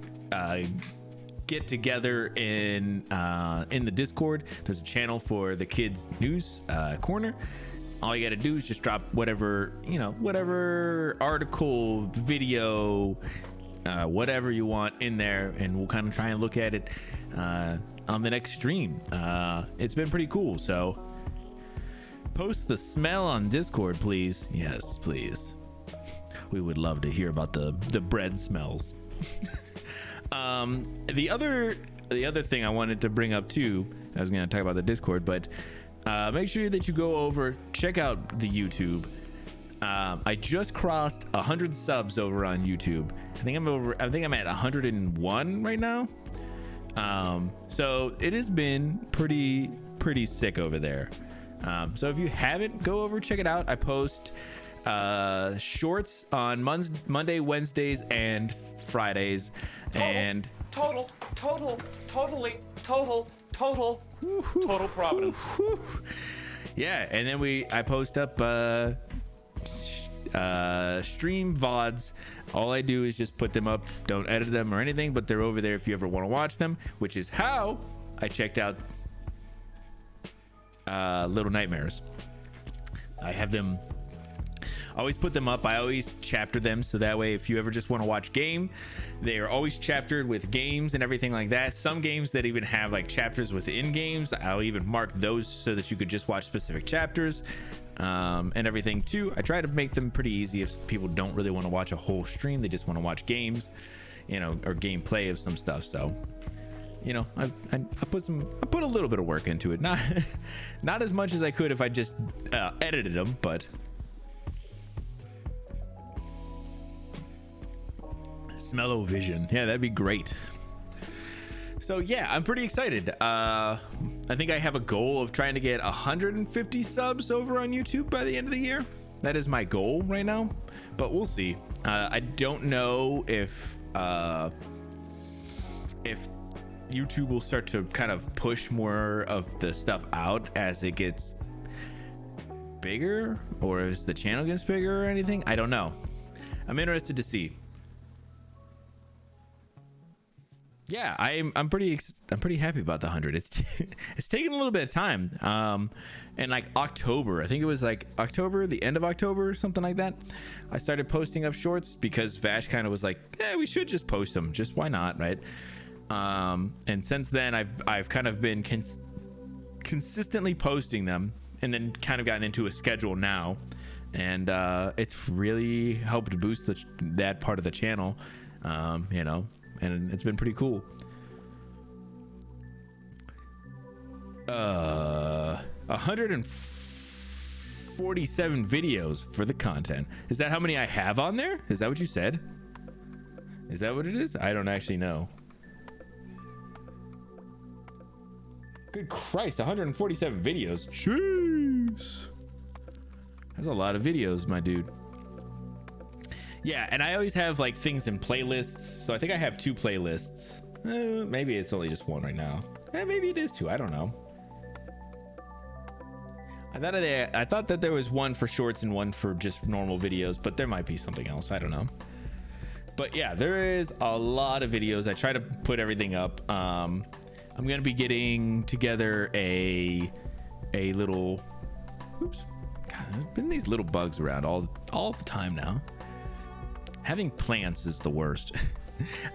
get together in the Discord. There's a channel for the kids news corner. All you got to do is just drop whatever, whatever article, video, whatever you want in there, and we'll kind of try and look at it on the next stream. It's been pretty cool. So post the smell on Discord, please. Yes, please. We would love to hear about the bread smells. The other thing I wanted to bring up too, I was going to talk about the Discord, but make sure that you go over, check out the YouTube. I just crossed 100 subs over on YouTube. I think I'm at 101 right now. So it has been pretty sick over there. So if you haven't, go over, check it out. I post shorts on Monday, Wednesdays, and Fridays. Total Providence. Yeah, and then I post up stream VODs. All I do is just put them up, don't edit them or anything, but they're over there if you ever want to watch them, which is how I checked out Little Nightmares. I have them, always put them up. I always chapter them, so that way if you ever just want to watch game, they are always chaptered with games and everything like that. Some games that even have like chapters within games, I'll even mark those so that you could just watch specific chapters and everything too. I try to make them pretty easy if people don't really want to watch a whole stream, they just want to watch games, or gameplay of some stuff. So I put a little bit of work into it, not as much as I could if I just edited them, but Smell-O-Vision, yeah, that'd be great. So yeah, I'm pretty excited. I think I have a goal of trying to get 150 subs over on YouTube by the end of the year. That is my goal right now, but we'll see. I don't know if YouTube will start to kind of push more of the stuff out as it gets bigger, or as the channel gets bigger or anything. I don't know. I'm interested to see. Yeah, I'm pretty happy about the 100. It's taken a little bit of time. And like October, I think it was like October, the end of October, something like that, I started posting up shorts because Vash kind of was like, we should just post them, just why not, right? And since then I've kind of been consistently posting them, and then kind of gotten into a schedule now, and it's really helped boost that part of the channel, and it's been pretty cool. 147 videos for the content. Is that how many I have on there? Is that what you said? Is that what it is? I don't actually know. Good Christ, 147 videos. Jeez. That's a lot of videos, my dude. Yeah, and I always have like things in playlists. So I think I have 2 playlists. Maybe it's only just one right now. Maybe it is 2. I don't know. I thought that there was one for shorts and one for just normal videos, but there might be something else. I don't know. But yeah, there is a lot of videos. I try to put everything up. I'm gonna be getting together a little. Oops. God, there's been these little bugs around all the time now. Having plants is the worst.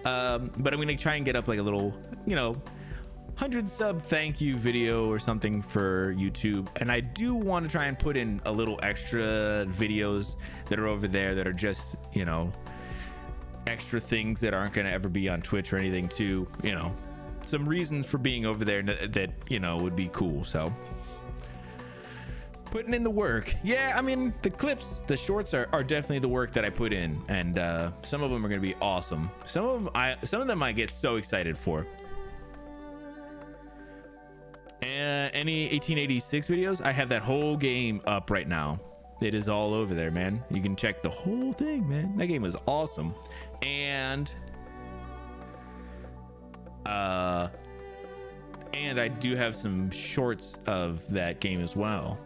But I'm gonna try and get up like a little, 100 sub thank you video or something for YouTube. And I do want to try and put in a little extra videos that are over there that are just, extra things that aren't going to ever be on Twitch or anything too, some reasons for being over there that, would be cool. So putting in the work. Yeah, I mean, the clips, the shorts are definitely the work that I put in, and some of them are going to be awesome. Some of them I get so excited for. Any 1886 videos? I have that whole game up right now. It is all over there, man. You can check the whole thing, man. That game was awesome. And I do have some shorts of that game as well.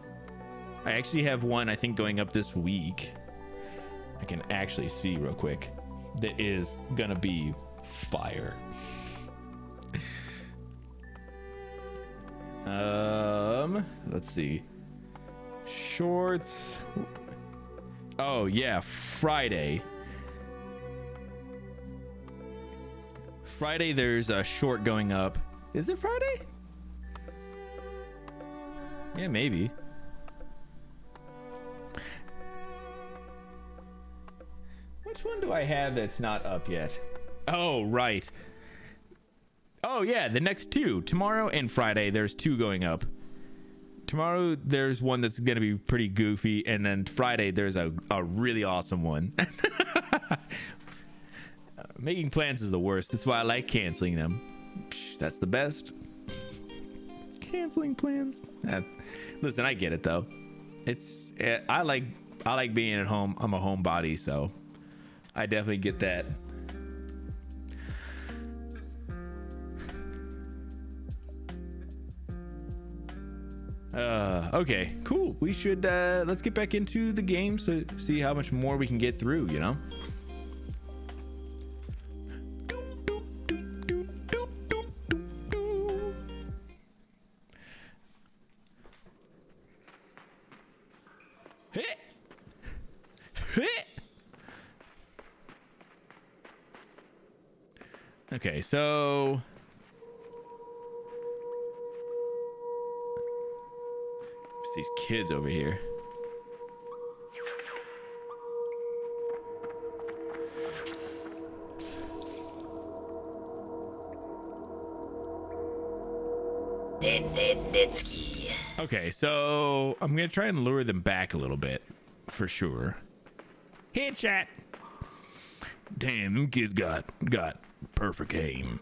I actually have one, I think, going up this week. I can actually see real quick. That is gonna be fire. Let's see. Shorts. Oh yeah, Friday. Friday there's a short going up. Is it Friday? Yeah, maybe. Which one do I have that's not up yet? Oh, right. Oh yeah, the next two. Tomorrow and Friday, there's two going up. Tomorrow, there's one that's going to be pretty goofy. And then Friday, there's a really awesome one. Making plans is the worst. That's why I like canceling them. That's the best. Canceling plans. Listen, I get it, though. I like being at home. I'm a homebody, so I definitely get that. Okay, cool. We should let's get back into the game to see how much more we can get through, Okay, so these kids over here. Okay, so I'm gonna try and lure them back a little bit, for sure. Hit chat. Damn, them kids got perfect aim.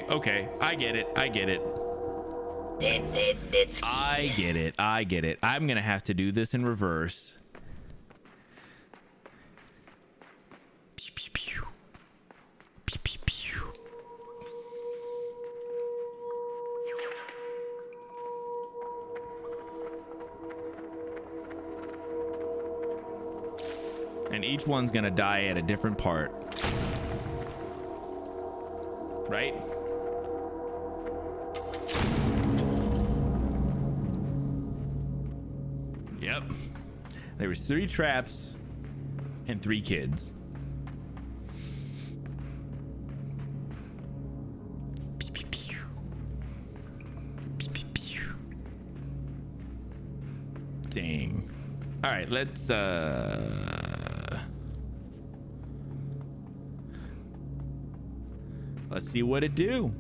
Okay. I get it. I get it. I'm gonna have to do this in reverse. And each one's gonna die at a different part. Right? Yep. There was 3 traps and 3 kids. Dang. All right, let's see what it do.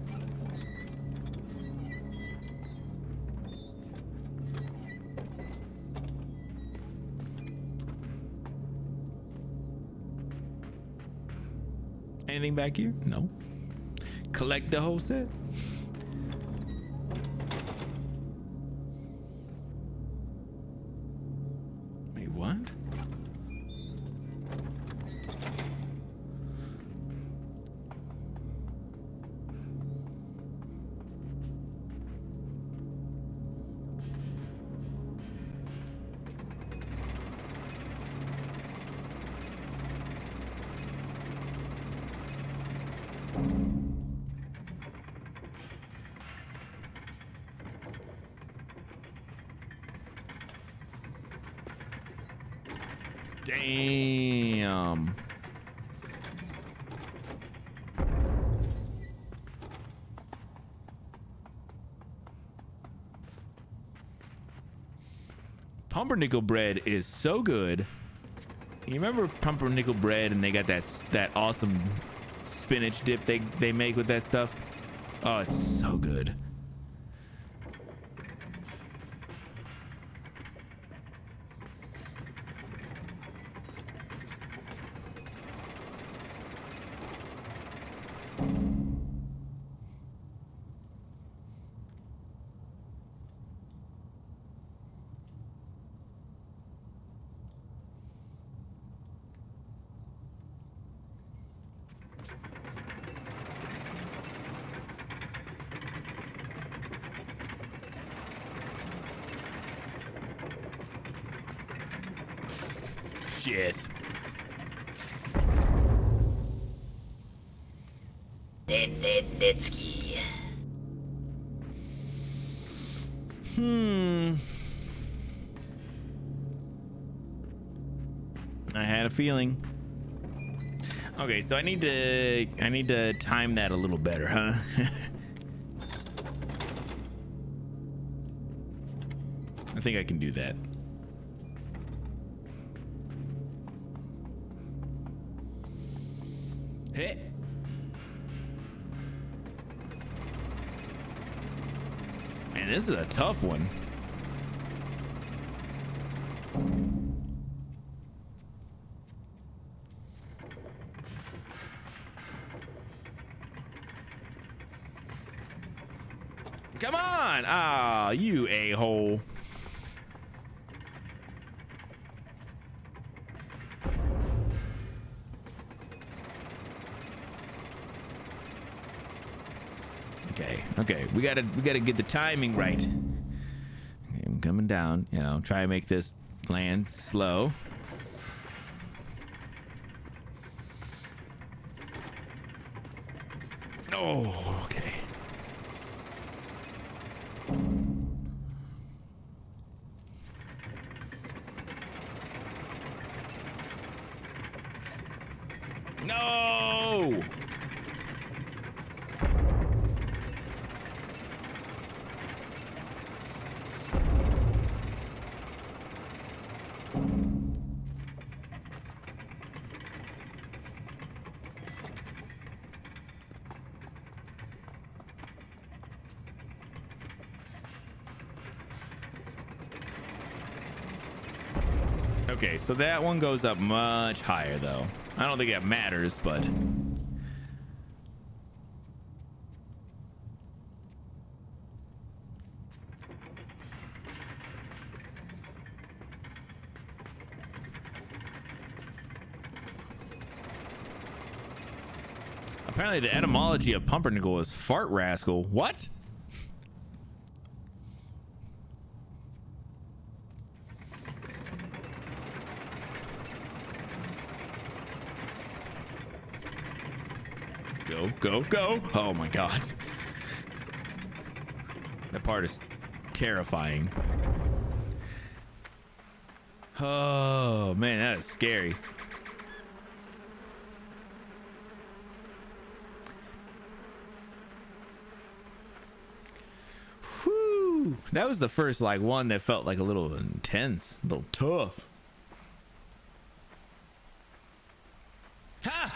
Anything back here? No. Collect the whole set. Wait, what? Damn. Pumpernickel bread is so good. You remember pumpernickel bread, and they got that awesome spinach dip they make with that stuff? Oh, it's so good. Shit. Nitsky. I had a feeling. Okay, so I need to time that a little better, huh? I think I can do that. Hey. Man, this is a tough one. Come on! Ah, you a-hole. Okay, we gotta get the timing right. Okay, I'm coming down, you know, try to make this land slow. Oh, okay. No! Okay, so that one goes up much higher, though. I don't think that matters, but... Apparently the etymology of pumpernickel is fart rascal. What? Go. Oh my god. That part is terrifying. Oh man, that is scary. Whew. That was the first like one that felt like a little intense, a little tough. Ha!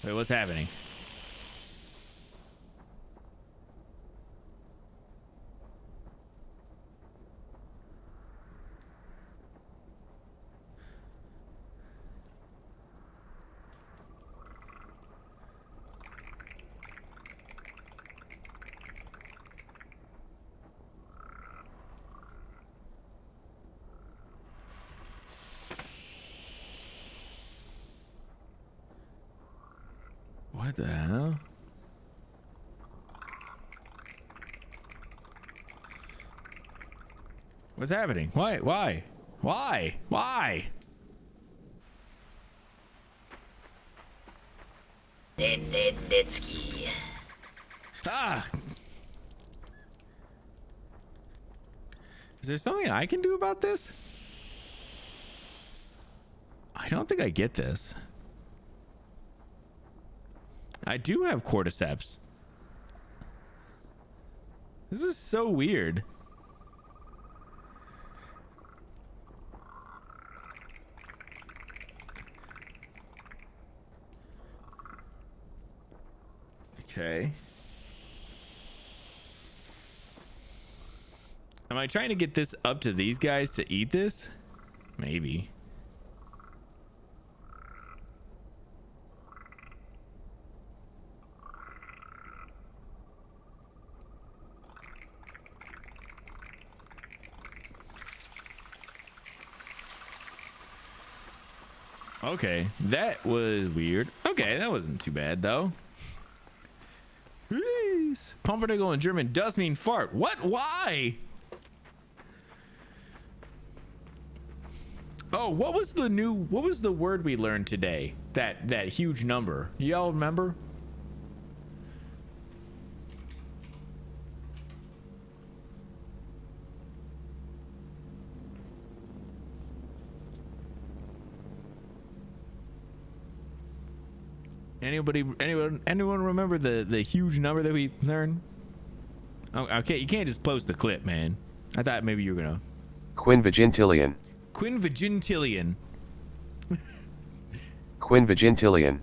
Wait, what's happening? What the hell? What's happening? Why? Nitsky. Ah! Is there something I can do about this? I don't think I get this. I do have cordyceps. This is so weird. Okay. Am I trying to get this up to these guys to eat this? Maybe. Okay, that was weird. Okay, that wasn't too bad though. Please. Pumpernickel in German does mean fart. What? Why? Oh, what was the word we learned today? That huge number. Y'all remember? Anyone remember the huge number that we learned? Oh, okay, you can't just post the clip, man. I thought maybe you were gonna. Quinvigintillion. Quinvigintillion. Quinvigintillion.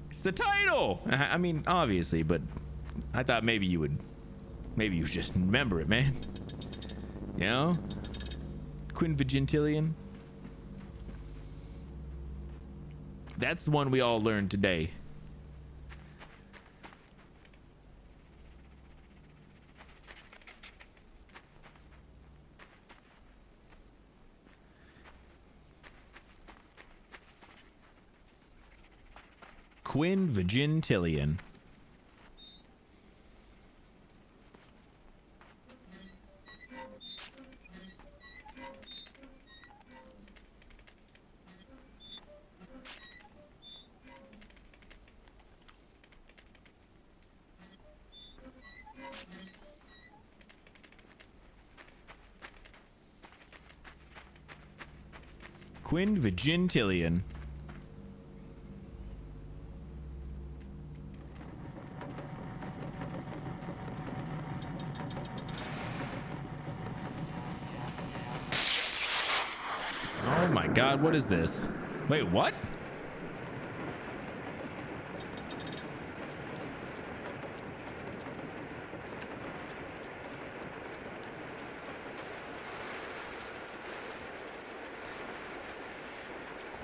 It's the title. I mean, obviously, but I thought maybe you would just remember it, man. You know? Quinvigintillion. That's the one we all learned today. Quinvigintillion. Quinvigintillion. Oh my God, what is this? Wait, what?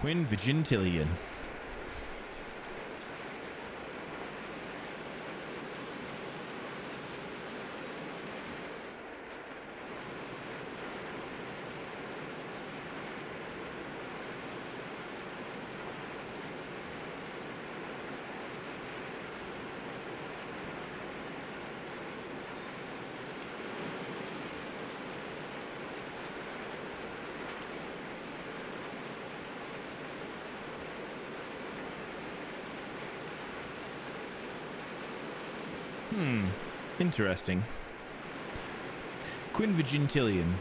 Quinvigintillion. Interesting. Quinvigintillion.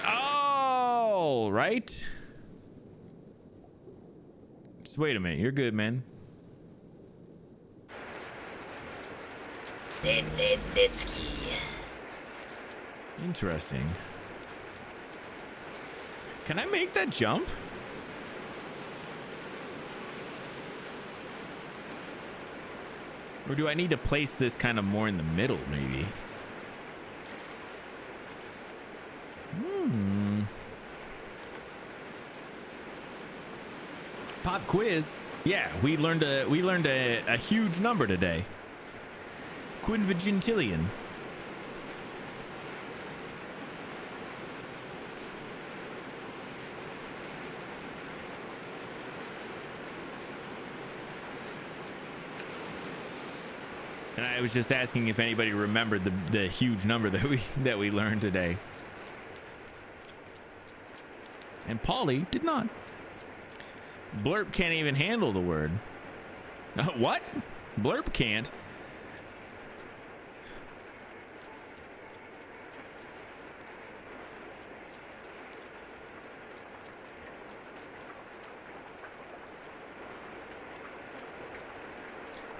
Oh, right. Just wait a minute. You're good, man. Interesting. Can I make that jump? Or do I need to place this kind of more in the middle, maybe? Pop quiz. Yeah, we learned a huge number today. Quinvigintillion. And I was just asking if anybody remembered the huge number that we learned today. And Polly did not. Blurp can't even handle the word. What? Blurp can't.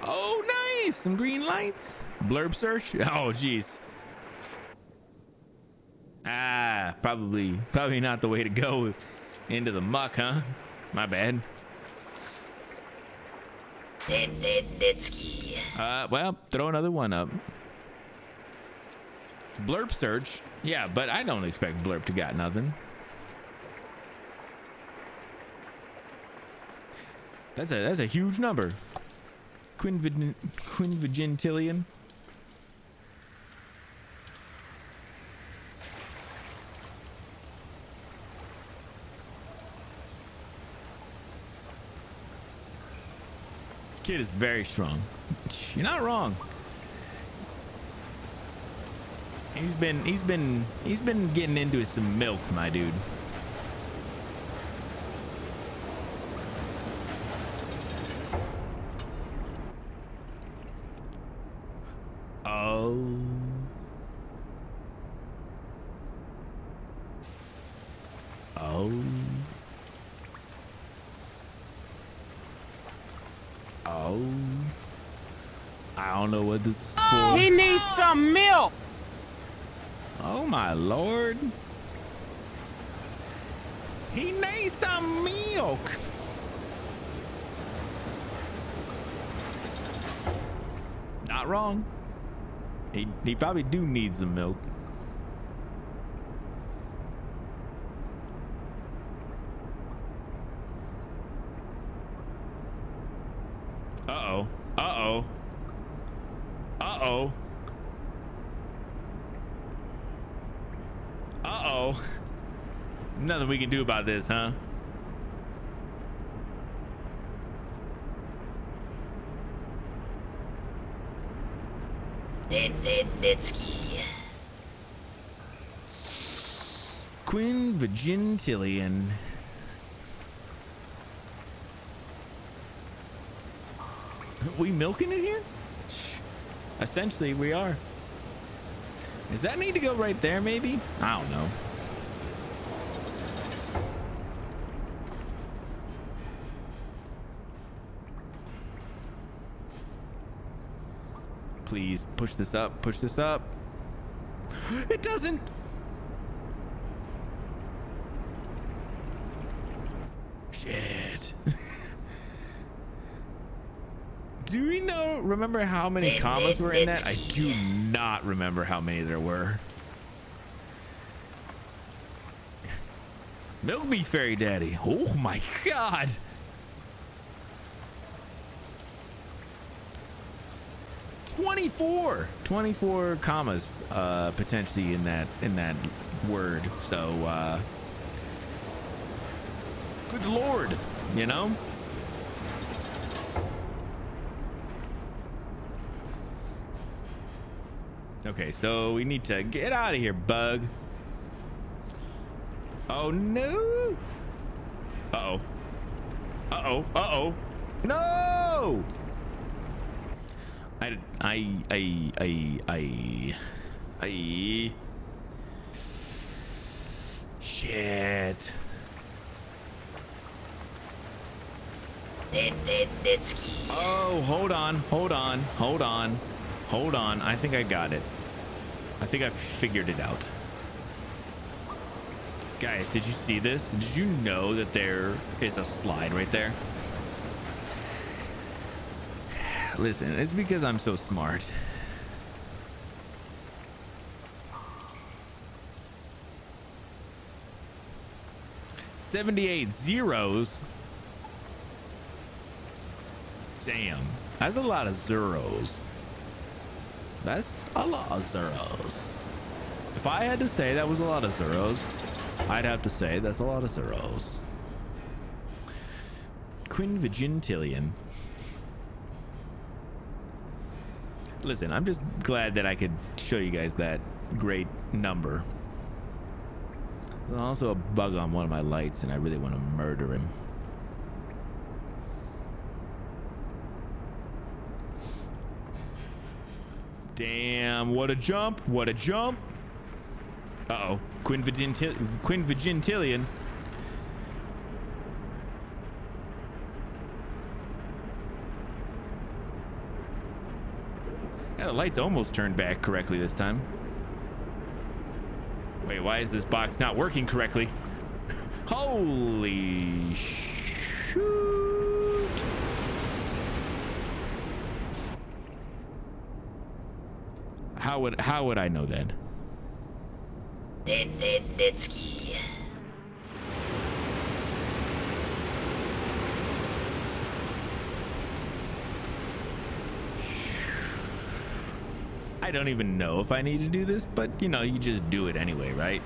Oh, nice. Some green lights. Blurb search. Oh, jeez. Ah, probably not the way to go into the muck, huh? My bad. Well, throw another one up. Blurb search. Yeah, but I don't expect Blurb to got nothing. That's a huge number. Quinvigintillion. This kid is very strong. You're not wrong. He's been getting into some milk, my dude. Oh. Oh. Oh. I don't know what this is for. He needs some milk. Oh my lord. He needs some milk. Not wrong. He probably do need some milk. Uh-oh. Uh-oh. Uh-oh. Uh-oh. Nothing we can do about this, huh? Quinvigintillion. We milking it here? Essentially, we are. Does that need to go right there, maybe? I don't know. Please push this up. Push this up. It doesn't. Shit. Do we remember how many commas were in that? I do not remember how many there were. Milk me, fairy daddy. Oh my god. Twenty-four commas potentially in that word. So good lord, you know? Okay, so we need to get out of here, bug. Oh no. Uh-oh. Uh-oh. Uh-oh. No. Shit. Oh, hold on. I think I got it. I think I figured it out. Guys, did you see this? Did you know that there is a slide right there? Listen, it's because I'm so smart. $78 zeros. Damn, that's a lot of zeros. That's a lot of zeros. If I had to say that was a lot of zeros, I'd have to say that's a lot of zeros. Quinvigintillion. Listen, I'm just glad that I could show you guys that great number. There's also a bug on one of my lights, and I really want to murder him. Damn, what a jump. What a jump. Uh-oh. Quinn Vigintillion. Yeah, the lights almost turned back correctly this time. Wait, why is this box not working correctly? Holy shoot. How would I know that? Nitsky. I don't even know if I need to do this, but you know, you just do it anyway, right?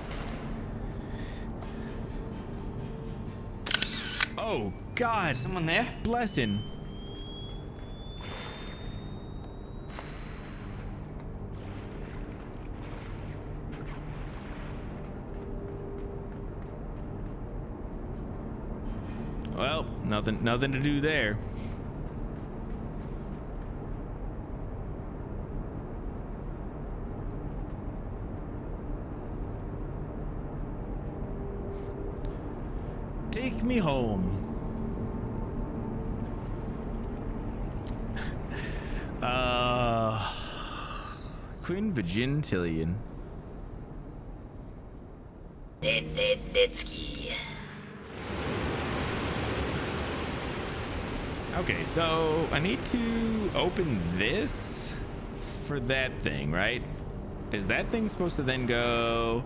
Oh God! Someone there? Blessing. Well, nothing to do there. Take me home. Quinn Vigintillion. Nitsky. Okay, so I need to open this for that thing, right? Is that thing supposed to then go?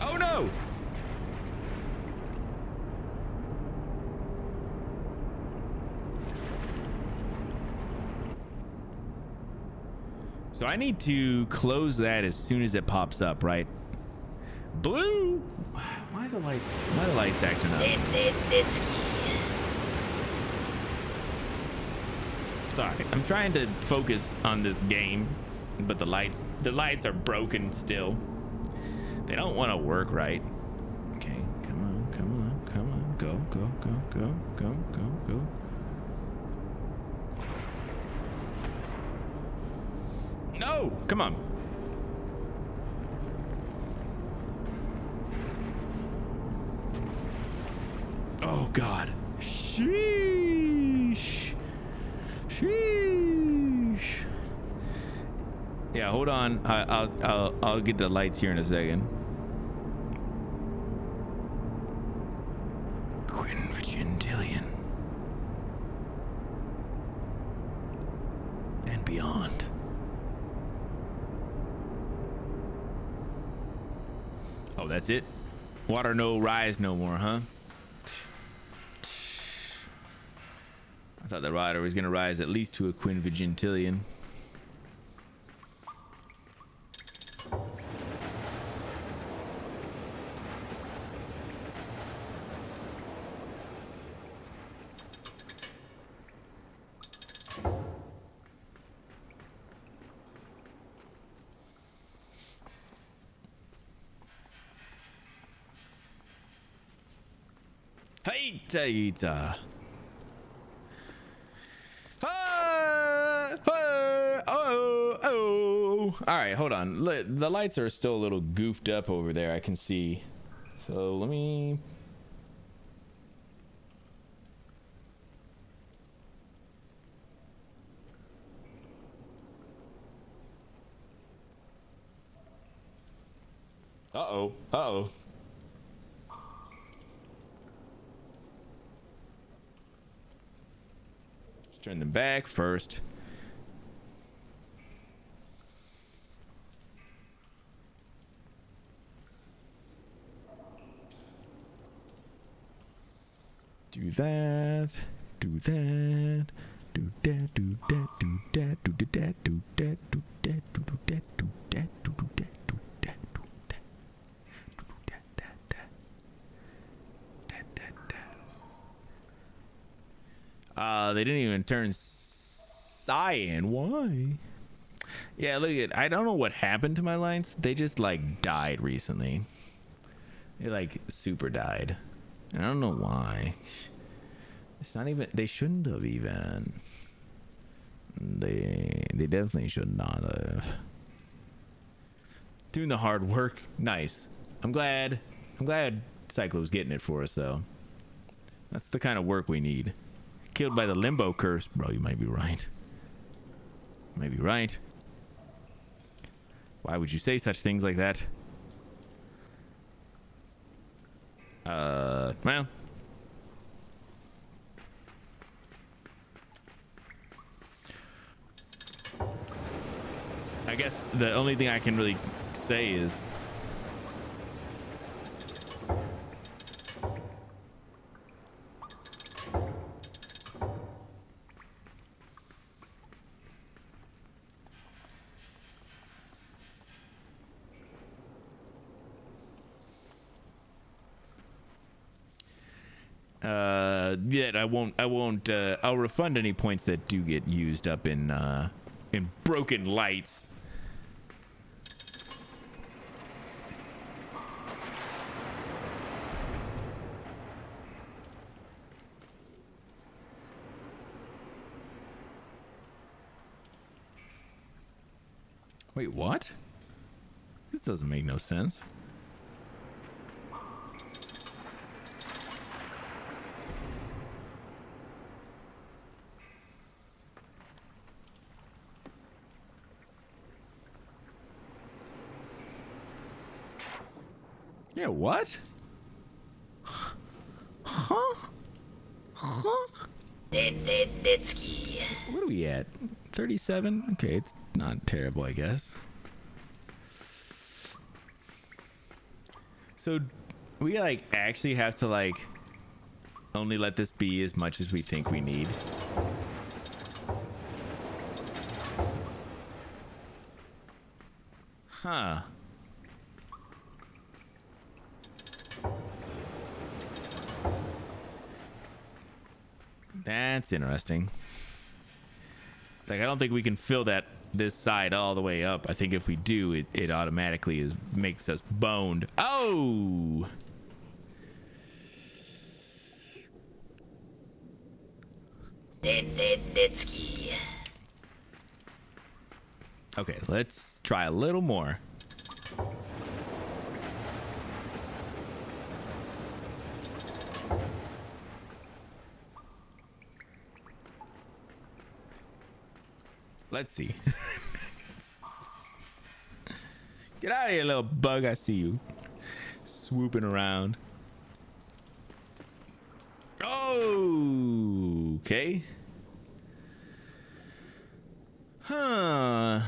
Oh no! So I need to close that as soon as it pops up, right? Blue. Why the lights acting up? Sorry, I'm trying to focus on this game, but the lights are broken still. They don't want to work right. Okay, come on, go. No, come on. Oh God. Sheesh. Yeah, hold on. I'll get the lights here in a second. Quinn Vigintillion. And beyond. Oh, that's it? Water no rise no more, huh? I thought the rider was gonna rise at least to a Quinn Vigintillion. Hey, all right, hold on. The lights are still a little goofed up over there, I can see. So let me... Uh-oh. Let's turn them back first. Do that, do that, do that, do that, do that, do that, do that, do that, do that, do that, do that, do that, do that, They didn't even turn cyan. Why? Yeah, look at, I don't know what happened to my lines. They just like died recently. They like super died. I don't know why. It's not even, they shouldn't have even. They definitely should not have. Doing the hard work. Nice. I'm glad Cyclo's getting it for us though. That's the kind of work we need. Killed by the Limbo curse. Bro, you might be right. Might be right. Why would you say such things like that? Well. I guess the only thing I can really say is yeah, I'll refund any points that do get used up in broken lights. Wait, what? This doesn't make no sense. Yeah, what? Huh? What are we at? 37? Okay, it's not terrible, I guess. So we like actually have to like only let this be as much as we think we need. Huh. That's interesting. Like, I don't think we can fill this side all the way up. I think if we do, it automatically makes us boned. Oh! Okay, let's try a little more. Let's see. Get out of here, little bug. I see you swooping around. Oh, okay. Huh.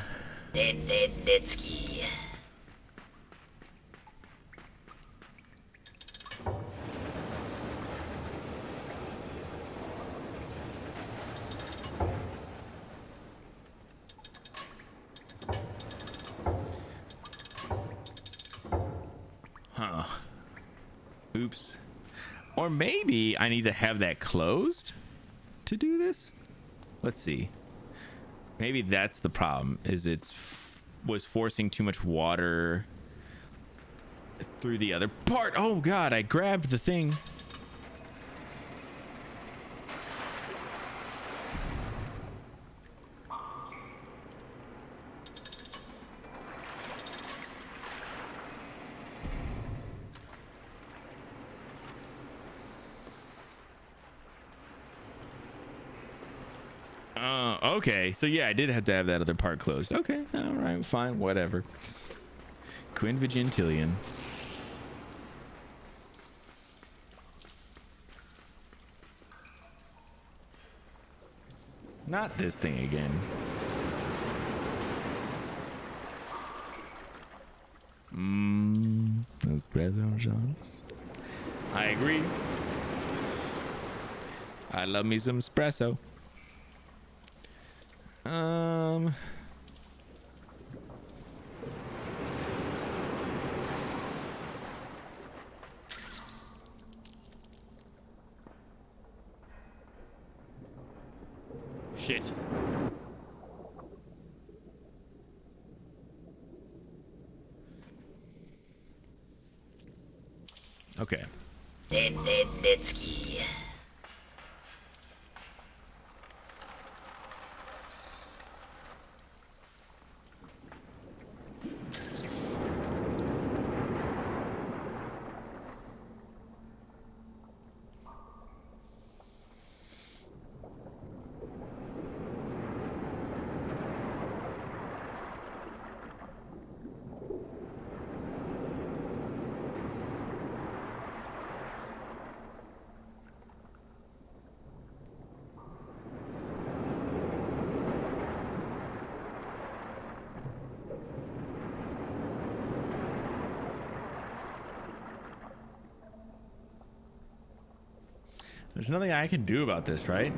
Huh. Oops. Or maybe I need to have that closed to do this. Let's see. Maybe that's the problem, is was forcing too much water through the other part. Oh god, I grabbed the thing. Okay, so yeah, I did have to have that other part closed. Okay, all right, fine, whatever. Quinn Vigintillion. Not this thing again. Espresso shots. I agree. I love me some espresso. Shit. Okay. Nitsky. There's nothing I can do about this, right?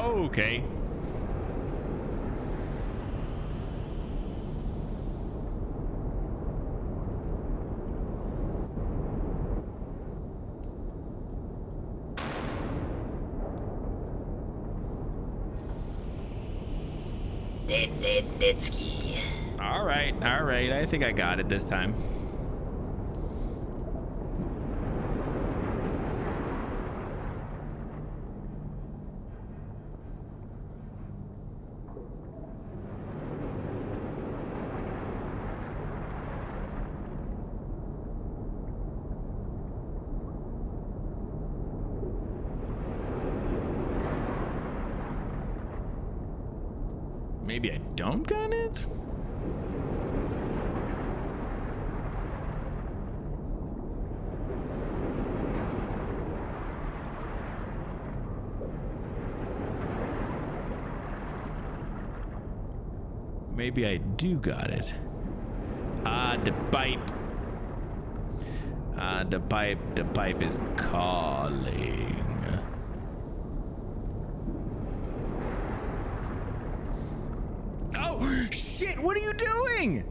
Okay. Nitsky. All right. I think I got it this time. Maybe I don't got it? Maybe I do got it. The pipe. The pipe is calling. Oh, shit, what are you doing?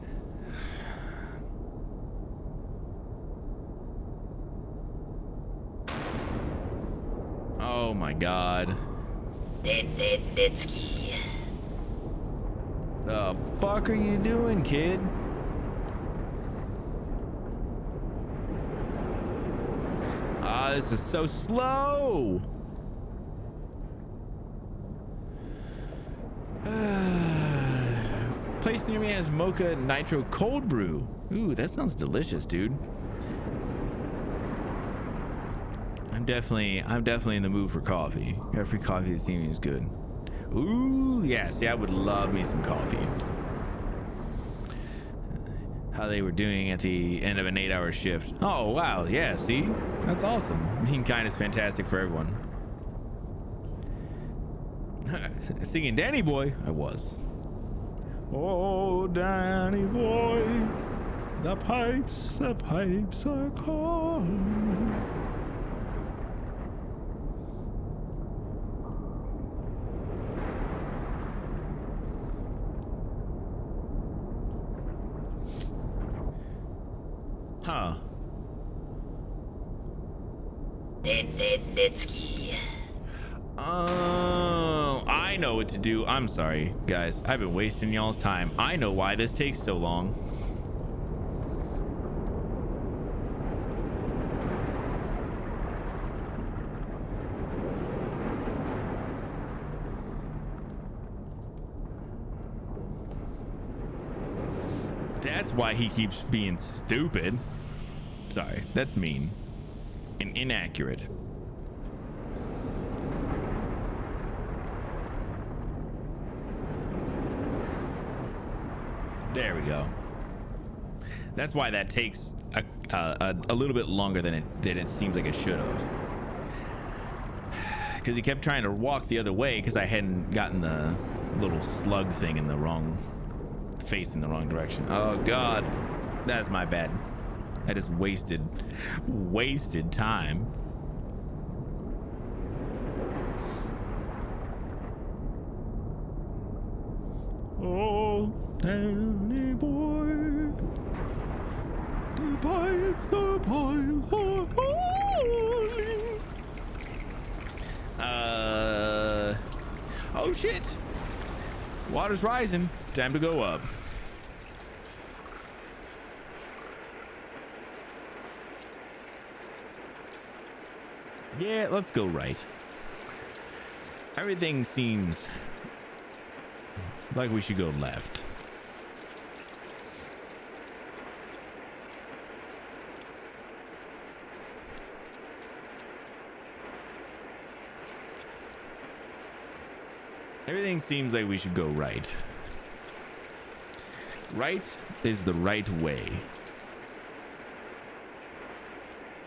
Oh my god. Nitsky. The fuck are you doing, kid? Ah, this is so slow. Place near me has mocha nitro cold brew. Ooh, that sounds delicious, dude. I'm definitely in the mood for coffee. Every coffee this evening is good. Ooh, yeah, see, I would love me some coffee. How they were doing at the end of an 8-hour shift. Oh, wow, yeah, see? That's awesome. Being kind is fantastic for everyone. Singing Danny Boy, I was. Oh, Danny Boy, the pipes are calling. Huh. Nitsky. Oh, I know what to do. I'm sorry, guys. I've been wasting y'all's time. I know why this takes so long. That's why he keeps being stupid. Sorry, that's mean and inaccurate. There we go. That's why that takes a little bit longer than it seems like it should have. Because he kept trying to walk the other way because I hadn't gotten the little slug thing in the wrong facing the wrong direction. Oh God, that's my bad. I just wasted time. Oh, Danny boy, the pipe are calling. Oh shit! Water's rising. Time to go up. Yeah, let's go right. Everything seems like we should go left. Everything seems like we should go right. Right is the right way.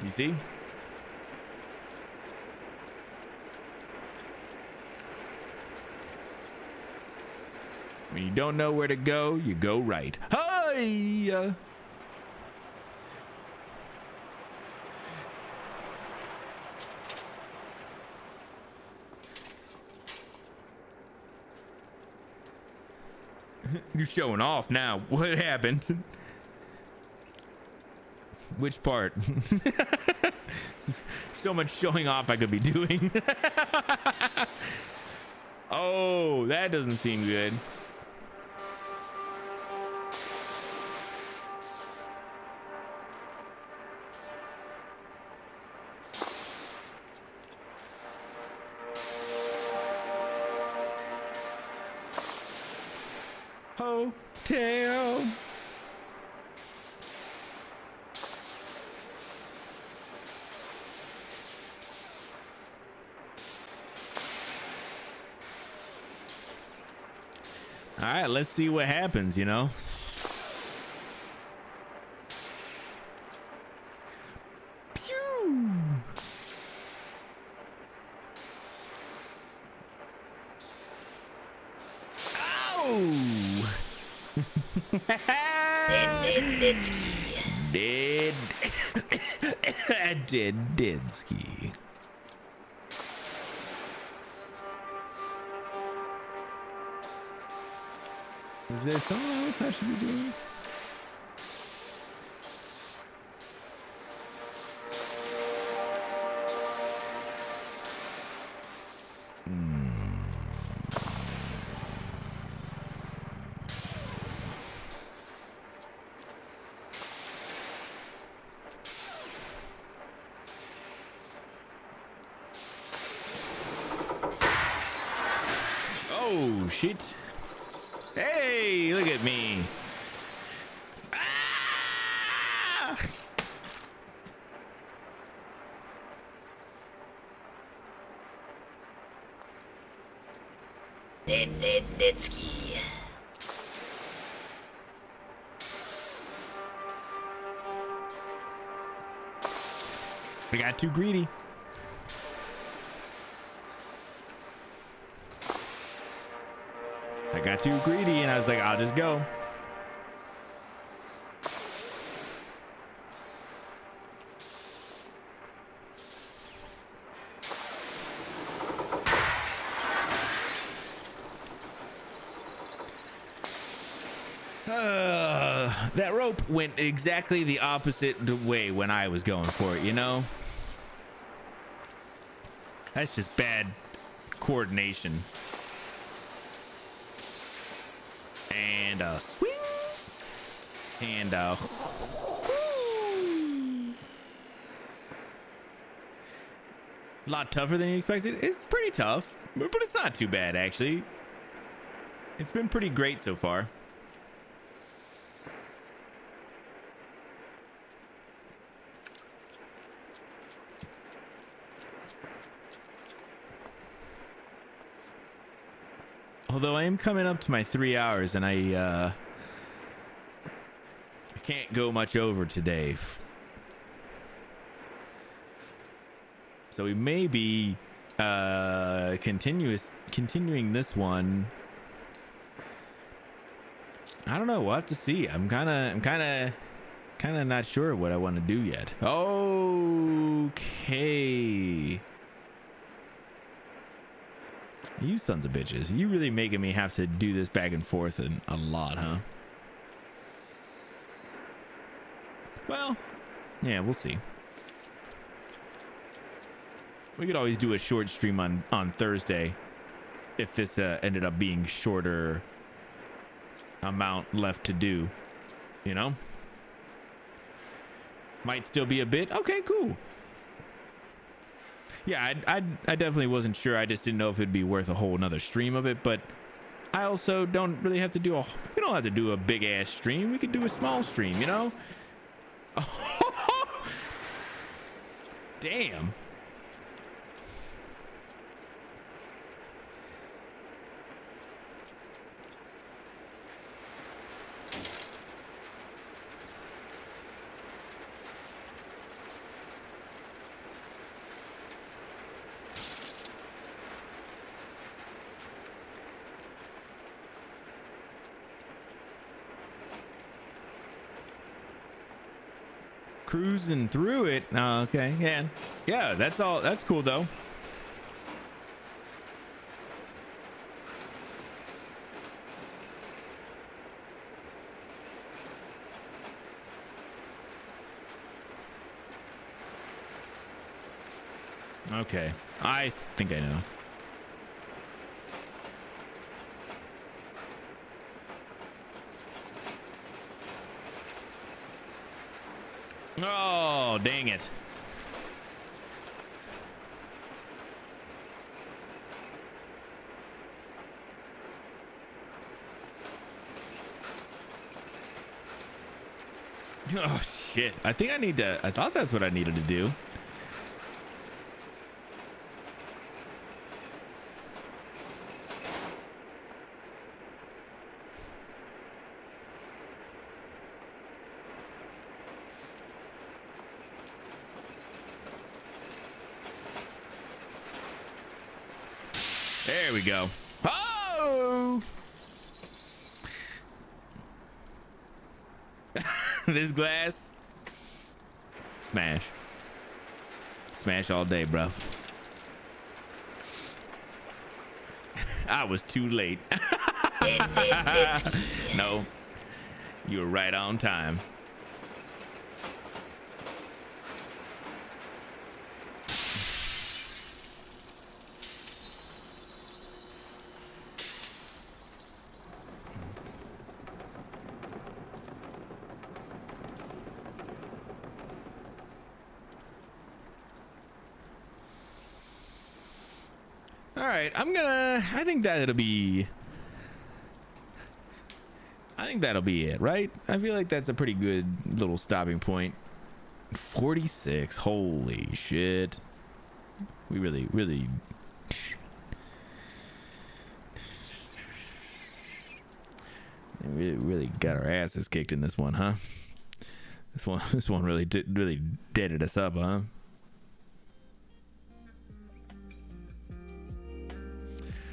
You see? When you don't know where to go, you go right. Hi! You're showing off now. What happened? Which part? So much showing off I could be doing. Oh, that doesn't seem good. Hotel. All right, let's see what happens, you know. Pew. Oh. Dead ski. Is there something else I should be doing? Oh, shit. Hey, look at me. Ah! Dead ski. I got too greedy. I got too greedy and I was like, I'll just go. That rope went exactly the opposite way when I was going for it, you know? That's just bad coordination. And a swing. And a lot tougher than you expected. It's pretty tough, but it's not too bad, actually. It's been pretty great so far. Although I am coming up to my 3 hours and I can't go much over today. So we may be continuing this one. I don't know. We'll have to see. I'm kind of not sure what I want to do yet. Okay. You sons of bitches. You really making me have to do this back and forth a lot, huh? Well, yeah, we'll see. We could always do a short stream on Thursday if this ended up being shorter amount left to do, you know? Might still be a bit. Okay, cool. Yeah, I definitely wasn't sure. I just didn't know if it'd be worth a whole nother stream of it, but I also don't really have to do we don't have to do a big ass stream. We could do a small stream, you know? Damn. Cruising through it. Oh, okay. Yeah, that's all. That's cool though. Okay, I think I know. Oh, dang it. Oh, shit. I thought that's what I needed to do. There we go. Oh! This glass. Smash. Smash all day, bruh. I was too late. No. You were right on time. All right, I think that'll be it, right? I feel like that's a pretty good little stopping point. 46. Holy shit. We really got our asses kicked in this one, huh? This one really deaded us up, huh?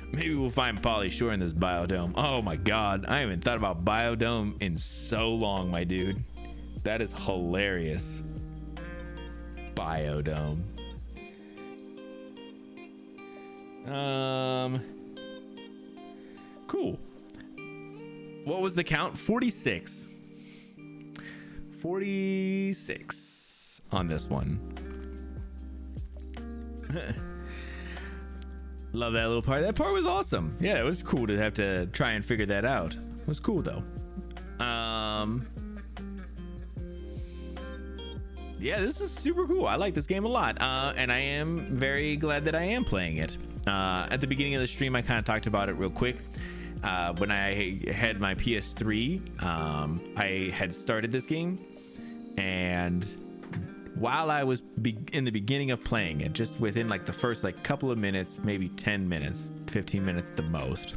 Maybe we'll find Polly Shore in this biodome. Oh my god, I haven't thought about biodome in so long, my dude. That is hilarious. Biodome. Cool. What was the count? 46. 46 on this one. Love that little part. That part was awesome. Yeah, it was cool to have to try and figure that out. It was cool though. Yeah, this is super cool. I like this game a lot, and I am very glad that I am playing it. At the beginning of the stream, I kind of talked about it real quick. When I had my PS3, I had started this game, and while I was in the beginning of playing it, just within like the first like couple of minutes, maybe 10 minutes, 15 minutes at the most,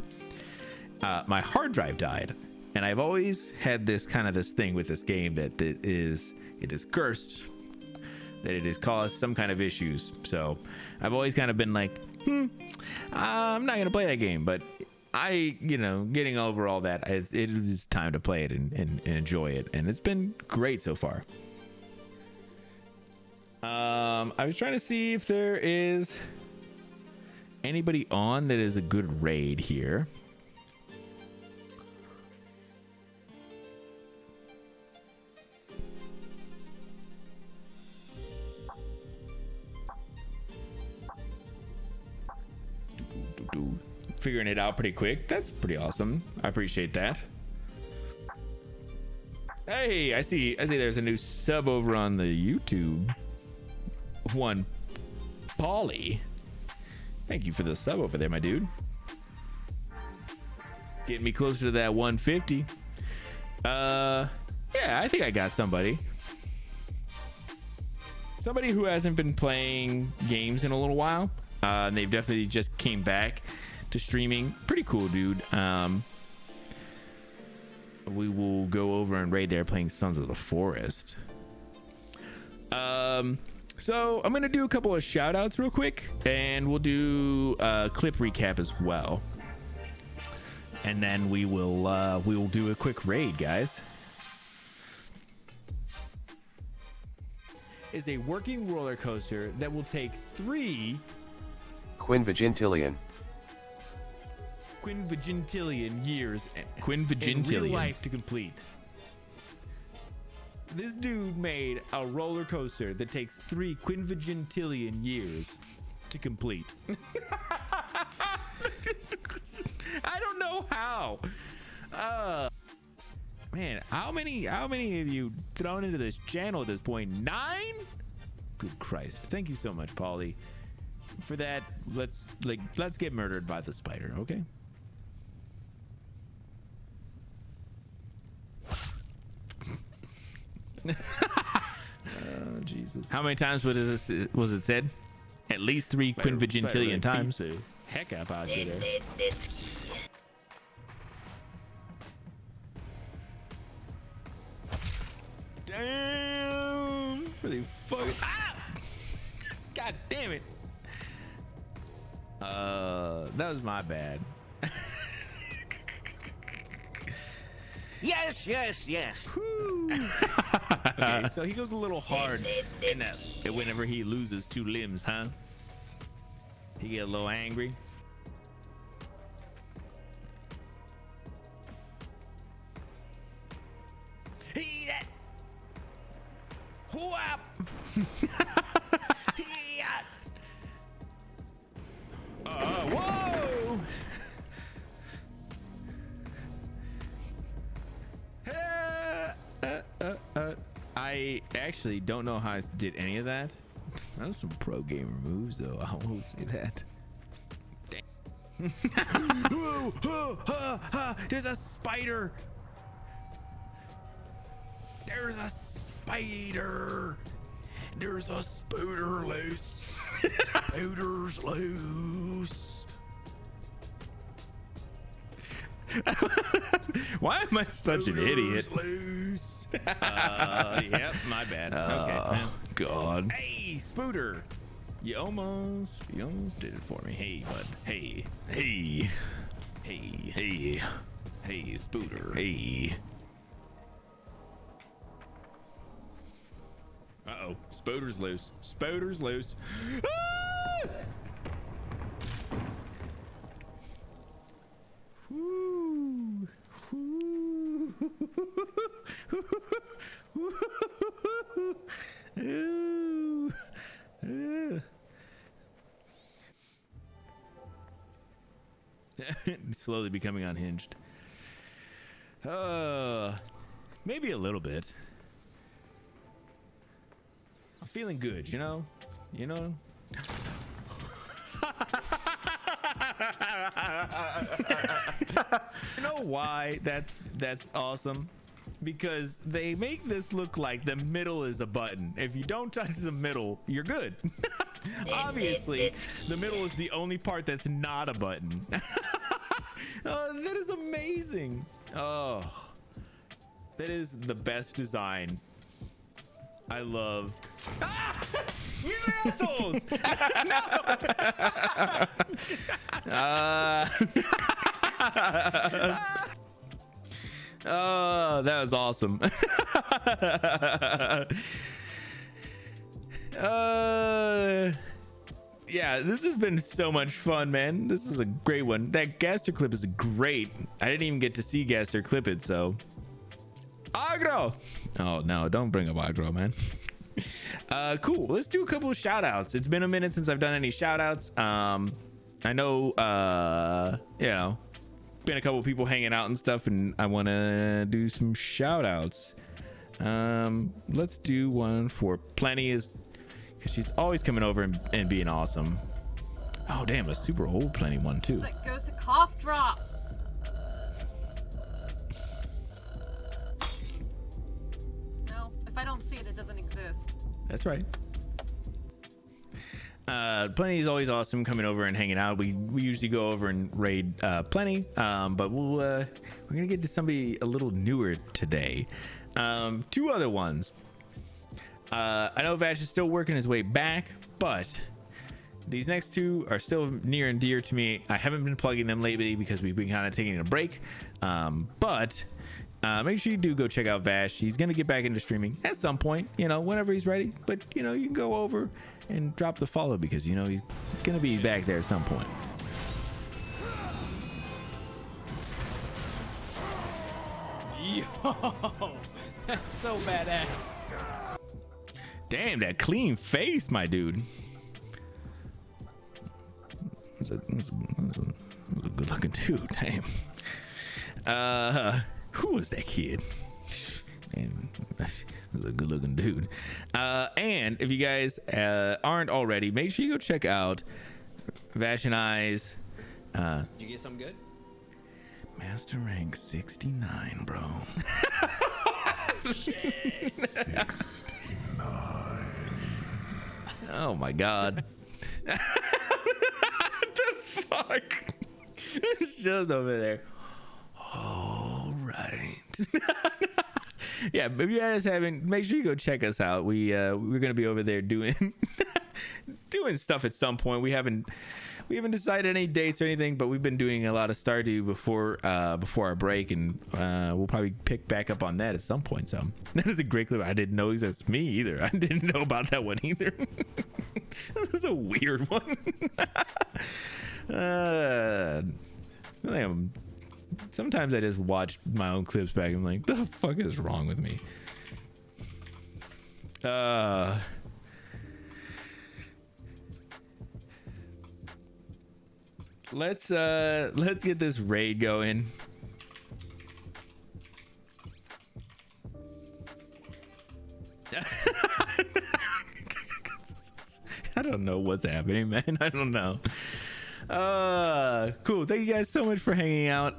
my hard drive died. And I've always had this thing with this game that it is cursed, that it has caused some kind of issues. So I've always kind of been like, I'm not gonna play that game. But getting over all that, it is time to play it and enjoy it, and it's been great so far. I was trying to see if there is anybody on that is a good raid here. Figuring it out pretty quick. That's pretty awesome. I appreciate that. Hey, I see there's a new sub over on the YouTube one. Polly, thank you for the sub over there, my dude. Getting me closer to that 150. Yeah, I think I got somebody who hasn't been playing games in a little while. They've definitely just came back to streaming. Pretty cool, dude. We will go over and raid there playing Sons of the Forest. So I'm gonna do a couple of shout outs real quick, and we'll do a clip recap as well, and then we will do a quick raid, guys. Is a working roller coaster that will take 3 Quinvigintillion years in real life to complete. This dude made a roller coaster that takes 3 quinvigintillion years to complete. I don't know how. Man, how many of you thrown into this channel at this point? 9? Good Christ. Thank you so much, Polly. For that, let's get murdered by the spider, okay? Oh, Jesus. How many times was it said? At least 3 quinvigintillion times. Heck up out there. Damn! Really fucking. Ah! God damn it! That was my bad. Yes. Okay, so he goes a little hard in that whenever he loses 2 limbs, huh? He get a little angry. He that. Whoop. Whoa! I actually don't know how I did any of that. That was some pro gamer moves, though. I will say that. There's a spider. There's a spider. There's a spooter loose. Spooter's loose. Why am I such an idiot? Loose. Yep, my bad. Okay. God. Hey, Spooter. You almost did it for me. Hey, bud. Hey, Spooter. Hey. Uh-oh. Spooter's loose. Spooter's loose. Ah! Woo. Woo. Ooh. Ooh. Slowly becoming unhinged. Maybe a little bit. I'm feeling good, you know? You know why that's awesome? Because they make this look like the middle is a button. If you don't touch the middle, you're good. Obviously, the middle is the only part that's not a button. That is amazing. Oh, that is the best design. I love. Ah! You assholes! Oh, that was awesome. Yeah, this has been so much fun, man. This is a great one. That Gaster clip is great. I didn't even get to see Gaster clip it, so. Agro! Oh, no, don't bring up Agro, man. Cool. Let's do a couple of shout outs. It's been a minute since I've done any shout outs. I know, you know, been a couple of people hanging out and stuff, and I want to do some shout outs. Let's do one for Plenty, is because she's always coming over and being awesome. Oh, damn, a super old Plenty one, too. That goes to cough drop. No, if I don't see it, it doesn't exist. That's right. Plenty is always awesome coming over and hanging out. We usually go over and raid Plenty, but we're gonna get to somebody a little newer today. Two other ones. I know Vash is still working his way back, but these next two are still near and dear to me. I haven't been plugging them lately because we've been kind of taking a break, but make sure you do go check out Vash. He's gonna get back into streaming at some point, you know, whenever he's ready. But you know, you can go over and drop the follow because you know he's gonna be back there at some point. Yo, that's so badass. Damn, that clean face, my dude. That's a good looking dude. Damn. Who was that kid? Man, was a good looking dude. And if you guys aren't already, make sure you go check out Vash and I's. Did you get something good? Master rank 69, bro. Shit. 69. Oh my god. What the fuck? It's just over there. All right. Yeah, but if you guys haven't, make sure you go check us out. We're gonna be over there doing doing stuff at some point. We haven't decided any dates or anything, but we've been doing a lot of Stardew before our break, and we'll probably pick back up on that at some point. So that is a great clip. I didn't know it was me either. I didn't know about that one either. This is a weird one. Sometimes I just watch my own clips back and I'm like, the fuck is wrong with me? Let's get this raid going. I don't know what's happening, man. I don't know. Cool. Thank you guys so much for hanging out.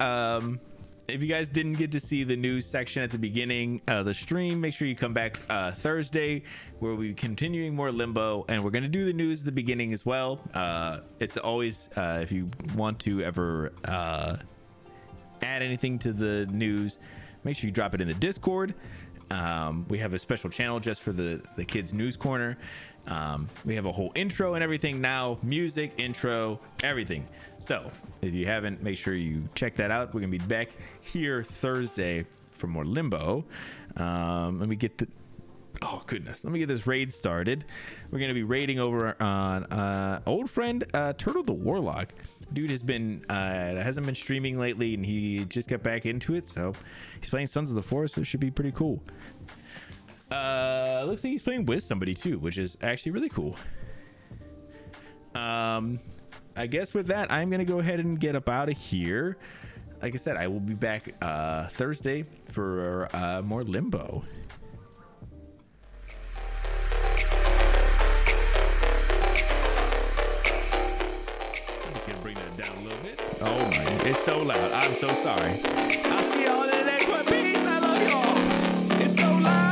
If you guys didn't get to see the news section at the beginning of the stream, make sure you come back Thursday, where we'll be continuing more Limbo, and we're going to do the news at the beginning as well. It's always, if you want to ever add anything to the news, make sure you drop it in the Discord. We have a special channel just for the kids news corner. We have a whole intro and everything now, music, intro, everything. So if you haven't, make sure you check that out. We're gonna be back here Thursday for more Limbo. Let me get this raid started. We're gonna be raiding over on old friend Turtle the Warlock. Dude has been hasn't been streaming lately, and he just got back into it, so he's playing Sons of the Forest, so it should be pretty cool. Looks like he's playing with somebody too, which is actually really cool. I guess with that, I'm gonna go ahead and get up out of here. Like I said, I will be back Thursday for more Limbo. I'm just gonna bring that down a little bit. Oh my, it's so loud. I'm so sorry. I'll see y'all in the next one. Peace. I love y'all. It's so loud.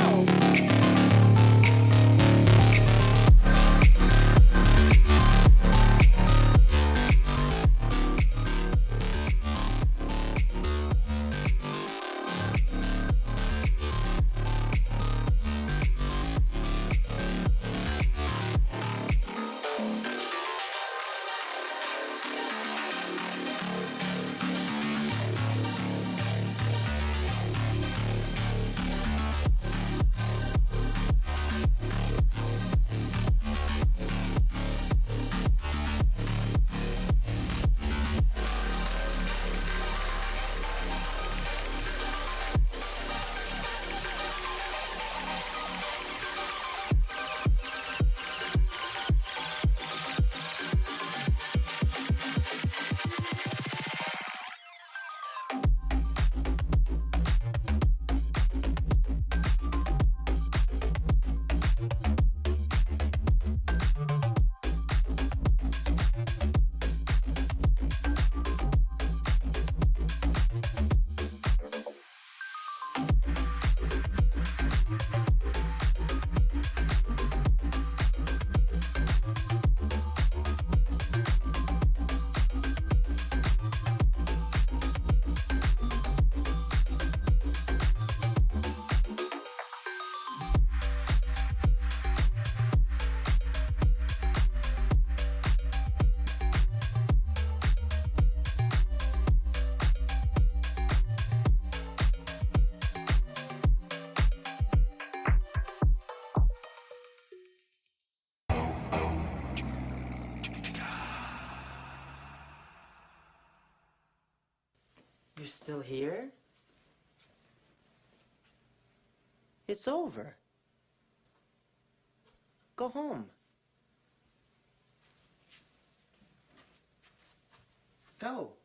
You're still here? It's over. Go home. Go.